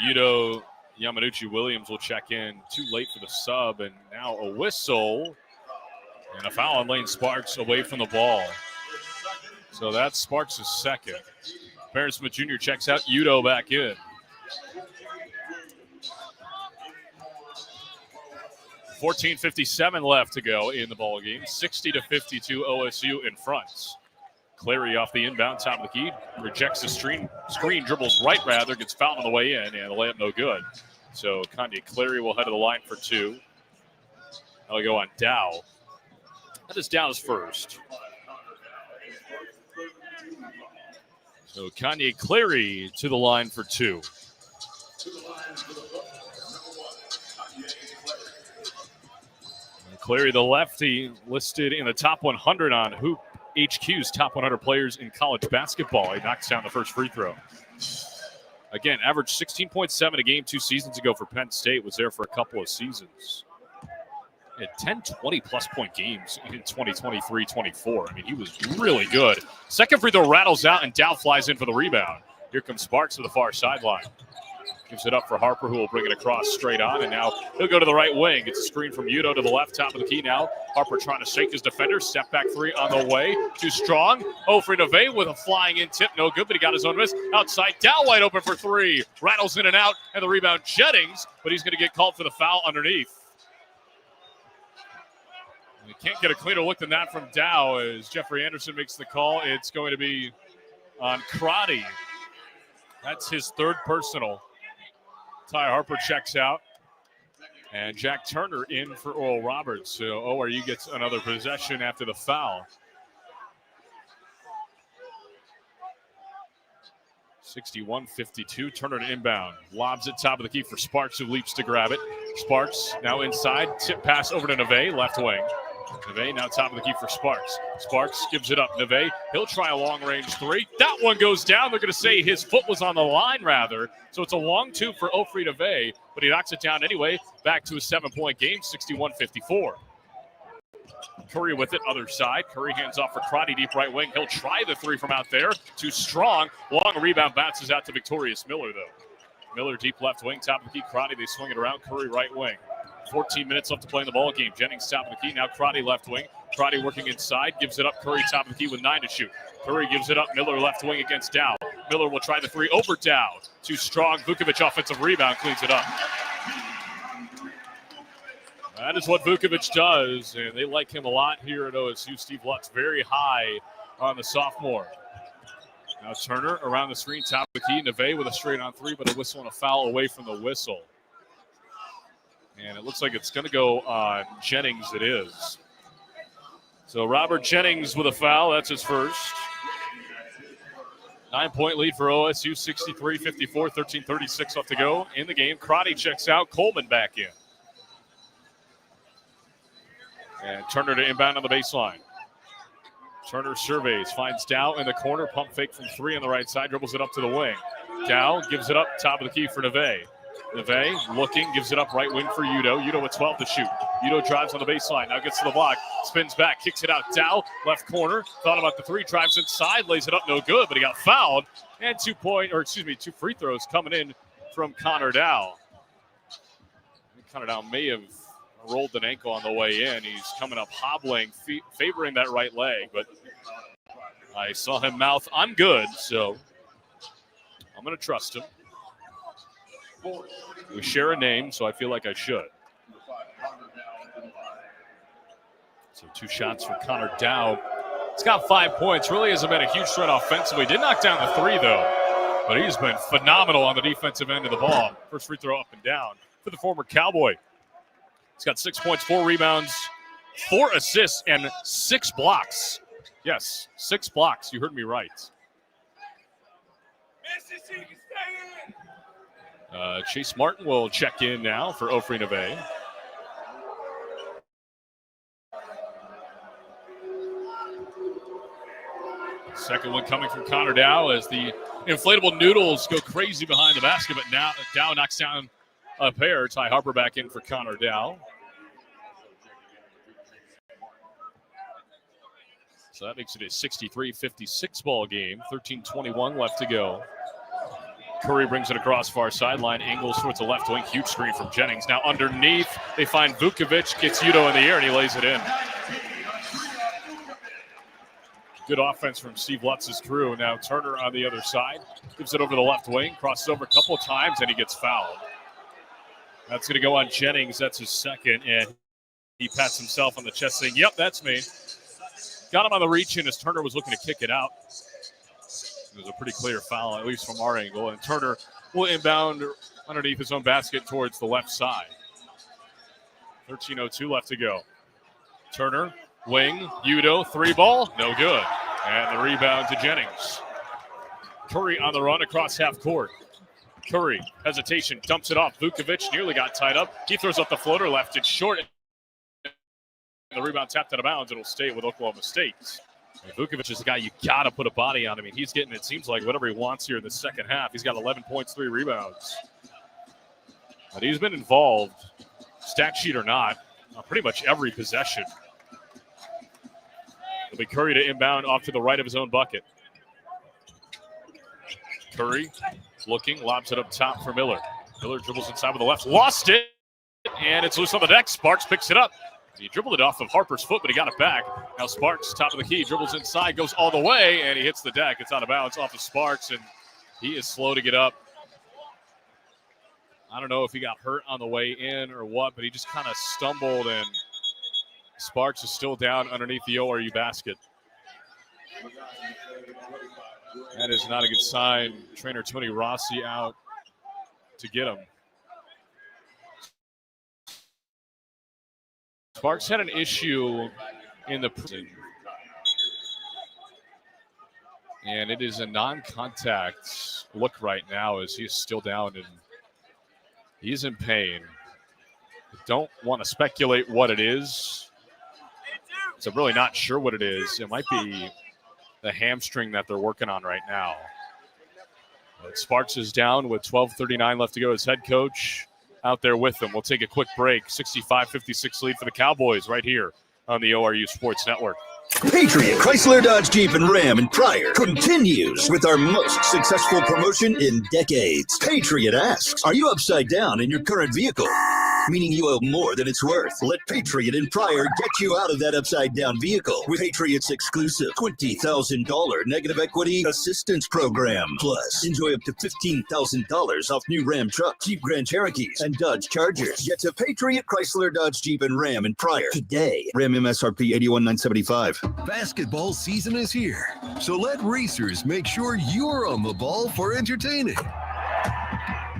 Yudo Yamanuchi Williams will check in. Too late for the sub, and now a whistle and a foul on Lane Sparks away from the ball. So that's Sparks' second. Barron Smith Jr. checks out. Udo back in. .57 left to go in the ball game. 60-52 OSU in front. Clary off the inbound, top of the key. Rejects the screen, dribbles right rather, gets fouled on the way in, and the layup no good. So Kanye Clary will head to the line for 2. That'll go on Dow. That is Dow's first. So Kanye Clary to the line for 2. Clary, the lefty, listed in the top 100 on Hoop HQ's top 100 players in college basketball. He knocks down the first free throw. Again, averaged 16.7 a game 2 seasons ago for Penn State. Was there for a couple of seasons. Had 10, 20-plus point games in 2023-24. I mean, he was really good. Second free throw rattles out, and Dow flies in for the rebound. Here comes Sparks to the far sideline. Gives it up for Harper, who will bring it across straight on, and now he'll go to the right wing. It's a screen from Udo to the left, top of the key now. Harper trying to shake his defender. Step back 3 on the way. Too strong. Ofrey Neve with a flying in tip. No good, but he got his own miss. Outside, Dow wide open for 3. Rattles in and out, and the rebound Jennings, but he's going to get called for the foul underneath. We can't get a cleaner look than that from Dow as Jeffrey Anderson makes the call. It's going to be on Crotty. That's his 3rd personal. Ty Harper checks out. And Jack Turner in for Oral Roberts. So ORU gets another possession after the foul. 61-52. Turner to inbound. Lobs it top of the key for Sparks, who leaps to grab it. Sparks now inside. Tip pass over to Neve, left wing. Neve now top of the key for Sparks. Sparks gives it up. Neve, he'll try a long-range three. That one goes down. They're going to say his foot was on the line, rather. So it's a long two for Ofri Neve, but he knocks it down anyway. Back to a 7-point game, 61-54. Curry with it, other side. Curry hands off for Crotty, deep right wing. He'll try the three from out there. Too strong. Long rebound bounces out to Victorious Miller, though. Miller deep left wing, top of the key. Crotty, they swing it around. Curry right wing. 14 minutes left to play in the ball game. Jennings top of the key. Now Crotty left wing. Crotty working inside. Gives it up. Curry top of the key with 9 to shoot. Curry gives it up. Miller left wing against Dow. Miller will try the three over Dow. Too strong. Vukovic offensive rebound cleans it up. That is what Vukovic does, and they like him a lot here at OSU. Steve Lutz very high on the sophomore. Now Turner around the screen, top of the key. Neve with a straight on three, but a whistle and a foul away from the whistle. And it looks like it's going to go on Jennings. It is. So Robert Jennings with a foul. That's his first. 9-point lead for OSU, 63-54, 13:36 left to go in the game. Crotty checks out. Coleman back in. And Turner to inbound on the baseline. Turner surveys, finds Dow in the corner, pump fake from three on the right side, dribbles it up to the wing. Dow gives it up, top of the key for Neve. Neve looking, gives it up right wing for Udo. Udo with 12 to shoot. Udo drives on the baseline, now gets to the block, spins back, kicks it out. Dow, left corner, thought about the three, drives inside, lays it up, no good, but he got fouled. And 2 free throws coming in from Connor Dow. Connor Dow may have rolled an ankle on the way in. He's coming up hobbling, favoring that right leg, but I saw him mouth, "I'm good," so I'm going to trust him. We share a name, so I feel like I should. So 2 shots for Connor Dow. He's got 5 points. Really hasn't been a huge threat offensively. Did knock down the three, though, but he's been phenomenal on the defensive end of the ball. First free throw up and down for the former Cowboy. He's got 6 points, 4 rebounds, 4 assists, and 6 blocks. Yes, 6 blocks. You heard me right. Chase Martin will check in now for Ofri Neve. Second one coming from Connor Dow as the inflatable noodles go crazy behind the basket, but now Dow knocks down a pair. Ty Harper back in for Connor Dow. So that makes it a 63-56 ball game. 13:21 left to go. Curry brings it across far sideline. Angles towards the left wing. Huge screen from Jennings. Now underneath, they find Vukovic. Gets Udo in the air, and he lays it in. Good offense from Steve Lutz's crew. Now Turner on the other side. Gives it over the left wing. Crosses over a couple of times, and he gets fouled. That's going to go on Jennings. That's his second, and he pats himself on the chest saying, "Yep, that's me." Got him on the reach in as Turner was looking to kick it out. It was a pretty clear foul, at least from our angle. And Turner will inbound underneath his own basket towards the left side. 13:02 left to go. Turner, wing, Udo, 3 ball, no good. And the rebound to Jennings. Curry on the run across half court. Curry, hesitation, dumps it off. Vukovic nearly got tied up. He throws up the floater, left it short. The rebound tapped out of bounds. It'll stay with Oklahoma State. And Vukovic is the guy you got to put a body on. I mean, he's getting, it seems like, whatever he wants here in the second half. He's got 11 points, 3 rebounds. But he's been involved, stat sheet or not, on pretty much every possession. It'll be Curry to inbound off to the right of his own bucket. Curry looking, lobs it up top for Miller. Miller dribbles inside with the left, lost it, and it's loose on the deck. Sparks picks it up. He dribbled it off of Harper's foot, but he got it back. Now Sparks, top of the key, dribbles inside, goes all the way, and he hits the deck. It's out of bounds off of Sparks, and he is slow to get up. I don't know if he got hurt on the way in or what, but he just kind of stumbled, and Sparks is still down underneath the ORU basket. That is not a good sign. Trainer Tony Rossi out to get him. Sparks had an issue in the prison, and it is a non-contact look right now as he's still down and he's in pain. Don't want to speculate what it is. So I'm really not sure what it is. It might be the hamstring that they're working on right now. Sparks is down with 12:39 left to go. His head coach out there with them. We'll take a quick break. 65-56 lead for the Cowboys right here on the ORU Sports Network. Patriot Chrysler Dodge Jeep and Ram in Pryor continues with our most successful promotion in decades. Patriot asks, are you upside down in your current vehicle? Meaning you owe more than it's worth. Let Patriot in Pryor get you out of that upside down vehicle with Patriot's exclusive $20,000 negative equity assistance program. Plus, enjoy up to $15,000 off new Ram trucks, Jeep Grand Cherokees, and Dodge Chargers. Get to Patriot Chrysler Dodge Jeep and Ram in Pryor today. Ram MSRP $81,975. Basketball season is here, so let racers make sure you're on the ball for entertaining.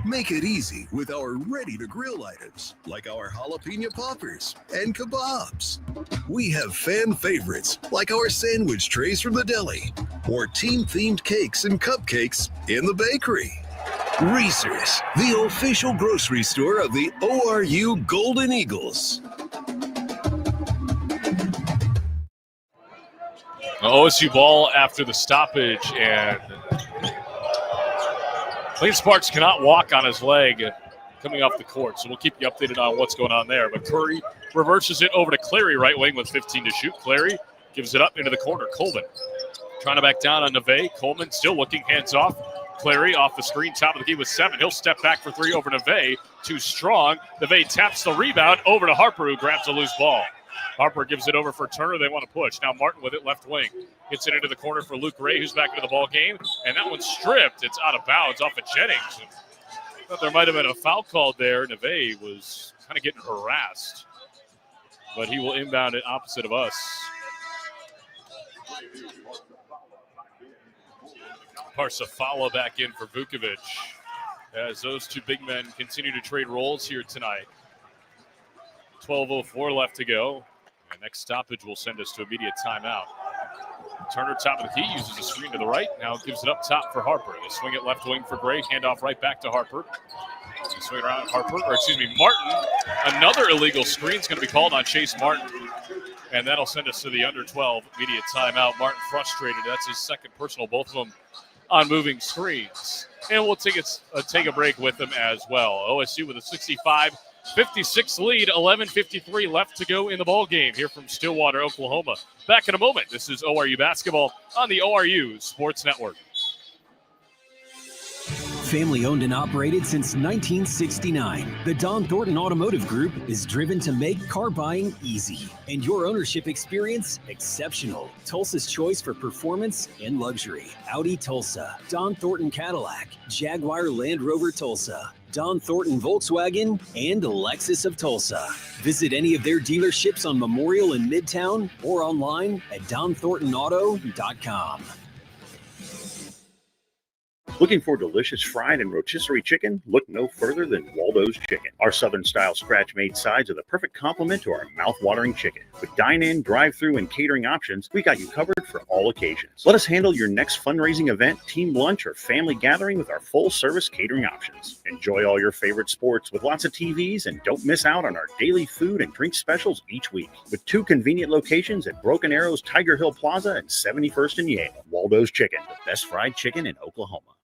Make it easy with our ready-to-grill items, like our jalapeno poppers and kebabs. We have fan favorites, like our sandwich trays from the deli, or team-themed cakes and cupcakes in the bakery. Reese's, the official grocery store of the ORU Golden Eagles. OSU ball after the stoppage, and Lane Sparks cannot walk on his leg coming off the court, so we'll keep you updated on what's going on there. But Curry reverses it over to Clary, right wing with 15 to shoot. Clary gives it up into the corner. Coleman trying to back down on Neve. Coleman still looking, hands off. Clary off the screen, top of the key with 7. He'll step back for 3 over Neve. Too strong. Neve taps the rebound over to Harper, who grabs a loose ball. Harper gives it over for Turner. They want to push. Now Martin with it, left wing. Gets it into the corner for Luke Ray, who's back into the ball game. And that one's stripped. It's out of bounds off of Jennings. I thought there might have been a foul called there. Neve was kind of getting harassed. But he will inbound it opposite of us. Parsafala back in for Vukovic as those two big men continue to trade roles here tonight. 12:04 left to go. And next stoppage will send us to immediate timeout. Turner, top of the key, uses a screen to the right. Now gives it up top for Harper. They swing it left wing for Gray. Handoff right back to Harper. They swing it around Martin. Another illegal screen is going to be called on Chase Martin. And that'll send us to the under 12 immediate timeout. Martin frustrated. That's his second personal, both of them on moving screens. And we'll take a break with them as well. OSU with a 65-56 lead, 11:53 left to go in the ball game here from Stillwater, Oklahoma. Back in a moment. This is ORU basketball on the ORU Sports Network. Family owned and operated since 1969, the Don Thornton Automotive Group is driven to make car buying easy and your ownership experience exceptional. Tulsa's choice for performance and luxury. Audi Tulsa, Don Thornton Cadillac, Jaguar Land Rover Tulsa, Don Thornton Volkswagen, and Lexus of Tulsa. Visit any of their dealerships on Memorial in Midtown or online at donthorntonauto.com. Looking for delicious fried and rotisserie chicken? Look no further than Waldo's Chicken. Our Southern-style scratch-made sides are the perfect complement to our mouth-watering chicken. With dine-in, drive-through, and catering options, we got you covered for all occasions. Let us handle your next fundraising event, team lunch, or family gathering with our full-service catering options. Enjoy all your favorite sports with lots of TVs, and don't miss out on our daily food and drink specials each week. With 2 convenient locations at Broken Arrows, Tiger Hill Plaza, and 71st and Yale. Waldo's Chicken, the best fried chicken in Oklahoma.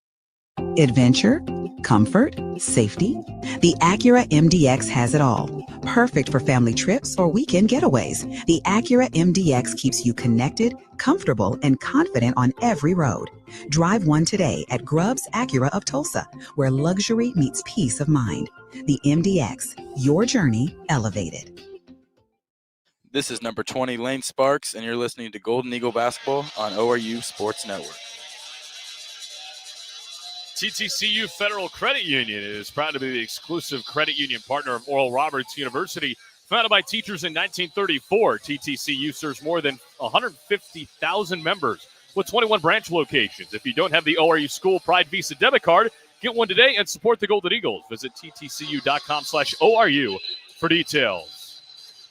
Adventure, comfort, safety. The Acura MDX has it all. Perfect for family trips or weekend getaways. The Acura MDX keeps you connected, comfortable, and confident on every road. Drive one today at Grubbs Acura of Tulsa, where luxury meets peace of mind. The MDX, your journey elevated. This is number 20, Lane Sparks, and you're listening to Golden Eagle Basketball on ORU Sports Network. TTCU Federal Credit Union is proud to be the exclusive credit union partner of Oral Roberts University. Founded by teachers in 1934, TTCU serves more than 150,000 members with 21 branch locations. If you don't have the ORU School Pride Visa debit card, get one today and support the Golden Eagles. Visit ttcu.com/ORU for details.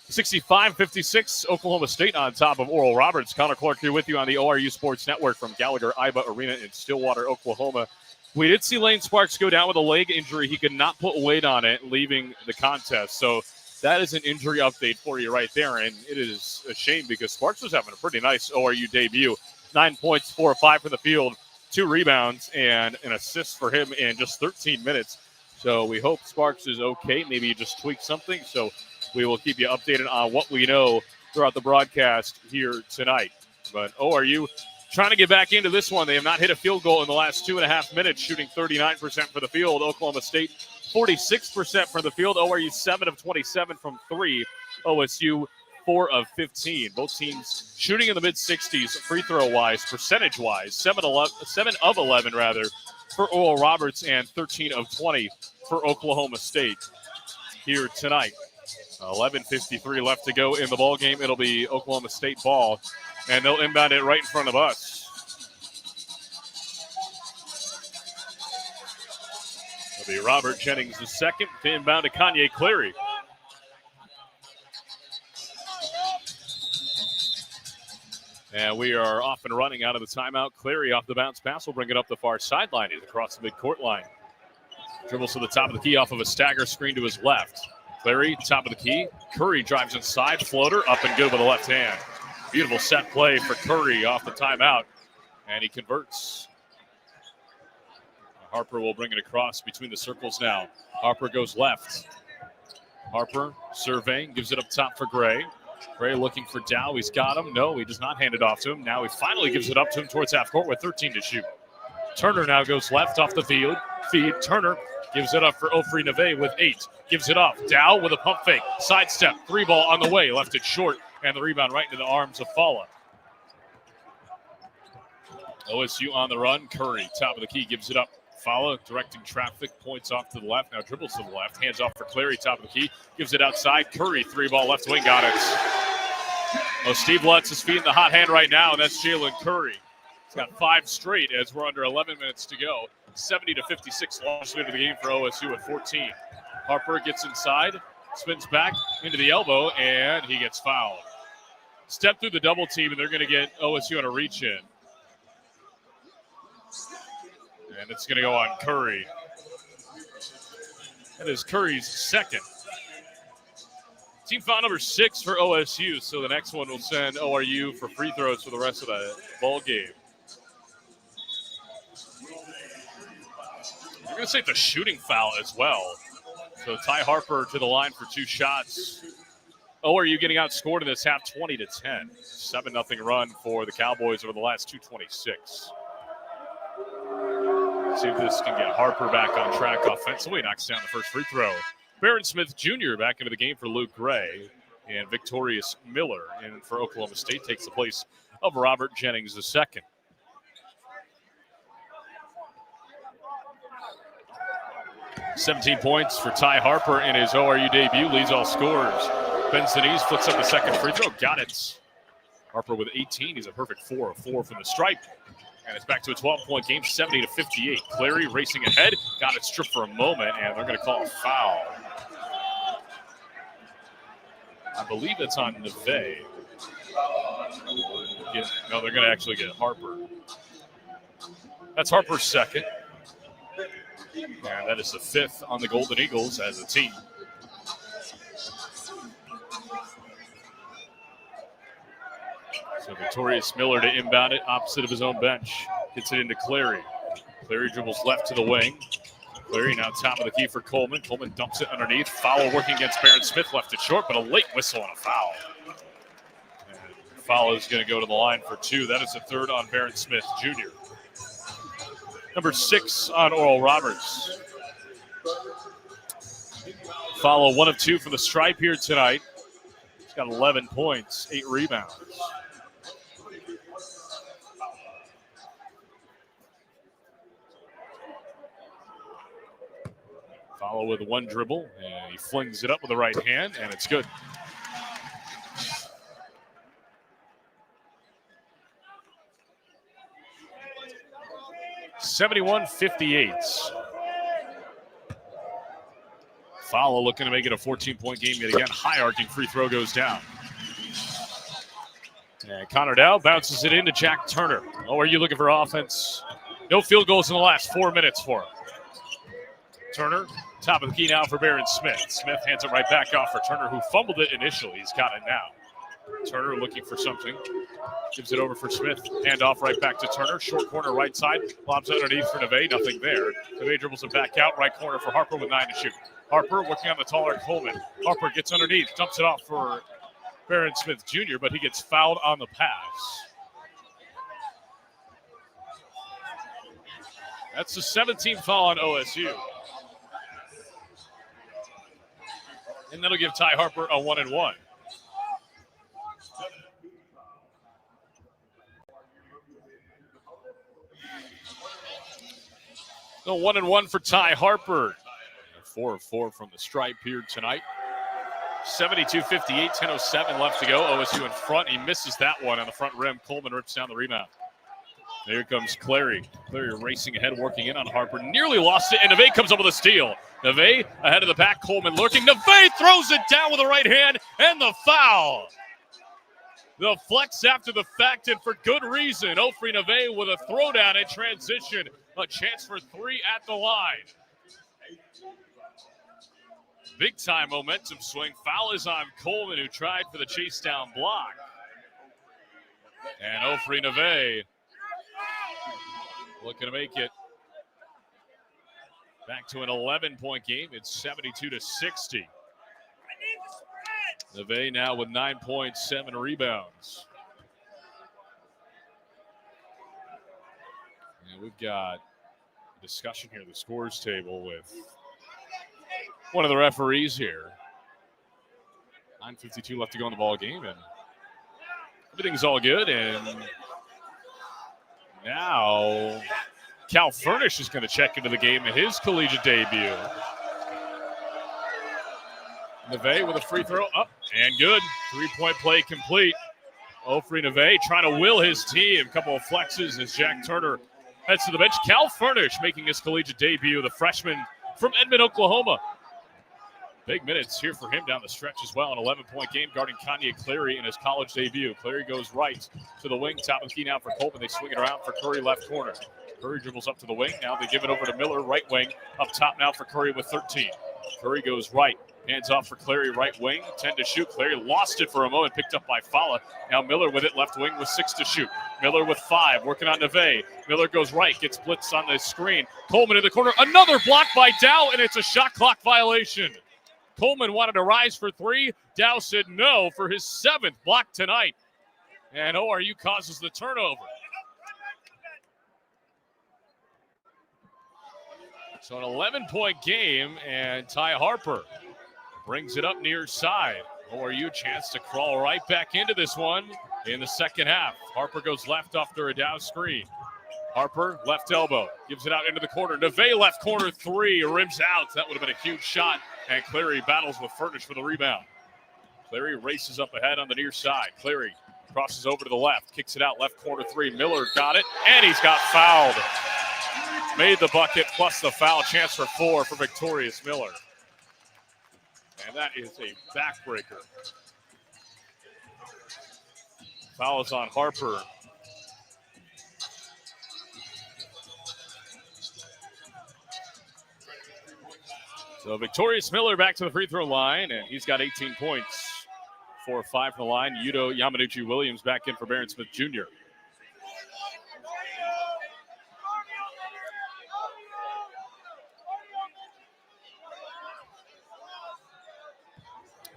65-56, Oklahoma State on top of Oral Roberts. Connor Clark here with you on the ORU Sports Network from Gallagher-Iba Arena in Stillwater, Oklahoma. We did see Lane Sparks go down with a leg injury. He could not put weight on it, leaving the contest. So that is an injury update for you right there, and it is a shame because Sparks was having a pretty nice ORU debut. 9 points, 4 of 5 from the field, 2 rebounds, and an assist for him in just 13 minutes. So we hope Sparks is okay. Maybe he just tweaked something. So we will keep you updated on what we know throughout the broadcast here tonight. But ORU trying to get back into this one. They have not hit a field goal in the last 2.5 minutes, shooting 39% for the field. Oklahoma State, 46% from the field. ORU 7 of 27 from 3. OSU 4 of 15. Both teams shooting in the mid-60s free throw-wise, percentage-wise. 7 of 11, rather, for Oral Roberts and 13 of 20 for Oklahoma State here tonight. 11:53 left to go in the ball game. It'll be Oklahoma State ball, and they'll inbound it right in front of us. It'll be Robert Jennings the second to inbound to Kanye Cleary. And we are off and running out of the timeout. Cleary off the bounce pass will bring it up the far sideline. He's across the midcourt line. Dribbles to the top of the key off of a stagger screen to his left. Cleary, top of the key. Curry drives inside. Floater up and good with the left hand. Beautiful set play for Curry off the timeout. And he converts. Harper will bring it across between the circles now. Harper goes left. Harper surveying, gives it up top for Gray. Gray looking for Dow. He's got him. No, he does not hand it off to him. Now he finally gives it up to him towards half court with 13 to shoot. Turner now goes left off the field. Feed. Turner gives it up for Ofri Neve with 8. Gives it off. Dow with a pump fake. Sidestep. 3 ball on the way. Left it short. And the rebound right into the arms of Fala. OSU on the run. Curry, top of the key, gives it up. Fala directing traffic, points off to the left. Now dribbles to the left. Hands off for Clary, top of the key. Gives it outside. Curry, 3 ball left wing, got it. Oh, Steve Lutz is feeding the hot hand right now, and that's Jalen Curry. He's got 5 straight as we're under 11 minutes to go. 70-56 launched into the game for OSU at 14. Harper gets inside, spins back into the elbow, and he gets fouled. Step through the double team, and they're going to get OSU on a reach in. And it's going to go on Curry. That is Curry's second. Team foul number 6 for OSU, so the next one will send ORU for free throws for the rest of the ball game. I'm going to say it's a shooting foul as well. So Ty Harper to the line for 2 shots. ORU getting outscored in this half 20-10. 7-0 run for the Cowboys over the last 2:26. See if this can get Harper back on track offensively. Knocks down the first free throw. Barron Smith Jr. back into the game for Luke Gray. And Victorious Miller in for Oklahoma State takes the place of Robert Jennings II. "17 points for Ty Harper in his ORU debut. Leads all scorers. Bends the knees, flicks up the second free throw. Got it. Harper with 18. He's a perfect 4 of 4 from the stripe. And it's back to a 12-point game, 70-58. Clary racing ahead. Got it stripped for a moment, and they're going to call a foul. I believe it's on Neve. No, they're going to actually get Harper. That's Harper's second. And that is the 5th on the Golden Eagles as a team. So Victorious Miller to inbound it opposite of his own bench. Gets it into Clary. Clary dribbles left to the wing. Clary now top of the key for Coleman. Coleman dumps it underneath. Foul working against Barron Smith. Left it short, but a late whistle and a foul. And foul is going to go to the line for 2. That is the 3rd on Barron Smith Jr. Number 6 on Oral Roberts. Follow 1 of 2 from the stripe here tonight. He's got 11 points, 8 rebounds. Follow with 1 dribble, and he flings it up with the right hand, and it's good. "71-58. Follow looking to make it a 14-point game yet again. High arcing free throw goes down. And Connor Dow bounces it into Jack Turner. Oh, are you looking for offense? No field goals in the last 4 minutes for him. Turner Top of the key now for Barron Smith. Smith hands it right back off for Turner, who fumbled it initially. He's got it now. Turner looking for something. Gives it over for Smith. Hand off right back to Turner. Short corner right side. Lobs underneath for Neve. Nothing there. Neve dribbles it back out. Right corner for Harper with 9 to shoot. Harper working on the taller Coleman. Harper gets underneath. Dumps it off for Barron Smith Jr., but he gets fouled on the pass. That's the 17th foul on OSU. And that'll give Ty Harper a 1-and-1. So 1-and-1 for Ty Harper. 4 of 4 from the stripe here tonight. 72-58, 10:07 left to go. OSU in front. He misses that one on the front rim. Coleman rips down the rebound. Here comes Clary. Clary racing ahead, working in on Harper. Nearly lost it, and Neve comes up with a steal. Neve ahead of the pack. Coleman lurking. Neve throws it down with the right hand, and the foul. The flex after the fact, and for good reason. Ofri Neve with a throwdown in transition. A chance for 3 at the line. Big time momentum swing. Foul is on Coleman, who tried for the chase down block. And Ofri Neve looking to make it back to an 11-point game. It's 72-60. Neve now with 9.7 rebounds. And we've got a discussion here at the scores table with one of the referees here. 9:52 left to go in the ball game, and everything's all good. And now Cal Furnish is going to check into the game in his collegiate debut. Neve with a free throw up and good. 3-point play complete. Ofri Neve trying to will his team. A couple of flexes as Jack Turner heads to the bench. Cal Furnish making his collegiate debut, the freshman from Edmond, Oklahoma. Big minutes here for him down the stretch as well. An 11-point game guarding Kanye Clary in his college debut. Clary goes right to the wing. Top of the key now for Coleman. They swing it around for Curry left corner. Curry dribbles up to the wing. Now they give it over to Miller, right wing. Up top now for Curry with 13. Curry goes right. Hands off for Clary, right wing. 10 to shoot. Clary lost it for a moment, picked up by Fala. Now Miller with it, left wing with 6 to shoot. Miller with 5, working on Neve. Miller goes right, gets blitzed on the screen. Coleman in the corner. Another block by Dow, and it's a shot clock violation. Coleman wanted to rise for 3. Dow said no for his 7th block tonight. And ORU causes the turnover. So an 11-point game, and Ty Harper brings it up near side. ORU chance to crawl right back into this one in the second half. Harper goes left after a Dow screen. Harper, left elbow, gives it out into the corner. Neve left corner 3, rims out. That would have been a huge shot. And Clary battles with Furnish for the rebound. Clary races up ahead on the near side. Clary crosses over to the left, kicks it out, left corner 3. Miller got it, and he's got fouled. Made the bucket plus the foul. Chance for 4 for Victorious Miller. And that is a backbreaker. Foul is on Harper. So Victorious Miller back to the free throw line, and he's got 18 points. 4 of 5 from the line. Yudo Yamanuchi Williams back in for Barron Smith Jr.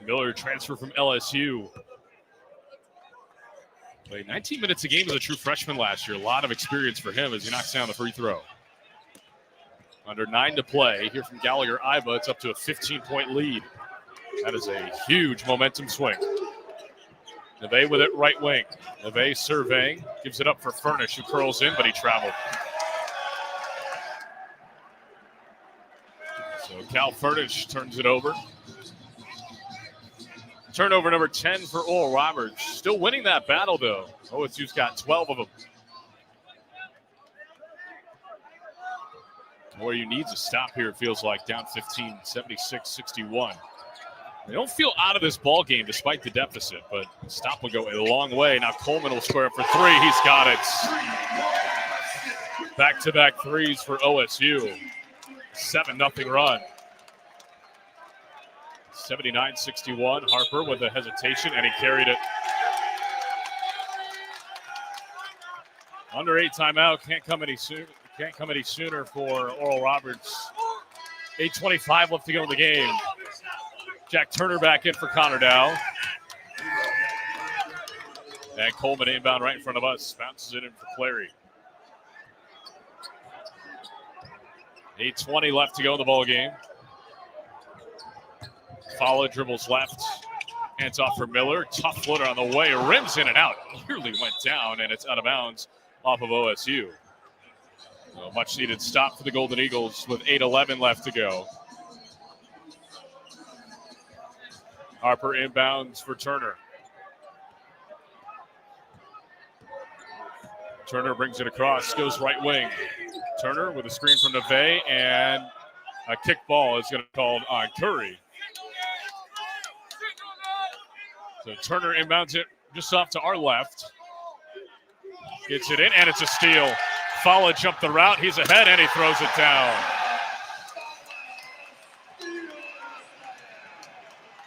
Miller transfer from LSU. Played 19 minutes a game as a true freshman last year. A lot of experience for him as he knocks down the free throw. Under 9 to play here from Gallagher Iba. It's up to a 15-point lead. That is a huge momentum swing. Neve with it right wing. Neve surveying. Gives it up for Furnish, who curls in, but he traveled. So Cal Furnish turns it over. Turnover number 10 for Oral Roberts. Still winning that battle, though. OSU's got 12 of them. ORU needs a stop here, it feels like. Down 15, 76-61. They don't feel out of this ball game despite the deficit, but stop will go a long way. Now Coleman will square up for 3. He's got it. Back-to-back threes for OSU. 7-0 run. 79-61. Harper with a hesitation, and he carried it. Under 8 timeout. Can't come any sooner for Oral Roberts. 8:25 left to go in the game. Jack Turner back in for Connor Dow. And Coleman inbound right in front of us. Bounces it in for Clary. 8:20 left to go in the ball game. Follow dribbles left. Hands off for Miller. Tough footer on the way. Rims in and out. Nearly went down, and it's out of bounds off of OSU. A much needed stop for the Golden Eagles with 8:11 left to go. Harper inbounds for Turner. Turner brings it across, goes right wing. Turner with a screen from Neve, and a kick ball is going to be called on Curry. So Turner inbounds it just off to our left. Gets it in, and it's a steal. Fowler jumped the route. He's ahead, and he throws it down.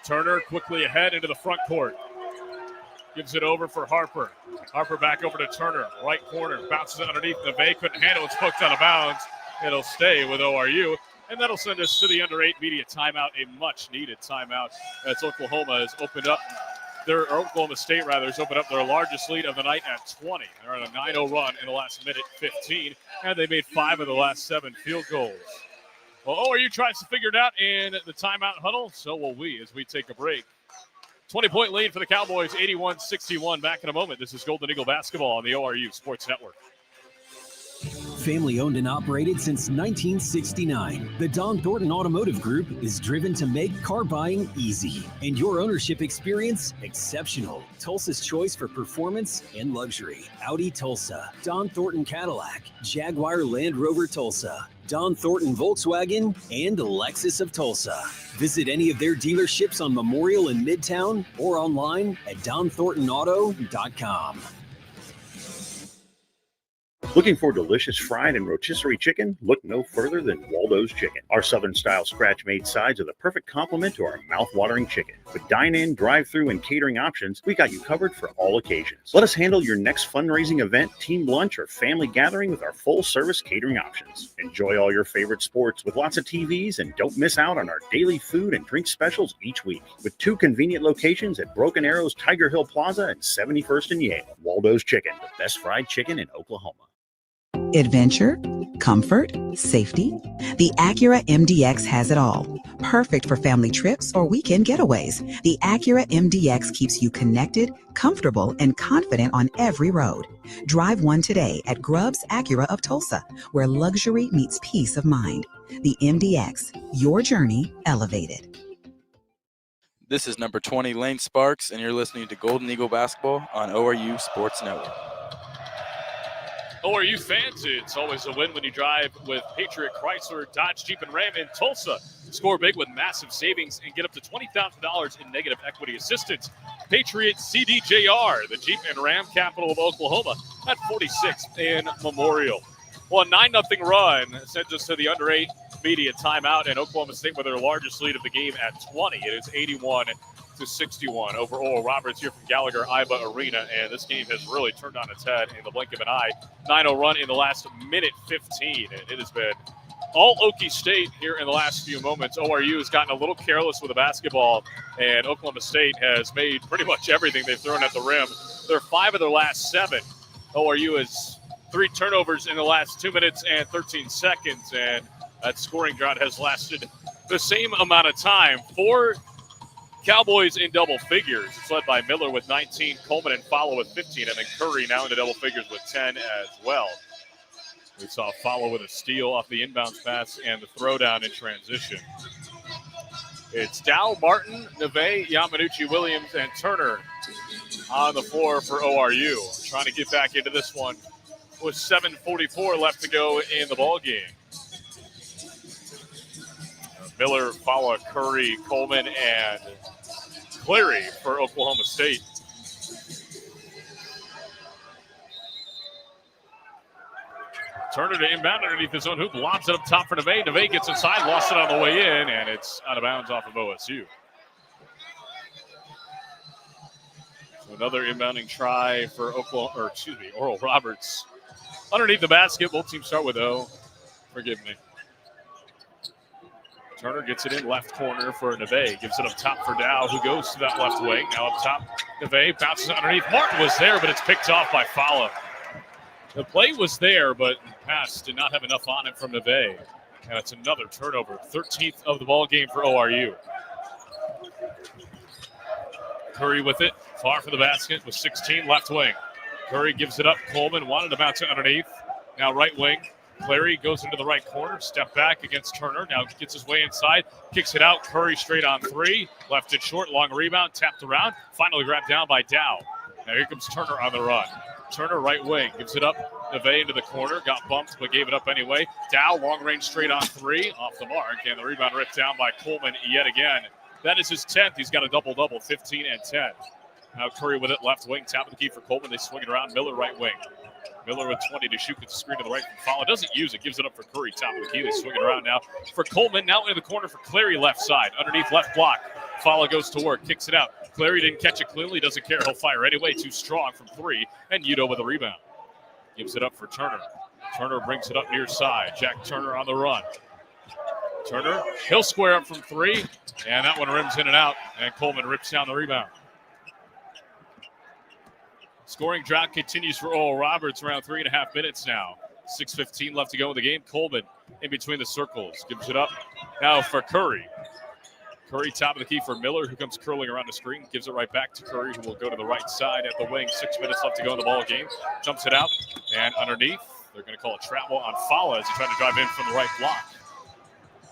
Turner quickly ahead into the front court. Gives it over for Harper. Harper back over to Turner. Right corner. Bounces it underneath. Neve couldn't handle it. It's poked out of bounds. It'll stay with ORU. And that'll send us to the under 8 media timeout. A much needed timeout as Oklahoma has opened up Oklahoma State has opened up their largest lead of the night at 20. They're on a 9-0 run in the last minute 15. And they made 5 of the last 7 field goals. Well, ORU tries to figure it out in the timeout huddle. So will we as we take a break. 20-point lead for the Cowboys, 81-61. Back in a moment. This is Golden Eagle basketball on the ORU Sports Network. Family owned and operated since 1969, the Don Thornton Automotive Group is driven to make car buying easy and your ownership experience exceptional. Tulsa's choice for performance and luxury. Audi Tulsa, Don Thornton Cadillac, Jaguar Land Rover Tulsa, Don Thornton Volkswagen, and Lexus of Tulsa. Visit any of their dealerships on Memorial in Midtown or online at donthorntonauto.com. Looking for delicious fried and rotisserie chicken? Look no further than Waldo's Chicken. Our Southern-style scratch-made sides are the perfect complement to our mouth-watering chicken. With dine-in, drive-through, and catering options, we got you covered for all occasions. Let us handle your next fundraising event, team lunch, or family gathering with our full-service catering options. Enjoy all your favorite sports with lots of TVs, and don't miss out on our daily food and drink specials each week. With 2 convenient locations at Broken Arrow's Tiger Hill Plaza and 71st and Yale. Waldo's Chicken, the best fried chicken in Oklahoma. Adventure, comfort, safety. The Acura MDX has it all. Perfect for family trips or weekend getaways. The Acura MDX keeps you connected, comfortable, and confident on every road. Drive one today at Grubbs Acura of Tulsa, where luxury meets peace of mind. The MDX, your journey elevated. This is number 20, Lane Sparks, and you're listening to Golden Eagle basketball on ORU Sports Network. ORU fans, it's always a win when you drive with Patriot Chrysler, Dodge, Jeep, and Ram in Tulsa. Score big with massive savings and get up to $20,000 in negative equity assistance. Patriot CDJR, the Jeep and Ram capital of Oklahoma, at 46th and Memorial. Well, a 9-0 run sends us to the under 8 media timeout, and Oklahoma State with their largest lead of the game at 20. It is 81-61 over Oral Roberts here from Gallagher Iba Arena, and this game has really turned on its head in the blink of an eye. 9-0 run in the last minute 15, and it has been all Okie State here in the last few moments. ORU has gotten a little careless with the basketball, and Oklahoma State has made pretty much everything they've thrown at the rim. They're 5 of their last 7. ORU has 3 turnovers in the last 2 minutes and 13 seconds, and that scoring drought has lasted the same amount of time. 4 Cowboys in double figures. It's led by Miller with 19, Coleman and Follow with 15, and then Curry now into double figures with 10 as well. We saw Follow with a steal off the inbounds pass and the throwdown in transition. It's Dow, Martin, Neve, Yamanuchi, Williams, and Turner on the floor for ORU. Trying to get back into this one with 7:44 left to go in the ball game. Miller, Follow, Curry, Coleman, and Clary for Oklahoma State. Turner to inbound underneath his own hoop, lobs it up top for Neve. Neve gets inside, lost it on the way in, and it's out of bounds off of OSU. Another inbounding try for Oral Roberts. Underneath the basket, both teams start with O. Forgive me. Turner gets it in left corner for Neve. Gives it up top for Dow, who goes to that left wing. Now up top, Neve bounces underneath. Martin was there, but it's picked off by Fala. The play was there, but pass did not have enough on it from Neve. And it's another turnover. 13th of the ball game for ORU. Curry with it. Far from the basket with 16 left wing. Curry gives it up. Coleman wanted to bounce it underneath. Now right wing. Clary goes into the right corner. Step back against Turner. Now gets his way inside. Kicks it out. Curry straight on three. Left it short. Long rebound. Tapped around. Finally grabbed down by Dow. Now here comes Turner on the run. Turner right wing. Gives it up. Neve into the corner. Got bumped, but gave it up anyway. Dow long range straight on three. Off the mark. And the rebound ripped down by Coleman yet again. That is his 10th. He's got a double-double, 15 and 10. Now Curry with it, left wing, top of the key for Coleman. They swing it around. Miller right wing. Miller with 20 to shoot. Gets the screen to the right from Fowler. Doesn't use it. Gives it up for Curry, top of the key. They swing it around now for Coleman. Now into the corner for Clary, left side. Underneath left block. Fowler goes to work. Kicks it out. Clary didn't catch it cleanly. Doesn't care. He'll fire anyway. Too strong from three. And Udo with a rebound. Gives it up for Turner. Turner brings it up near side. Jack Turner on the run. Turner, he'll square up from three. And that one rims in and out. And Coleman rips down the rebound. Scoring drought continues for Oral Roberts around 3.5 minutes now. 6:15 left to go in the game. Coleman in between the circles. Gives it up now for Curry. Curry top of the key for Miller, who comes curling around the screen. Gives it right back to Curry, who will go to the right side at the wing. 6 minutes left to go in the ball game. Jumps it out. And underneath, they're going to call a travel on Fala as he tried to drive in from the right block.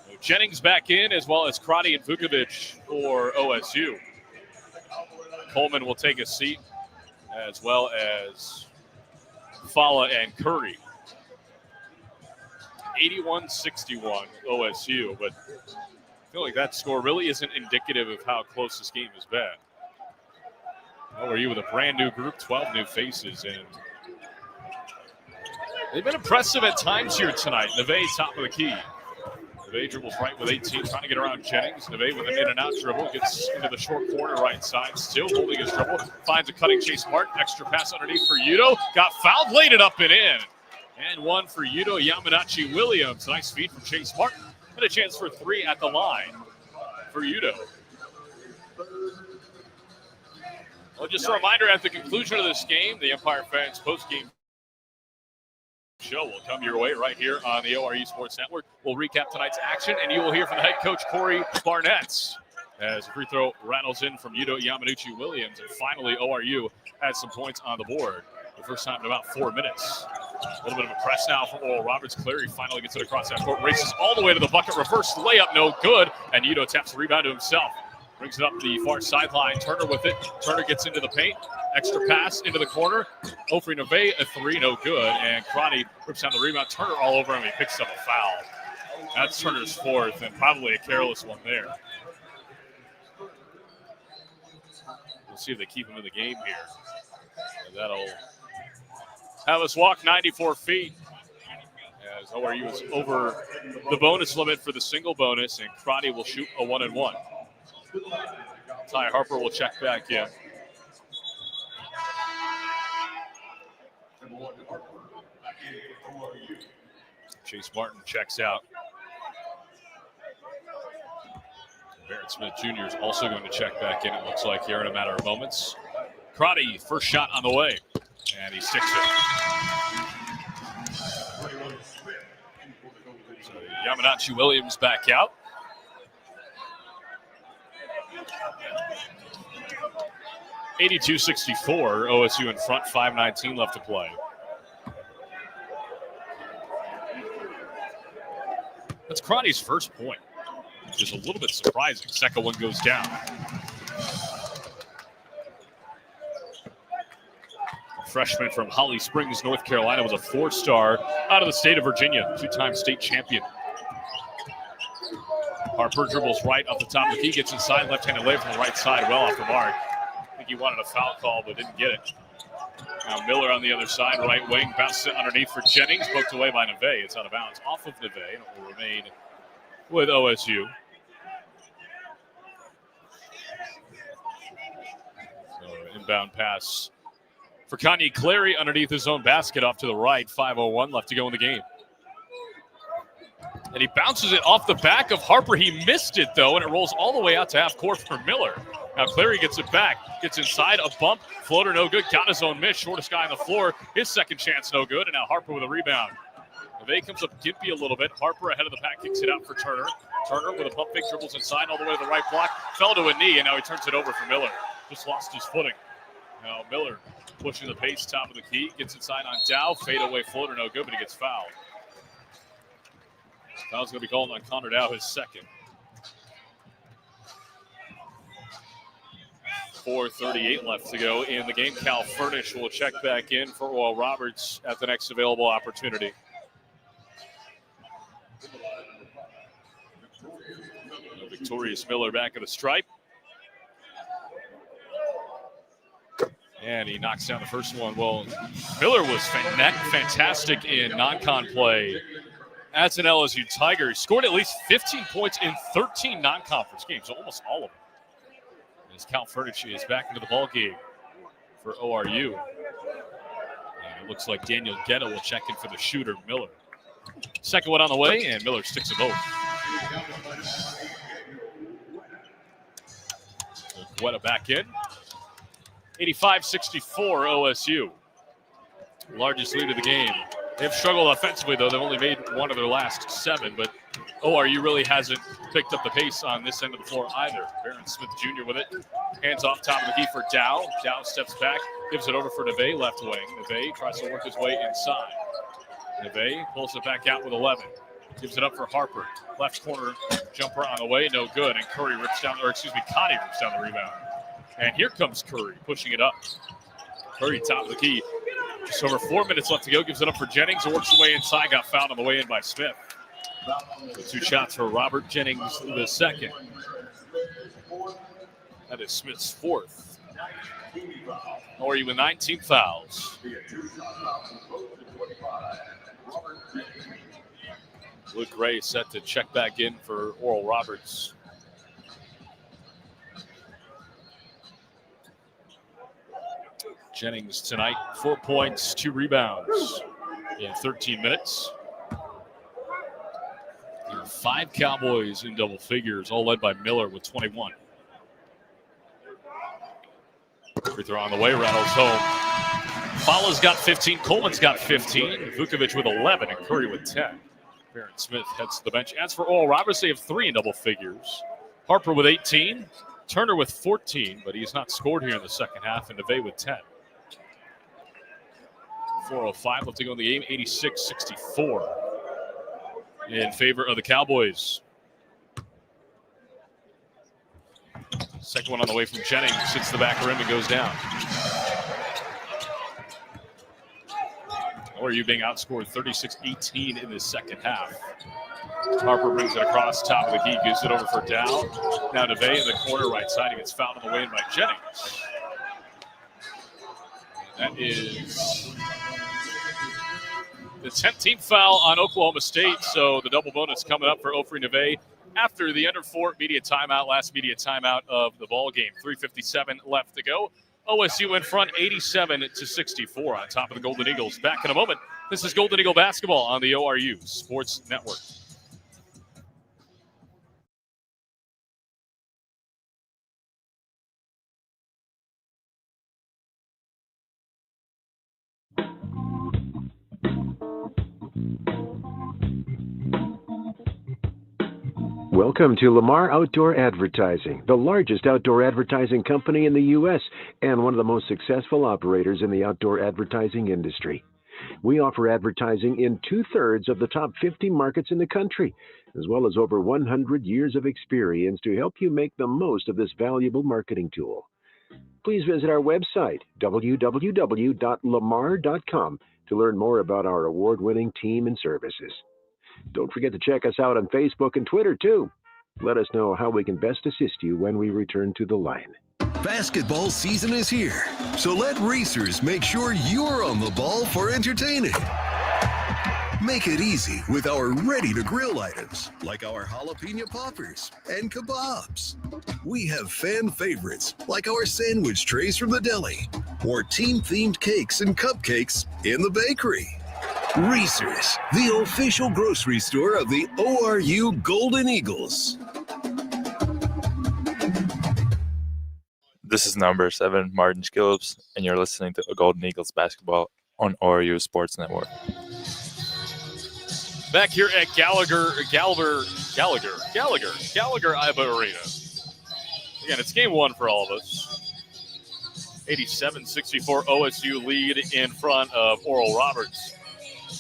So Jennings back in, as well as Crotty and Vukovic for OSU. Coleman will take a seat, as well as Fala and Curry. 81-61 OSU, but I feel like that score really isn't indicative of how close this game has been. ORU with a brand new group, 12 new faces, and they've been impressive at times here tonight. Neve top of the key. Neve dribbles right with 18, trying to get around Jennings. Neve with an in-and-out dribble, gets into the short corner right side, still holding his dribble, finds a cutting Chase Martin, extra pass underneath for Udo, got fouled, laid it up and in. And one for Udo Yamanachi Williams. Nice feed from Chase Martin, and a chance for three at the line for Udo. Well, just a reminder, at the conclusion of this game, the Empire Fans post-game show will come your way right here on the ORU Sports Network. We'll recap tonight's action, and you will hear from the head coach, Corey Barnett, as a free throw rattles in from Udo Yamanuchi Williams. And finally, ORU has some points on the board. The first time in about 4 minutes. A little bit of a press now from Oral Roberts. Clary finally gets it across that court, races all the way to the bucket. Reverse layup, no good. And Udo taps the rebound to himself. Brings it up the far sideline. Turner with it. Turner gets into the paint. Extra pass into the corner. Ofri Neve, a three, no good. And Crotty rips down the rebound. Turner all over him. He picks up a foul. That's Turner's fourth, and probably a careless one there. We'll see if they keep him in the game here. And that'll have us walk 94 feet. As ORU is over the bonus limit for the single bonus, and Crotty will shoot a 1-and-1. Ty Harper will check back in. Chase Martin checks out. Barrett Smith Jr. is also going to check back in, it looks like, here in a matter of moments. Crotty, first shot on the way, and he sticks it. So Yamanachi Williams back out. (82-64), OSU in front, 5:19 left to play. That's Crotty's first point, which is a little bit surprising. Second one goes down. A freshman from Holly Springs, North Carolina, was a four-star out of the state of Virginia, two-time state champion. Harper dribbles right off the top of the key, gets inside, left-handed lay from the right side, well off the mark. I think he wanted a foul call, but didn't get it. Now Miller on the other side, right wing, bounces it underneath for Jennings, poked away by Neve. It's out of bounds off of Neve, and it will remain with OSU. So Inbound pass for Kanye Clary underneath his own basket off to the right. 5:01 left to go in the game. And he bounces it off the back of Harper. He missed it, though, and it rolls all the way out to half court for Miller. Now Clary gets it back, gets inside, a bump, floater no good, got his own miss, shortest guy on the floor, his second chance no good, and now Harper with a rebound. Neve comes up gimpy a little bit. Harper ahead of the pack, kicks it out for Turner. Turner with a pump fake, dribbles inside all the way to the right block, fell to a knee, and now he turns it over for Miller. Just lost his footing. Now Miller pushing the pace, top of the key, gets inside on Dow, fade away floater no good, but he gets fouled. Foul's going to be called on Connor Dow, his second. 4:38 left to go in the game. Cal Furnish will check back in for Oral Roberts at the next available opportunity. Victorious Miller back at the stripe. And he knocks down the first one. Well, Miller was fantastic in non-con play as an LSU Tiger. He scored at least 15 points in 13 non-conference games, almost all of them. As Cal Furnish is back into the ball game for ORU. And it looks like Daniel Guetta will check in for the shooter, Miller. Second one on the way, and Miller sticks them both. Guetta back in. 85-64 OSU. Largest lead of the game. They've struggled offensively, though. They've only made one of their last 7, but ORU really hasn't picked up the pace on this end of the floor either. Baron Smith Jr. with it. Hands off top of the key for Dow. Dow steps back, gives it over for Neve, left wing. Neve tries to work his way inside. Neve pulls it back out with 11. Gives it up for Harper. Left corner jumper on the way, no good. And Connie rips down the rebound. And here comes Curry, pushing it up. Curry, top of the key. Just over 4 minutes left to go. Gives it up for Jennings. Works his way inside. Got fouled on the way in by Smith. So 2 shots for Robert Jennings, the second. That is Smith's 4th. ORU with 19 fouls. Luke Gray set to check back in for Oral Roberts. Jennings tonight, 4 points, 2 rebounds in 13 minutes. There are 5 Cowboys in double figures, all led by Miller with 21. Free throw on the way, rattles home. Fala's got 15, Coleman's got 15, Vukovic with 11, and Curry with 10. Baron Smith heads to the bench. As for Oral Roberts, they have 3 in double figures. Harper with 18, Turner with 14, but he's not scored here in the second half, and Neve with 10. 4:05 left to go in the game, 86-64 in favor of the Cowboys. Second one on the way from Jennings, hits the back rim and goes down. ORU being outscored 36-18 in the second half. Harper brings it across, top of the key, gives it over for Dow. Now Neve in the corner, right side. He gets fouled on the way in by Jennings. And that is the 10th team foul on Oklahoma State, so the double bonus coming up for Ofri Neve after the under 4 media timeout, last media timeout of the ball game. 3:57 left to go. OSU in front, 87-64 on top of the Golden Eagles. Back in a moment. This is Golden Eagle basketball on the ORU Sports Network. Welcome to Lamar Outdoor Advertising, the largest outdoor advertising company in the U.S. and one of the most successful operators in the outdoor advertising industry. We offer advertising in 2/3 of the top 50 markets in the country, as well as over 100 years of experience to help you make the most of this valuable marketing tool. Please visit our website, www.lamar.com, to learn more about our award-winning team and services. Don't forget to check us out on Facebook and Twitter, too. Let us know how we can best assist you when we return to the line. Basketball season is here, so let racers make sure you're on the ball for entertaining. Make it easy with our ready-to-grill items, like our jalapeno poppers and kebabs. We have fan favorites, like our sandwich trays from the deli, or team-themed cakes and cupcakes in the bakery. Reese's, the official grocery store of the ORU Golden Eagles. This is number 7, Martin Skillips, and you're listening to Golden Eagles basketball on ORU Sports Network. Back here at Gallagher Iba Arena. Again, it's game one for all of us. 87-64 OSU lead in front of Oral Roberts.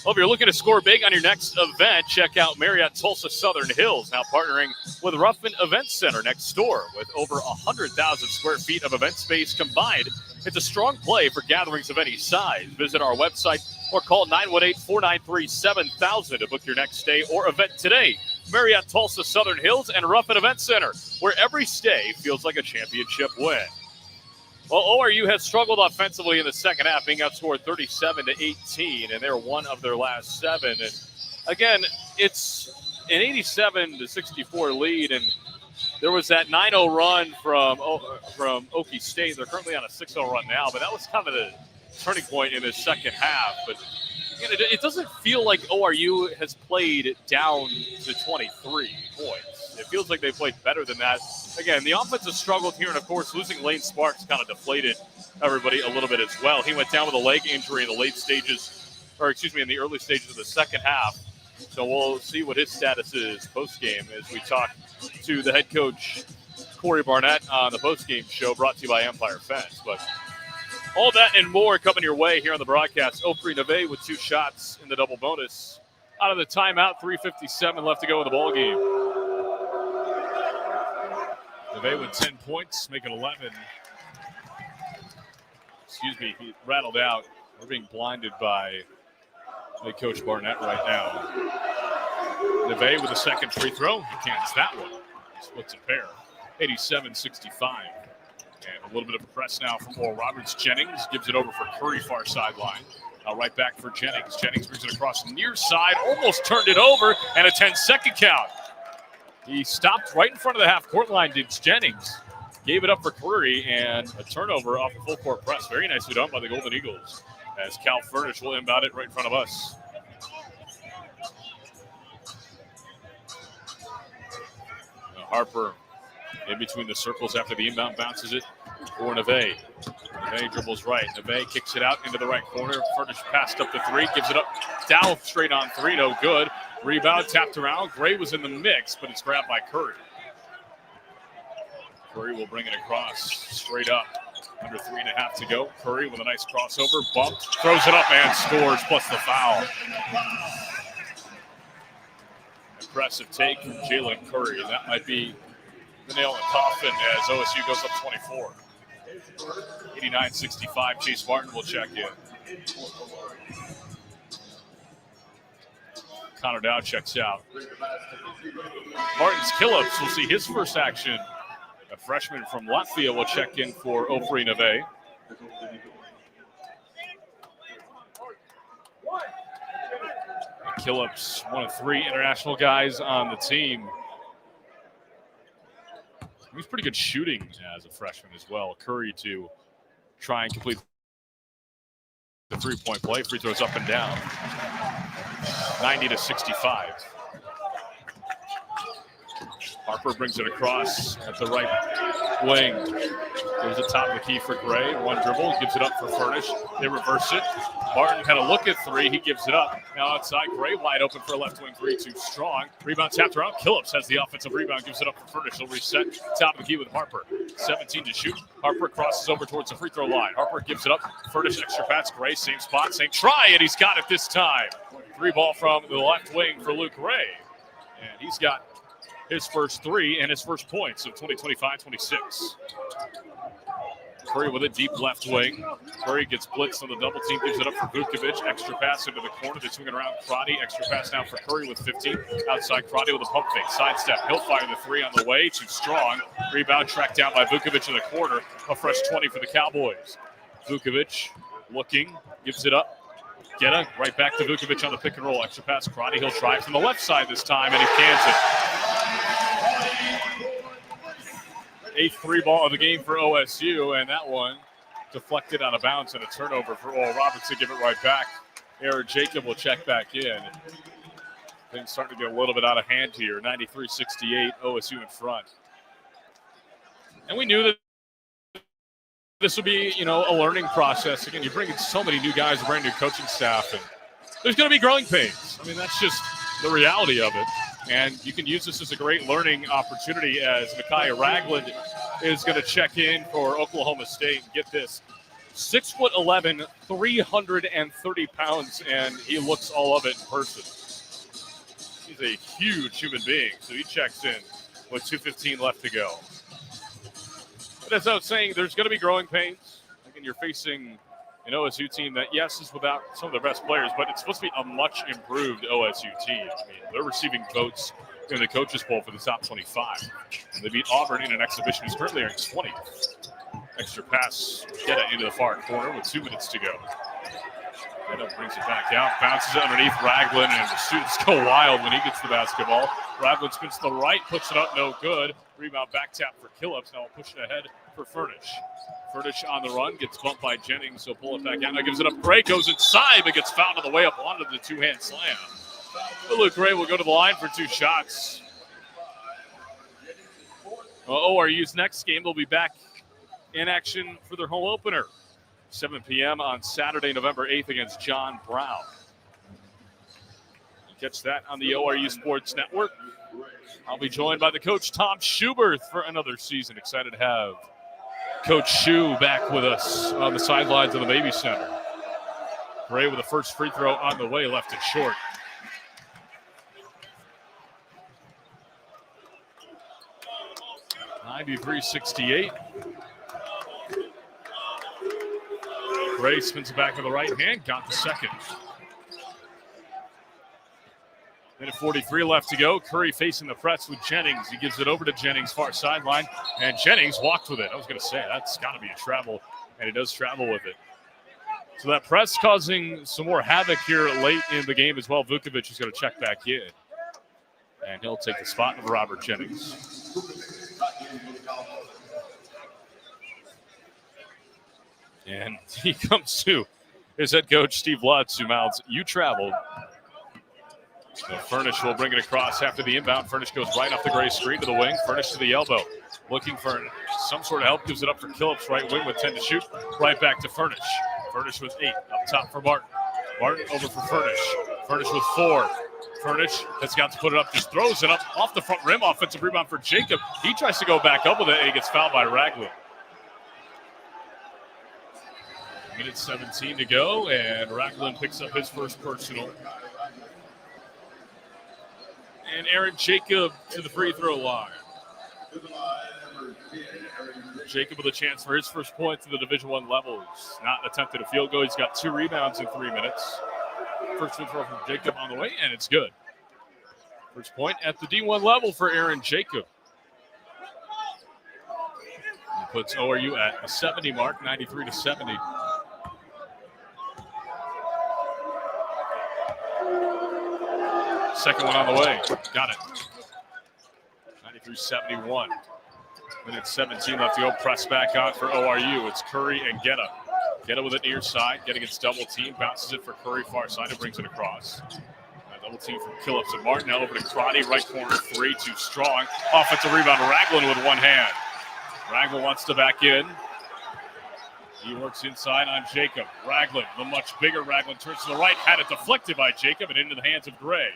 Well, if you're looking to score big on your next event, check out Marriott Tulsa Southern Hills, now partnering with Ruffin Event Center next door. With over 100,000 square feet of event space combined, it's a strong play for gatherings of any size. Visit our website or call 918-493-7000 to book your next stay or event today. Marriott Tulsa Southern Hills and Ruffin Event Center, where every stay feels like a championship win. Well, ORU has struggled offensively in the second half, being outscored 37-18, and they're one of their last 7. And again, it's an 87-64 lead, and there was that 9-0 run from Okie State. They're currently on a 6-0 run now, but that was kind of the turning point in the second half. But again, it doesn't feel like ORU has played down to 23 points. It feels like they played better than that. Again, the offense has struggled here, and of course, losing Lane Sparks kind of deflated everybody a little bit as well. He went down with a leg injury in the in the early stages of the second half. So we'll see what his status is post-game as we talk to the head coach, Corey Barnett, on the post-game show brought to you by Empire Fence. But all that and more coming your way here on the broadcast. Opry Neve with 2 shots in the double bonus. Out of the timeout, 3:57 left to go in the ballgame. Neve with 10 points, make it 11. He rattled out. We're being blinded by Coach Barnett right now. Neve with a second free throw. He cans that one. Splits a pair. 87-65. And a little bit of a press now from Oral Roberts. Jennings gives it over for Curry, far sideline. Now right back for Jennings. Jennings brings it across the near side, almost turned it over, and a 10-second count. He stopped right in front of the half-court line, did Jennings. Gave it up for Curry, and a turnover off the full-court press. Very nicely done by the Golden Eagles, as Cal Furnish will inbound it right in front of us. Now Harper in between the circles after the inbound, bounces it for Neve. Neve dribbles right. Neve kicks it out into the right corner. Furnish passed up the 3, gives it up. Dow straight on 3, no good. Rebound tapped around. Gray was in the mix, but it's grabbed by Curry. Curry will bring it across straight up. Under 3.5 to go. Curry with a nice crossover. Bump. Throws it up and scores, plus the foul. Impressive take from Jalen Curry. And that might be the nail in the coffin as OSU goes up 24. 89-65. Chase Martin will check in. Connor Dow checks out. Martin Skillips will see his first action. A freshman from Latvia will check in for Opry Neve. Skillips, one of 3 international guys on the team. He's pretty good shooting as a freshman as well. Curry to try and complete the 3-point play. Free throws up and down. 90-65. Harper brings it across at the right wing. There's the top of the key for Gray. One dribble, gives it up for Furnish. They reverse it. Martin had a look at 3. He gives it up. Now outside, Gray wide open for a left wing 3, too strong. Rebound tapped around. Killips has the offensive rebound, gives it up for Furnish. He'll reset. Top of the key with Harper. 17 to shoot. Harper crosses over towards the free throw line. Harper gives it up. Furnish extra pass. Gray, same spot, same try, and he's got it this time. 3 ball from the left wing for Luke Gray. And he's got his first 3 and his first points of 2025-26. Curry with a deep left wing. Curry gets blitzed on the double team, gives it up for Vukovic. Extra pass into the corner. They swing it around. Crotty. Extra pass now for Curry with 15. Outside Crotty with a pump fake. Sidestep. He'll fire the 3 on the way. Too strong. Rebound tracked down by Vukovic in the corner. A fresh 20 for the Cowboys. Vukovic looking. Gives it up Geta right back to Vukovic on the pick and roll. Extra pass, Karate. He'll try from the left side this time, and he cans it. 8th free ball of the game for OSU, and that one deflected out of bounds and a turnover for Oral Roberts to give it right back. Aaron Jacob will check back in. Things starting to get a little bit out of hand here. 93-68, OSU in front. And we knew that this would be, a learning process. Again, you bring in so many new guys, a brand new coaching staff, and there's going to be growing pains. I mean, that's just the reality of it. And you can use this as a great learning opportunity as Micaiah Ragland is going to check in for Oklahoma State. And get this, 6'11", 330 pounds, and he looks all of it in person. He's a huge human being, so he checks in with 2:15 left to go. But as I was saying, there's going to be growing pains. Again, you're facing an OSU team that, yes, is without some of their best players, but it's supposed to be a much improved OSU team. I mean, they're receiving votes in the coaches poll for the top 25. And they beat Auburn in an exhibition who's currently ranked 20th. Extra pass, Geta into the far corner with 2 minutes to go. Geta brings it back out, bounces it underneath Ragland, and the students go wild when he gets the basketball. Ragland spins to the right, puts it up, no good. Rebound back tap for Killups. Now we'll push it ahead for Furnish. Furnish on the run, gets bumped by Jennings, so pull it back out. Now gives it up. Gray goes inside, but gets fouled on the way up onto the two-hand slam. But Luke Gray will go to the line for 2 shots. ORU's next game will be back in action for their home opener. 7 p.m. on Saturday, November 8th against John Brown. You catch that on the ORU Sports Network. I'll be joined by the coach, Tom Schuberth, for another season. Excited to have Coach Schu back with us on the sidelines of the Baby Center. Gray with the first free throw on the way, left it short. (93-68). Gray spins it back to the right hand, got the second. Minute 43 left to go. Curry facing the press with Jennings. He gives it over to Jennings, far sideline, and Jennings walked with it. I was going to say, that's got to be a travel, and he does travel with it. So that press causing some more havoc here late in the game as well. Vukovic is going to check back in, and he'll take the spot of Robert Jennings. And he comes to his head coach, Steve Lutz, who mouths, "You traveled." So Furnish will bring it across after the inbound. Furnish goes right off the Gray screen to the wing. Furnish to the elbow. Looking for some sort of help. Gives it up for Killups, right wing with 10 to shoot. Right back to Furnish. Furnish with 8. Up top for Martin. Martin over for Furnish. Furnish with 4. Furnish has got to put it up. Just throws it up off the front rim. Offensive rebound for Jacob. He tries to go back up with it, and he gets fouled by Ragland. Minute 17 to go, and Ragland picks up his first personal. And Aaron Jacob to the free throw line. Jacob with a chance for his first points at the Division I levels. Not attempted a field goal. He's got 2 rebounds in 3 minutes. First free throw from Jacob on the way, and it's good. First point at the D1 level for Aaron Jacob. He puts ORU at the 70 mark, 93-70. Second one on the way. Got it. 93-71. Minute 17 left to go. Press back out for ORU. It's Curry and Geta. Geta with it near side. Geta gets double team. Bounces it for Curry far side and brings it across. Double team from Killups and Martin. Now over to Crotty. Right corner 3. Too strong. Offensive rebound. Ragland with one hand. Ragland wants to back in. He works inside on Jacob. Ragland, the much bigger Ragland, turns to the right. Had it deflected by Jacob and into the hands of Gray.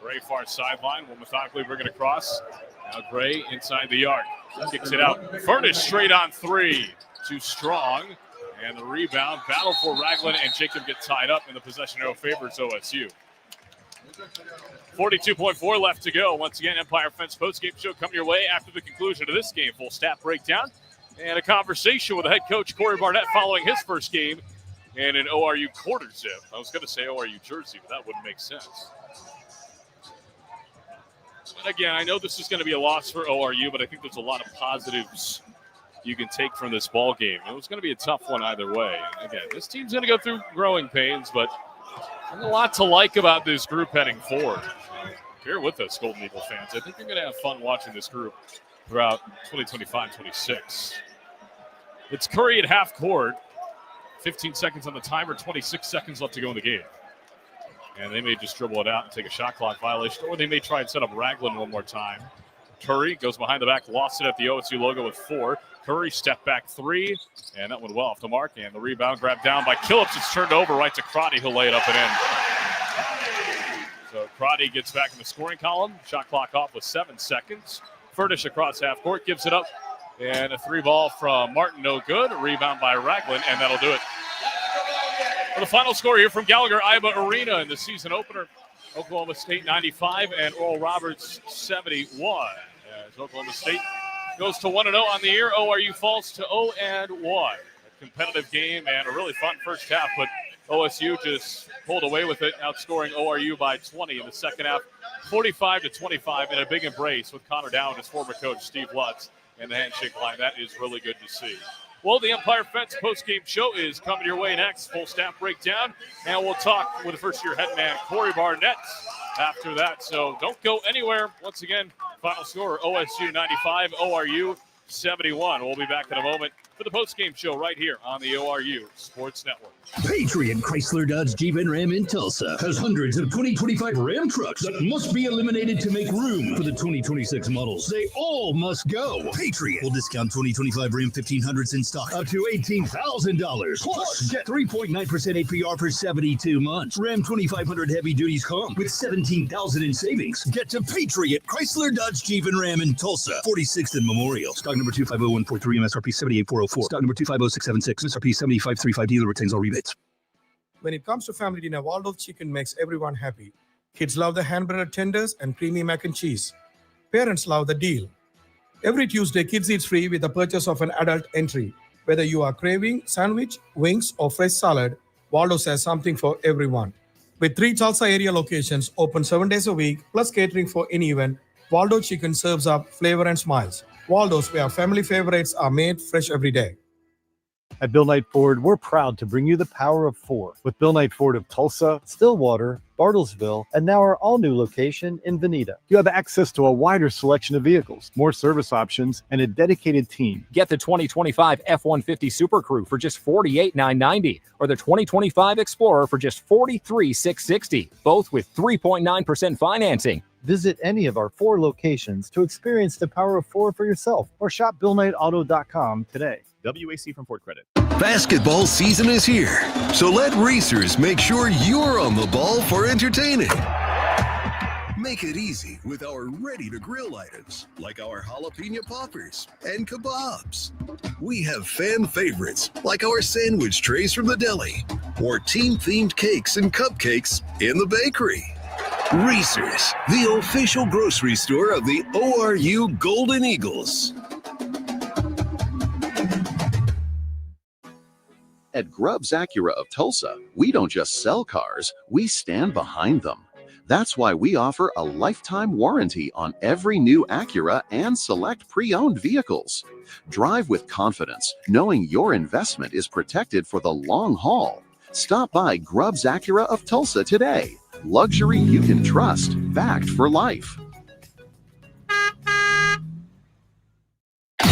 Gray far sideline will methodically bring it across. Now Gray inside the arc. Kicks it out. Furnish straight on 3. Too strong. And the rebound. Battle for Ragland and Jacob get tied up, and the possession arrow favors OSU. 42.4 left to go. Once again, Empire Fence postgame show coming your way after the conclusion of this game. Full stat breakdown and a conversation with the head coach, Corey Barnett, following his first game in an ORU quarter zip. I was going to say ORU jersey, but that wouldn't make sense. But again, I know this is going to be a loss for ORU, but I think there's a lot of positives you can take from this ball game. It was going to be a tough one either way. And again, this team's going to go through growing pains, but And a lot to like about this group heading forward. Bear with us, Golden Eagle fans. I think you're going to have fun watching this group throughout 2025-26. It's Curry at half court. 15 seconds on the timer, 26 seconds left to go in the game. And they may just dribble it out and take a shot clock violation, or they may try and set up Ragland one more time. Curry goes behind the back, lost it at the OSU logo with 4. Curry step back 3, and that went well off the mark. And the rebound grabbed down by Killips. It's turned over right to Crotty, who'll lay it up and in. So Crotty gets back in the scoring column. Shot clock off with 7 seconds. Furnish across half court, gives it up. And a 3 ball from Martin, no good. A rebound by Ragland, and that'll do it. For the final score here from Gallagher Iba Arena in the season opener, Oklahoma State 95 and Oral Roberts 71. As Oklahoma State goes to 1-0 on the year, ORU falls to 0-1. A competitive game and a really fun first half, but OSU just pulled away with it, outscoring ORU by 20 in the second half, 45-25 in a big embrace with Connor Dow and his former coach Steve Lutz and the handshake line. That is really good to see. Well, the Empire Fence postgame show is coming your way next. Full staff breakdown, and we'll talk with the first-year head man, Corey Barnett, after that. So don't go anywhere. Once again, final score, OSU 95, ORU 71. We'll be back in a moment for the postgame show right here on the ORU Sports Network. Patriot Chrysler Dodge Jeep and Ram in Tulsa has hundreds of 2025 Ram trucks that must be eliminated to make room for the 2026 models. They all must go. Patriot will discount 2025 Ram 1500s in stock up to $18,000. Plus, get 3.9% APR for 72 months. Ram 2500 heavy duties come with $17,000 in savings. Get to Patriot Chrysler Dodge Jeep and Ram in Tulsa, 46th and Memorial. Stock number 250143, MSRP 78404. Stock number 250676, MSRP 7535. Dealer retains all rebates. When it comes to family dinner, Waldorf Chicken makes everyone happy. Kids love the hand-breaded tenders and creamy mac and cheese. Parents love the deal. Every Tuesday, kids eat free with the purchase of an adult entry. Whether you are craving sandwich, wings, or fresh salad, Waldorf has something for everyone. With 3 Tulsa area locations open 7 days a week, plus catering for any event, Waldorf Chicken serves up flavor and smiles. Waldorf's, where family favorites are made fresh every day. At Bill Knight Ford, we're proud to bring you the power of 4 with Bill Knight Ford of Tulsa, Stillwater, Bartlesville, and now our all-new location in Veneta. You have access to a wider selection of vehicles, more service options, and a dedicated team. Get the 2025 F-150 Super Crew for just $48,990 or the 2025 Explorer for just $43,660, both with 3.9% financing. Visit any of our 4 locations to experience the power of 4 for yourself or shop BillKnightAuto.com today. WAC from Ford Credit. Basketball season is here, so let racers make sure you're on the ball for entertaining. Make it easy with our ready-to-grill items, like our jalapeno poppers and kebabs. We have fan favorites, like our sandwich trays from the deli, or team-themed cakes and cupcakes in the bakery. Racers, the official grocery store of the ORU Golden Eagles. At Grubbs Acura of Tulsa, we don't just sell cars, we stand behind them. That's why we offer a lifetime warranty on every new Acura and select pre-owned vehicles. Drive with confidence, knowing your investment is protected for the long haul. Stop by Grubbs Acura of Tulsa today. Luxury you can trust, backed for life.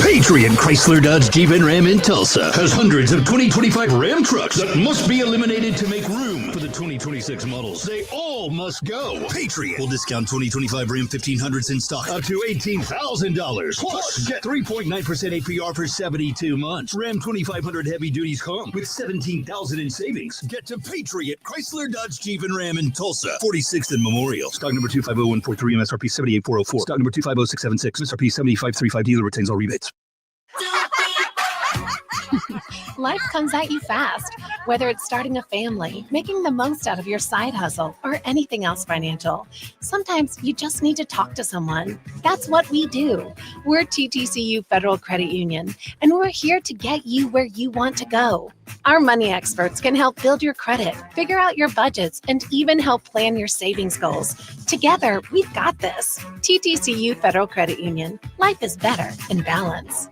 Patriot Chrysler Dodge Jeep and Ram in Tulsa has hundreds of 2025 Ram trucks that must be eliminated to make room for the 2026 models. They all must go. Patriot will discount 2025 Ram 1500s in stock up to $18,000. Plus, get 3.9% APR for 72 months. Ram 2500 heavy duties come with $17,000 in savings. Get to Patriot Chrysler Dodge Jeep and Ram in Tulsa, 46th and Memorial. Stock number 250143, MSRP 78404. Stock number 250676, MSRP 7535. Dealer retains all rebates. Life comes at you fast, whether it's starting a family, making the most out of your side hustle, or anything else financial. Sometimes you just need to talk to someone. That's what we do. We're TTCU Federal Credit Union, and we're here to get you where you want to go. Our money experts can help build your credit, figure out your budgets, and even help plan your savings goals. Together, we've got this. TTCU Federal Credit Union. Life is better in balance.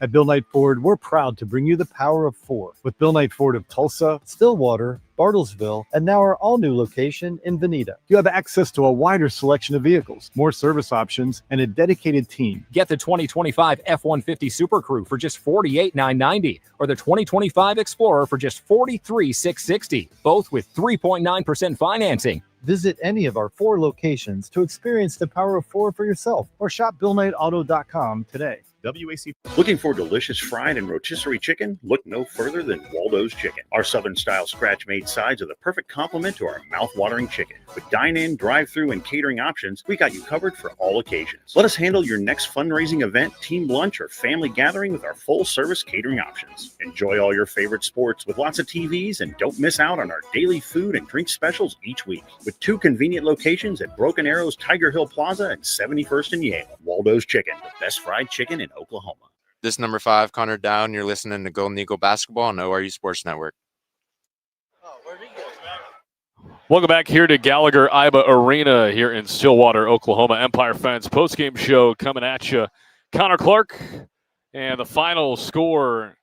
At Bill Knight Ford, we're proud to bring you the power of 4 with Bill Knight Ford of Tulsa, Stillwater, Bartlesville, and now our all-new location in Veneta. You have access to a wider selection of vehicles, more service options, and a dedicated team. Get the 2025 F-150 Super Crew for just $48,990 or the 2025 Explorer for just $43,660, both with 3.9% financing. Visit any of our 4 locations to experience the power of 4 for yourself or shop BillKnightAuto.com today. WAC. Looking for delicious fried and rotisserie chicken? Look no further than Waldo's Chicken. Our Southern-style scratch-made sides are the perfect complement to our mouth-watering chicken. With dine-in, drive-through, and catering options, we got you covered for all occasions. Let us handle your next fundraising event, team lunch, or family gathering with our full-service catering options. Enjoy all your favorite sports with lots of TVs, and don't miss out on our daily food and drink specials each week. With 2 convenient locations at Broken Arrows, Tiger Hill Plaza, and 71st and Yale. Waldo's Chicken, the best fried chicken in Oklahoma. This number 5, Connor Down. You're listening to Golden Eagle Basketball on ORU Sports Network. Welcome back here to Gallagher Iba Arena here in Stillwater, Oklahoma. Empire Fence postgame show coming at you. Connor Clark, and the final score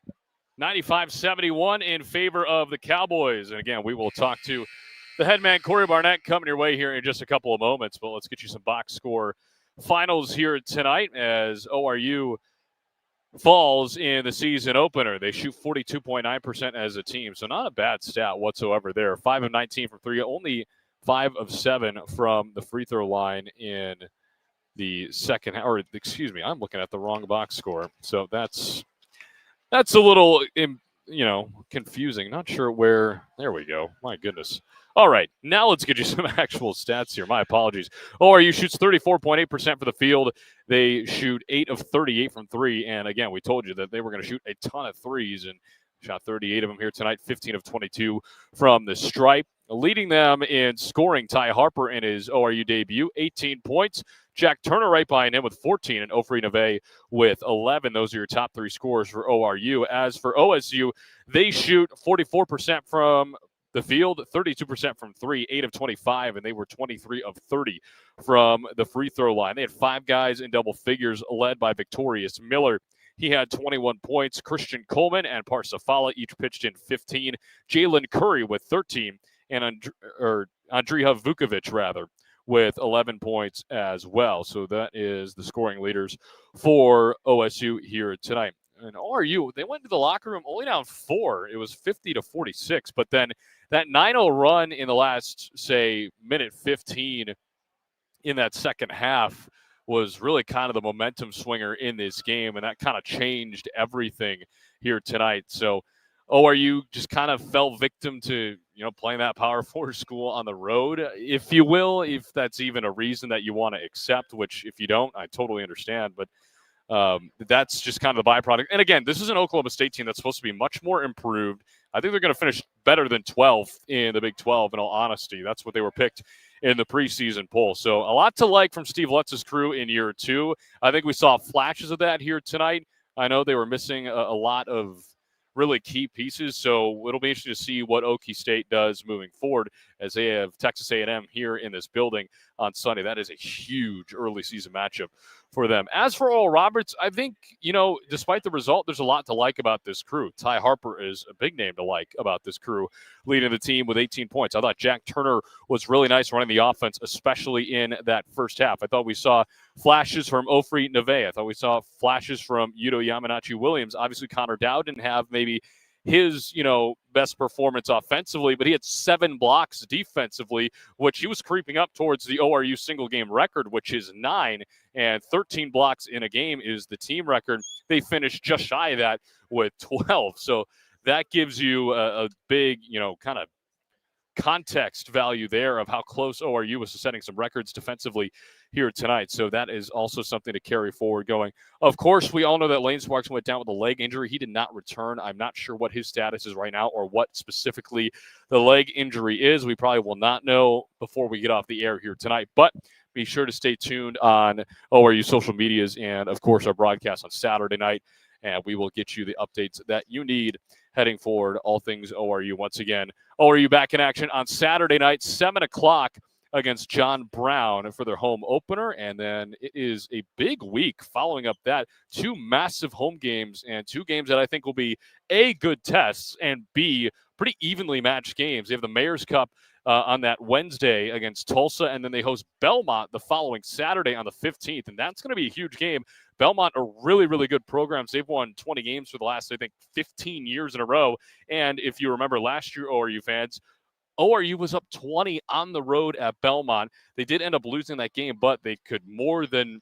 95-71 in favor of the Cowboys. And again, we will talk to the head man, Corey Barnett, coming your way here in just a couple of moments. But let's get you some box score finals here tonight as ORU falls in the season opener. They shoot 42.9% as a team, so not a bad stat whatsoever there. 5 of 19 from 3, only 5 of 7 from the free throw line in the second, or excuse me, I'm looking at the wrong box score. So that's a little, confusing. Not sure where. There we go. My goodness. All right, now let's get you some actual stats here. My apologies. ORU shoots 34.8% for the field. They shoot 8 of 38 from 3. And again, we told you that they were going to shoot a ton of threes and shot 38 of them here tonight, 15 of 22 from the stripe. Leading them in scoring, Ty Harper in his ORU debut, 18 points. Jack Turner right behind him with 14, and Ofri Neve with 11. Those are your top 3 scorers for ORU. As for OSU, they shoot 44% from the field, 32% from 3, 8 of 25, and they were 23 of 30 from the free throw line. They had 5 guys in double figures, led by Victorious Miller. He had 21 points. Christian Coleman and Parsafala each pitched in 15. Jalen Curry with 13, and Andrija Vukovic, with 11 points as well. So that is the scoring leaders for OSU here tonight. And ORU, they went to the locker room only down 4. It was 50-46, but then that 9-0 run in the last, say, minute 15 in that second half was really kind of the momentum swinger in this game, and that kind of changed everything here tonight. So ORU just kind of fell victim to, playing that Power 4 school on the road, if you will, if that's even a reason that you want to accept, which if you don't, I totally understand. But that's just kind of the byproduct. And again, this is an Oklahoma State team that's supposed to be much more improved. I think they're going to finish better than 12th in the Big 12, in all honesty. That's what they were picked in the preseason poll. So a lot to like from Steve Lutz's crew in year 2. I think we saw flashes of that here tonight. I know they were missing a lot of really key pieces, so it'll be interesting to see what Okie State does moving forward as they have Texas A&M here in this building on Sunday. That is a huge early season matchup for them. As for Oral Roberts, I think, despite the result, there's a lot to like about this crew. Ty Harper is a big name to like about this crew, leading the team with 18 points. I thought Jack Turner was really nice running the offense, especially in that first half. I thought we saw flashes from Ofri Neve. I thought we saw flashes from Yuto Yamanachi Williams. Obviously, Connor Dow didn't have maybe his, best performance offensively, but he had 7 blocks defensively, which he was creeping up towards the ORU single game record, which is 9, and 13 blocks in a game is the team record. They finished just shy of that with 12. So that gives you a big, kind of context value there of how close ORU was to setting some records defensively here tonight. So that is also something to carry forward going. Of course, we all know that Lane Sparks went down with a leg injury. He did not return. I'm not sure what his status is right now or what specifically the leg injury is. We probably will not know before we get off the air here tonight, but be sure to stay tuned on ORU social medias and, of course, our broadcast on Saturday night, and we will get you the updates that you need heading forward, all things ORU. Once again, ORU back in action on Saturday night, 7 o'clock against John Brown for their home opener. And then it is a big week following up that. 2 massive home games and 2 games that I think will be A, good tests, and B, pretty evenly matched games. They have the Mayor's Cup on that Wednesday against Tulsa, and then they host Belmont the following Saturday on the 15th, and that's going to be a huge game. Belmont are really, really good programs. They've won 20 games for the last, I think, 15 years in a row. And if you remember last year, ORU fans, ORU was up 20 on the road at Belmont. They did end up losing that game, but they could more than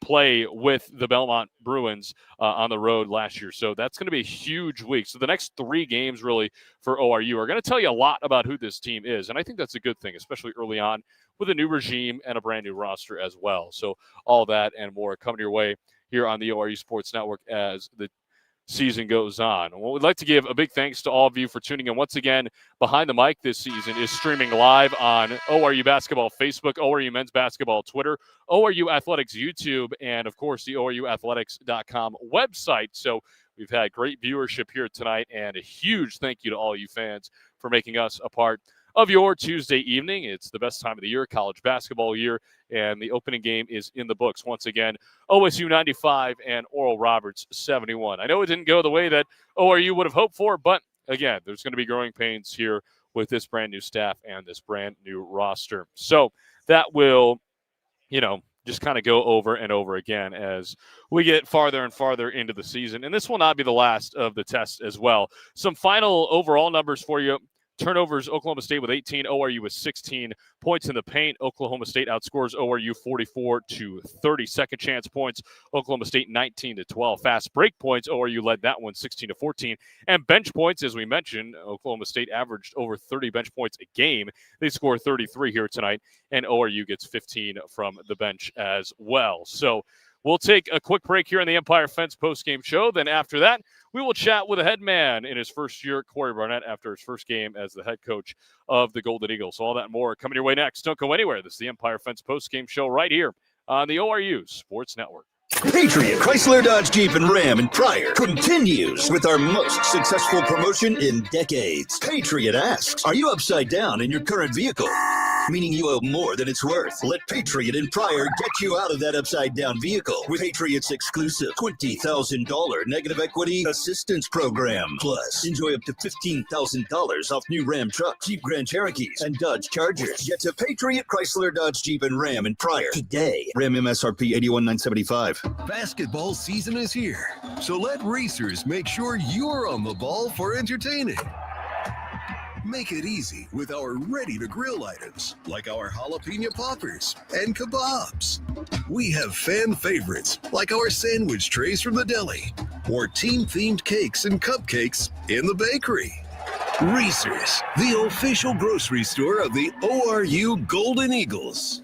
play with the Belmont Bruins on the road last year. So that's going to be a huge week. So the next 3 games really for ORU are going to tell you a lot about who this team is. And I think that's a good thing, especially early on with a new regime and a brand new roster as well. So all that and more coming your way here on the ORU Sports Network as the season goes on. Well, we'd like to give a big thanks to all of you for tuning in. Once again, Behind the Mic this season is streaming live on ORU Basketball Facebook, ORU Men's Basketball Twitter, ORU Athletics YouTube, and, of course, the ORUathletics.com website. So we've had great viewership here tonight, and a huge thank you to all you fans for making us a part of your Tuesday evening. It's the best time of the year, college basketball year, and the opening game is in the books. Once again, OSU 95 and Oral Roberts 71. I know it didn't go the way that ORU would have hoped for, but again, there's going to be growing pains here with this brand new staff and this brand new roster. So that will, just kind of go over and over again as we get farther and farther into the season. And this will not be the last of the tests as well. Some final overall numbers for you. Turnovers, Oklahoma State with 18, ORU with 16 points in the paint. Oklahoma State outscores ORU 44-30. Second chance points, Oklahoma State 19-12. Fast break points, ORU led that one 16-14. And bench points, as we mentioned, Oklahoma State averaged over 30 bench points a game. They score 33 here tonight, and ORU gets 15 from the bench as well. So we'll take a quick break here on the Empire Fence postgame show. Then after that, we will chat with a head man in his first year, Corey Barnett, after his first game as the head coach of the Golden Eagles. So all that and more coming your way next. Don't go anywhere. This is the Empire Fence postgame show right here on the ORU Sports Network. Patriot Chrysler Dodge Jeep and Ram in Pryor continues with our most successful promotion in decades. Patriot asks, are you upside down in your current vehicle? Meaning you owe more than it's worth. Let Patriot in Pryor get you out of that upside down vehicle with Patriot's exclusive $20,000 negative equity assistance program. Plus, enjoy up to $15,000 off new Ram trucks, Jeep Grand Cherokees, and Dodge Chargers. Get to Patriot Chrysler Dodge Jeep and Ram in Pryor today. Ram MSRP $81,975. Basketball season is here, so let racers make sure you're on the ball for entertaining. Make it easy with our ready-to-grill items, like our jalapeno poppers and kebabs. We have fan favorites, like our sandwich trays from the deli, or team-themed cakes and cupcakes in the bakery. Racers, the official grocery store of the ORU Golden Eagles.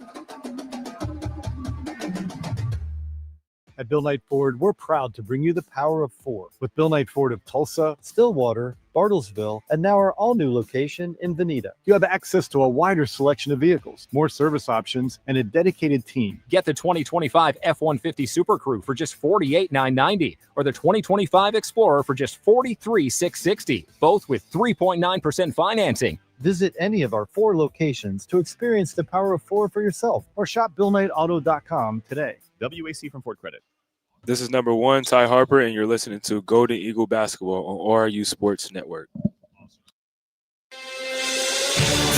At Bill Knight Ford, we're proud to bring you the power of 4 with Bill Knight Ford of Tulsa, Stillwater, Bartlesville, and now our all-new location in Veneta. You have access to a wider selection of vehicles, more service options, and a dedicated team. Get the 2025 F-150 Super Crew for just $48,990 or the 2025 Explorer for just $43,660, both with 3.9% financing. Visit any of our 4 locations to experience the power of 4 for yourself or shop BillKnightAuto.com today. WAC from Ford Credit. This is number 1, Ty Harper, and you're listening to Golden Eagle Basketball on ORU Sports Network.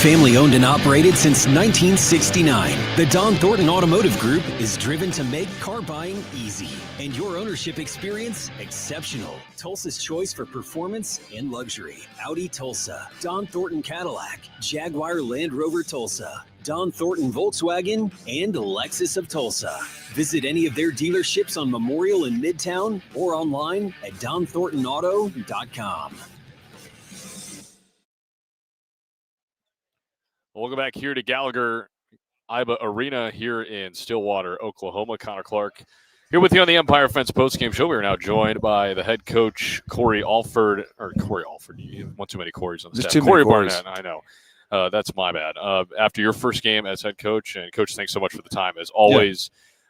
Family owned and operated since 1969, the Don Thornton Automotive Group is driven to make car buying easy and your ownership experience exceptional. Tulsa's choice for performance and luxury. Audi Tulsa, Don Thornton Cadillac, Jaguar Land Rover Tulsa, Don Thornton Volkswagen, and Lexus of Tulsa. Visit any of their dealerships on Memorial in Midtown or online at DonThorntonAuto.com. Welcome back here to Gallagher Iba Arena here in Stillwater, Oklahoma. Connor Clark here with you on the Empire Fence postgame show. We are now joined by the head coach, Corey Alford. You have one too many Corys on the staff. Corey Barnett, I know. That's my bad. After your first game as head coach, and Coach, thanks so much for the time, as always.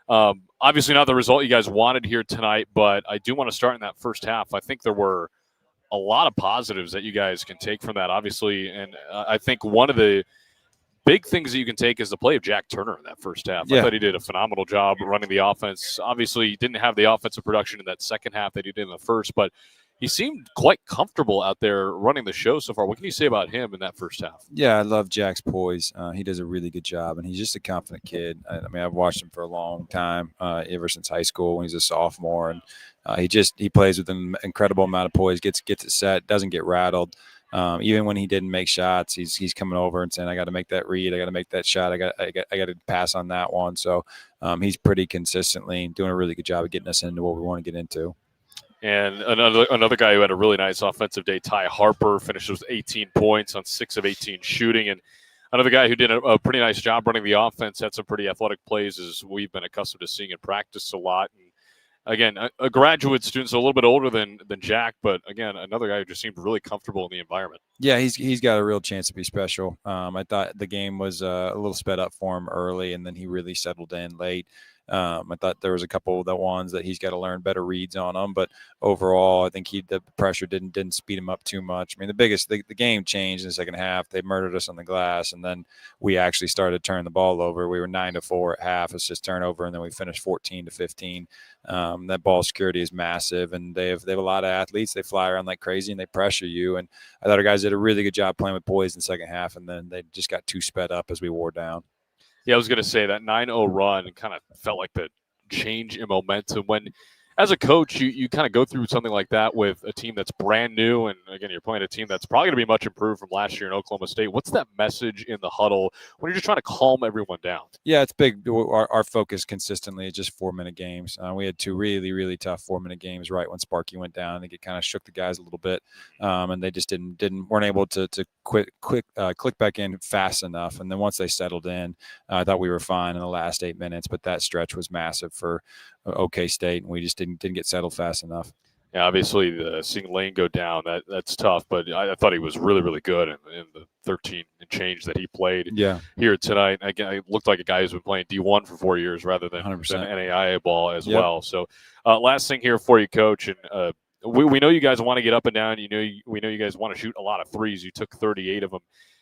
Yeah. Obviously not the result you guys wanted here tonight, but I do want to start in that first half. I think there were a lot of positives that you guys can take from that, obviously, and I think one of the big things that you can take is the play of Jack Turner in that first half. I thought he did a phenomenal job running the offense. Obviously, he didn't have the offensive production in that second half that he did in the first, but he seemed quite comfortable out there running the show so far. What can you say about him in that first half? Yeah, I love Jack's poise. He does a really good job, and he's just a confident kid. I mean, I've watched him for a long time, ever since high school when he's a sophomore, and he plays with an incredible amount of poise. Gets it set, doesn't get rattled. Even when he didn't make shots, he's coming over and saying, "I got to make that read. I got to make that shot. I got to pass on that one." So he's pretty consistently doing a really good job of getting us into what we want to get into. And another guy who had a really nice offensive day, Ty Harper, finished with 18 points on 6 of 18 shooting. And another guy who did a pretty nice job running the offense, had some pretty athletic plays as we've been accustomed to seeing in practice a lot. And again, a graduate student, so a little bit older than Jack, but again, another guy who just seemed really comfortable in the environment. Yeah, he's got a real chance to be special. I thought the game was a little sped up for him early, and then he really settled in late. I thought there was a couple of the ones that he's got to learn better reads on them, but overall, I think the pressure didn't speed him up too much. I mean, the game changed in the second half. They murdered us on the glass, and then we actually started turning the ball over. We were 9-4 at half. It's just turnover, and then we finished 14-15. That ball security is massive, and they have a lot of athletes. They fly around like crazy, and they pressure you. And I thought our guys did a really good job playing with poise in the second half, and then they just got too sped up as we wore down. Yeah, I was going to say that 9-0 run kind of felt like the change in momentum when, as a coach, you kind of go through something like that with a team that's brand new. And again, you're playing a team that's probably going to be much improved from last year in Oklahoma State. What's that message in the huddle when you're just trying to calm everyone down? Yeah, it's big. Our focus consistently is just 4-minute games. We had 2 really, really tough 4-minute games right when Sparky went down. I think it kind of shook the guys a little bit, and they just weren't able to click back in fast enough. And then once they settled in, I thought we were fine in the last 8 minutes. But that stretch was massive for OK State, and we just didn't get settled fast enough. Yeah, obviously, seeing Lane go down, that's tough. But I thought he was really, really good in the 13 and change that he played here tonight. Again, it looked like a guy who's been playing D1 for 4 years rather than NAIA ball as well. So last thing here for you, Coach. And we know you guys want to get up and down. We know you guys want to shoot a lot of threes. You took 38 of them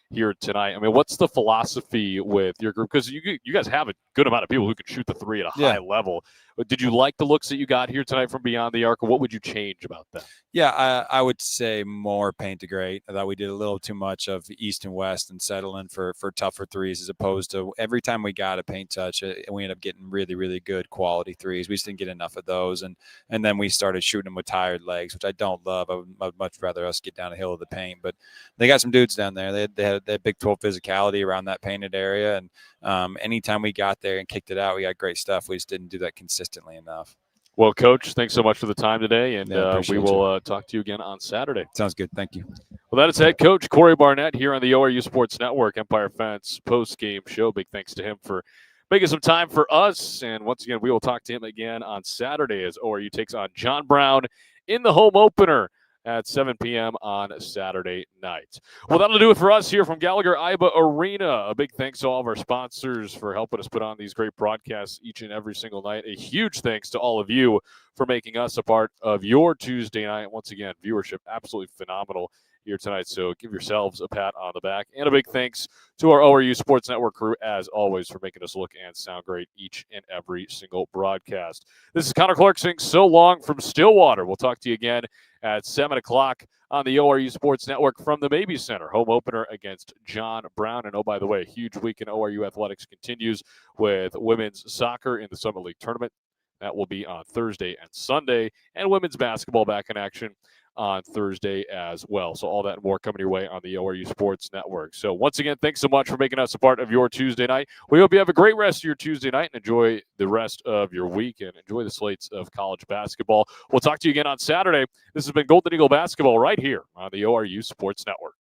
here tonight. I mean, what's the philosophy with your group? Because you guys have a good amount of people who can shoot the three at a high level. But did you like the looks that you got here tonight from beyond the arc, or what would you change about that? Yeah, I would say more paint to great. I thought we did a little too much of east and west and settling for tougher threes, as opposed to every time we got a paint touch, we ended up getting really, really good quality threes. We just didn't get enough of those. And then we started shooting them with tired legs, which I don't love. I'd much rather us get down the hill of the paint. But they got some dudes down there. They had Big 12 physicality around that painted area. And anytime we got there and kicked it out, we got great stuff. We just didn't do that consistently enough. Well, Coach, thanks so much for the time today, and we will talk to you again on Saturday. Sounds good. Thank you. Well, that is head coach Corey Barnett here on the ORU Sports Network Empire Fence post-game show. Big thanks to him for making some time for us. And once again, we will talk to him again on Saturday as ORU takes on John Brown in the home opener at 7 p.m. on Saturday night. Well, that'll do it for us here from Gallagher-Iba Arena. A big thanks to all of our sponsors for helping us put on these great broadcasts each and every single night. A huge thanks to all of you for making us a part of your Tuesday night. Once again, viewership absolutely phenomenal here tonight, so give yourselves a pat on the back. And a big thanks to our ORU Sports Network crew, as always, for making us look and sound great each and every single broadcast. This is Connor Clark saying so long from Stillwater. We'll talk to you again at 7 o'clock on the ORU Sports Network from the Mabee Center. Home opener against John Brown. And, oh, by the way, a huge week in ORU athletics continues with women's soccer in the Summit League tournament. That will be on Thursday and Sunday, and women's basketball back in action on Thursday as well. So all that and more coming your way on the ORU Sports Network. So once again, thanks so much for making us a part of your Tuesday night. We hope you have a great rest of your Tuesday night and enjoy the rest of your week and enjoy the slates of college basketball. We'll talk to you again on Saturday. This has been Golden Eagle Basketball right here on the ORU Sports Network.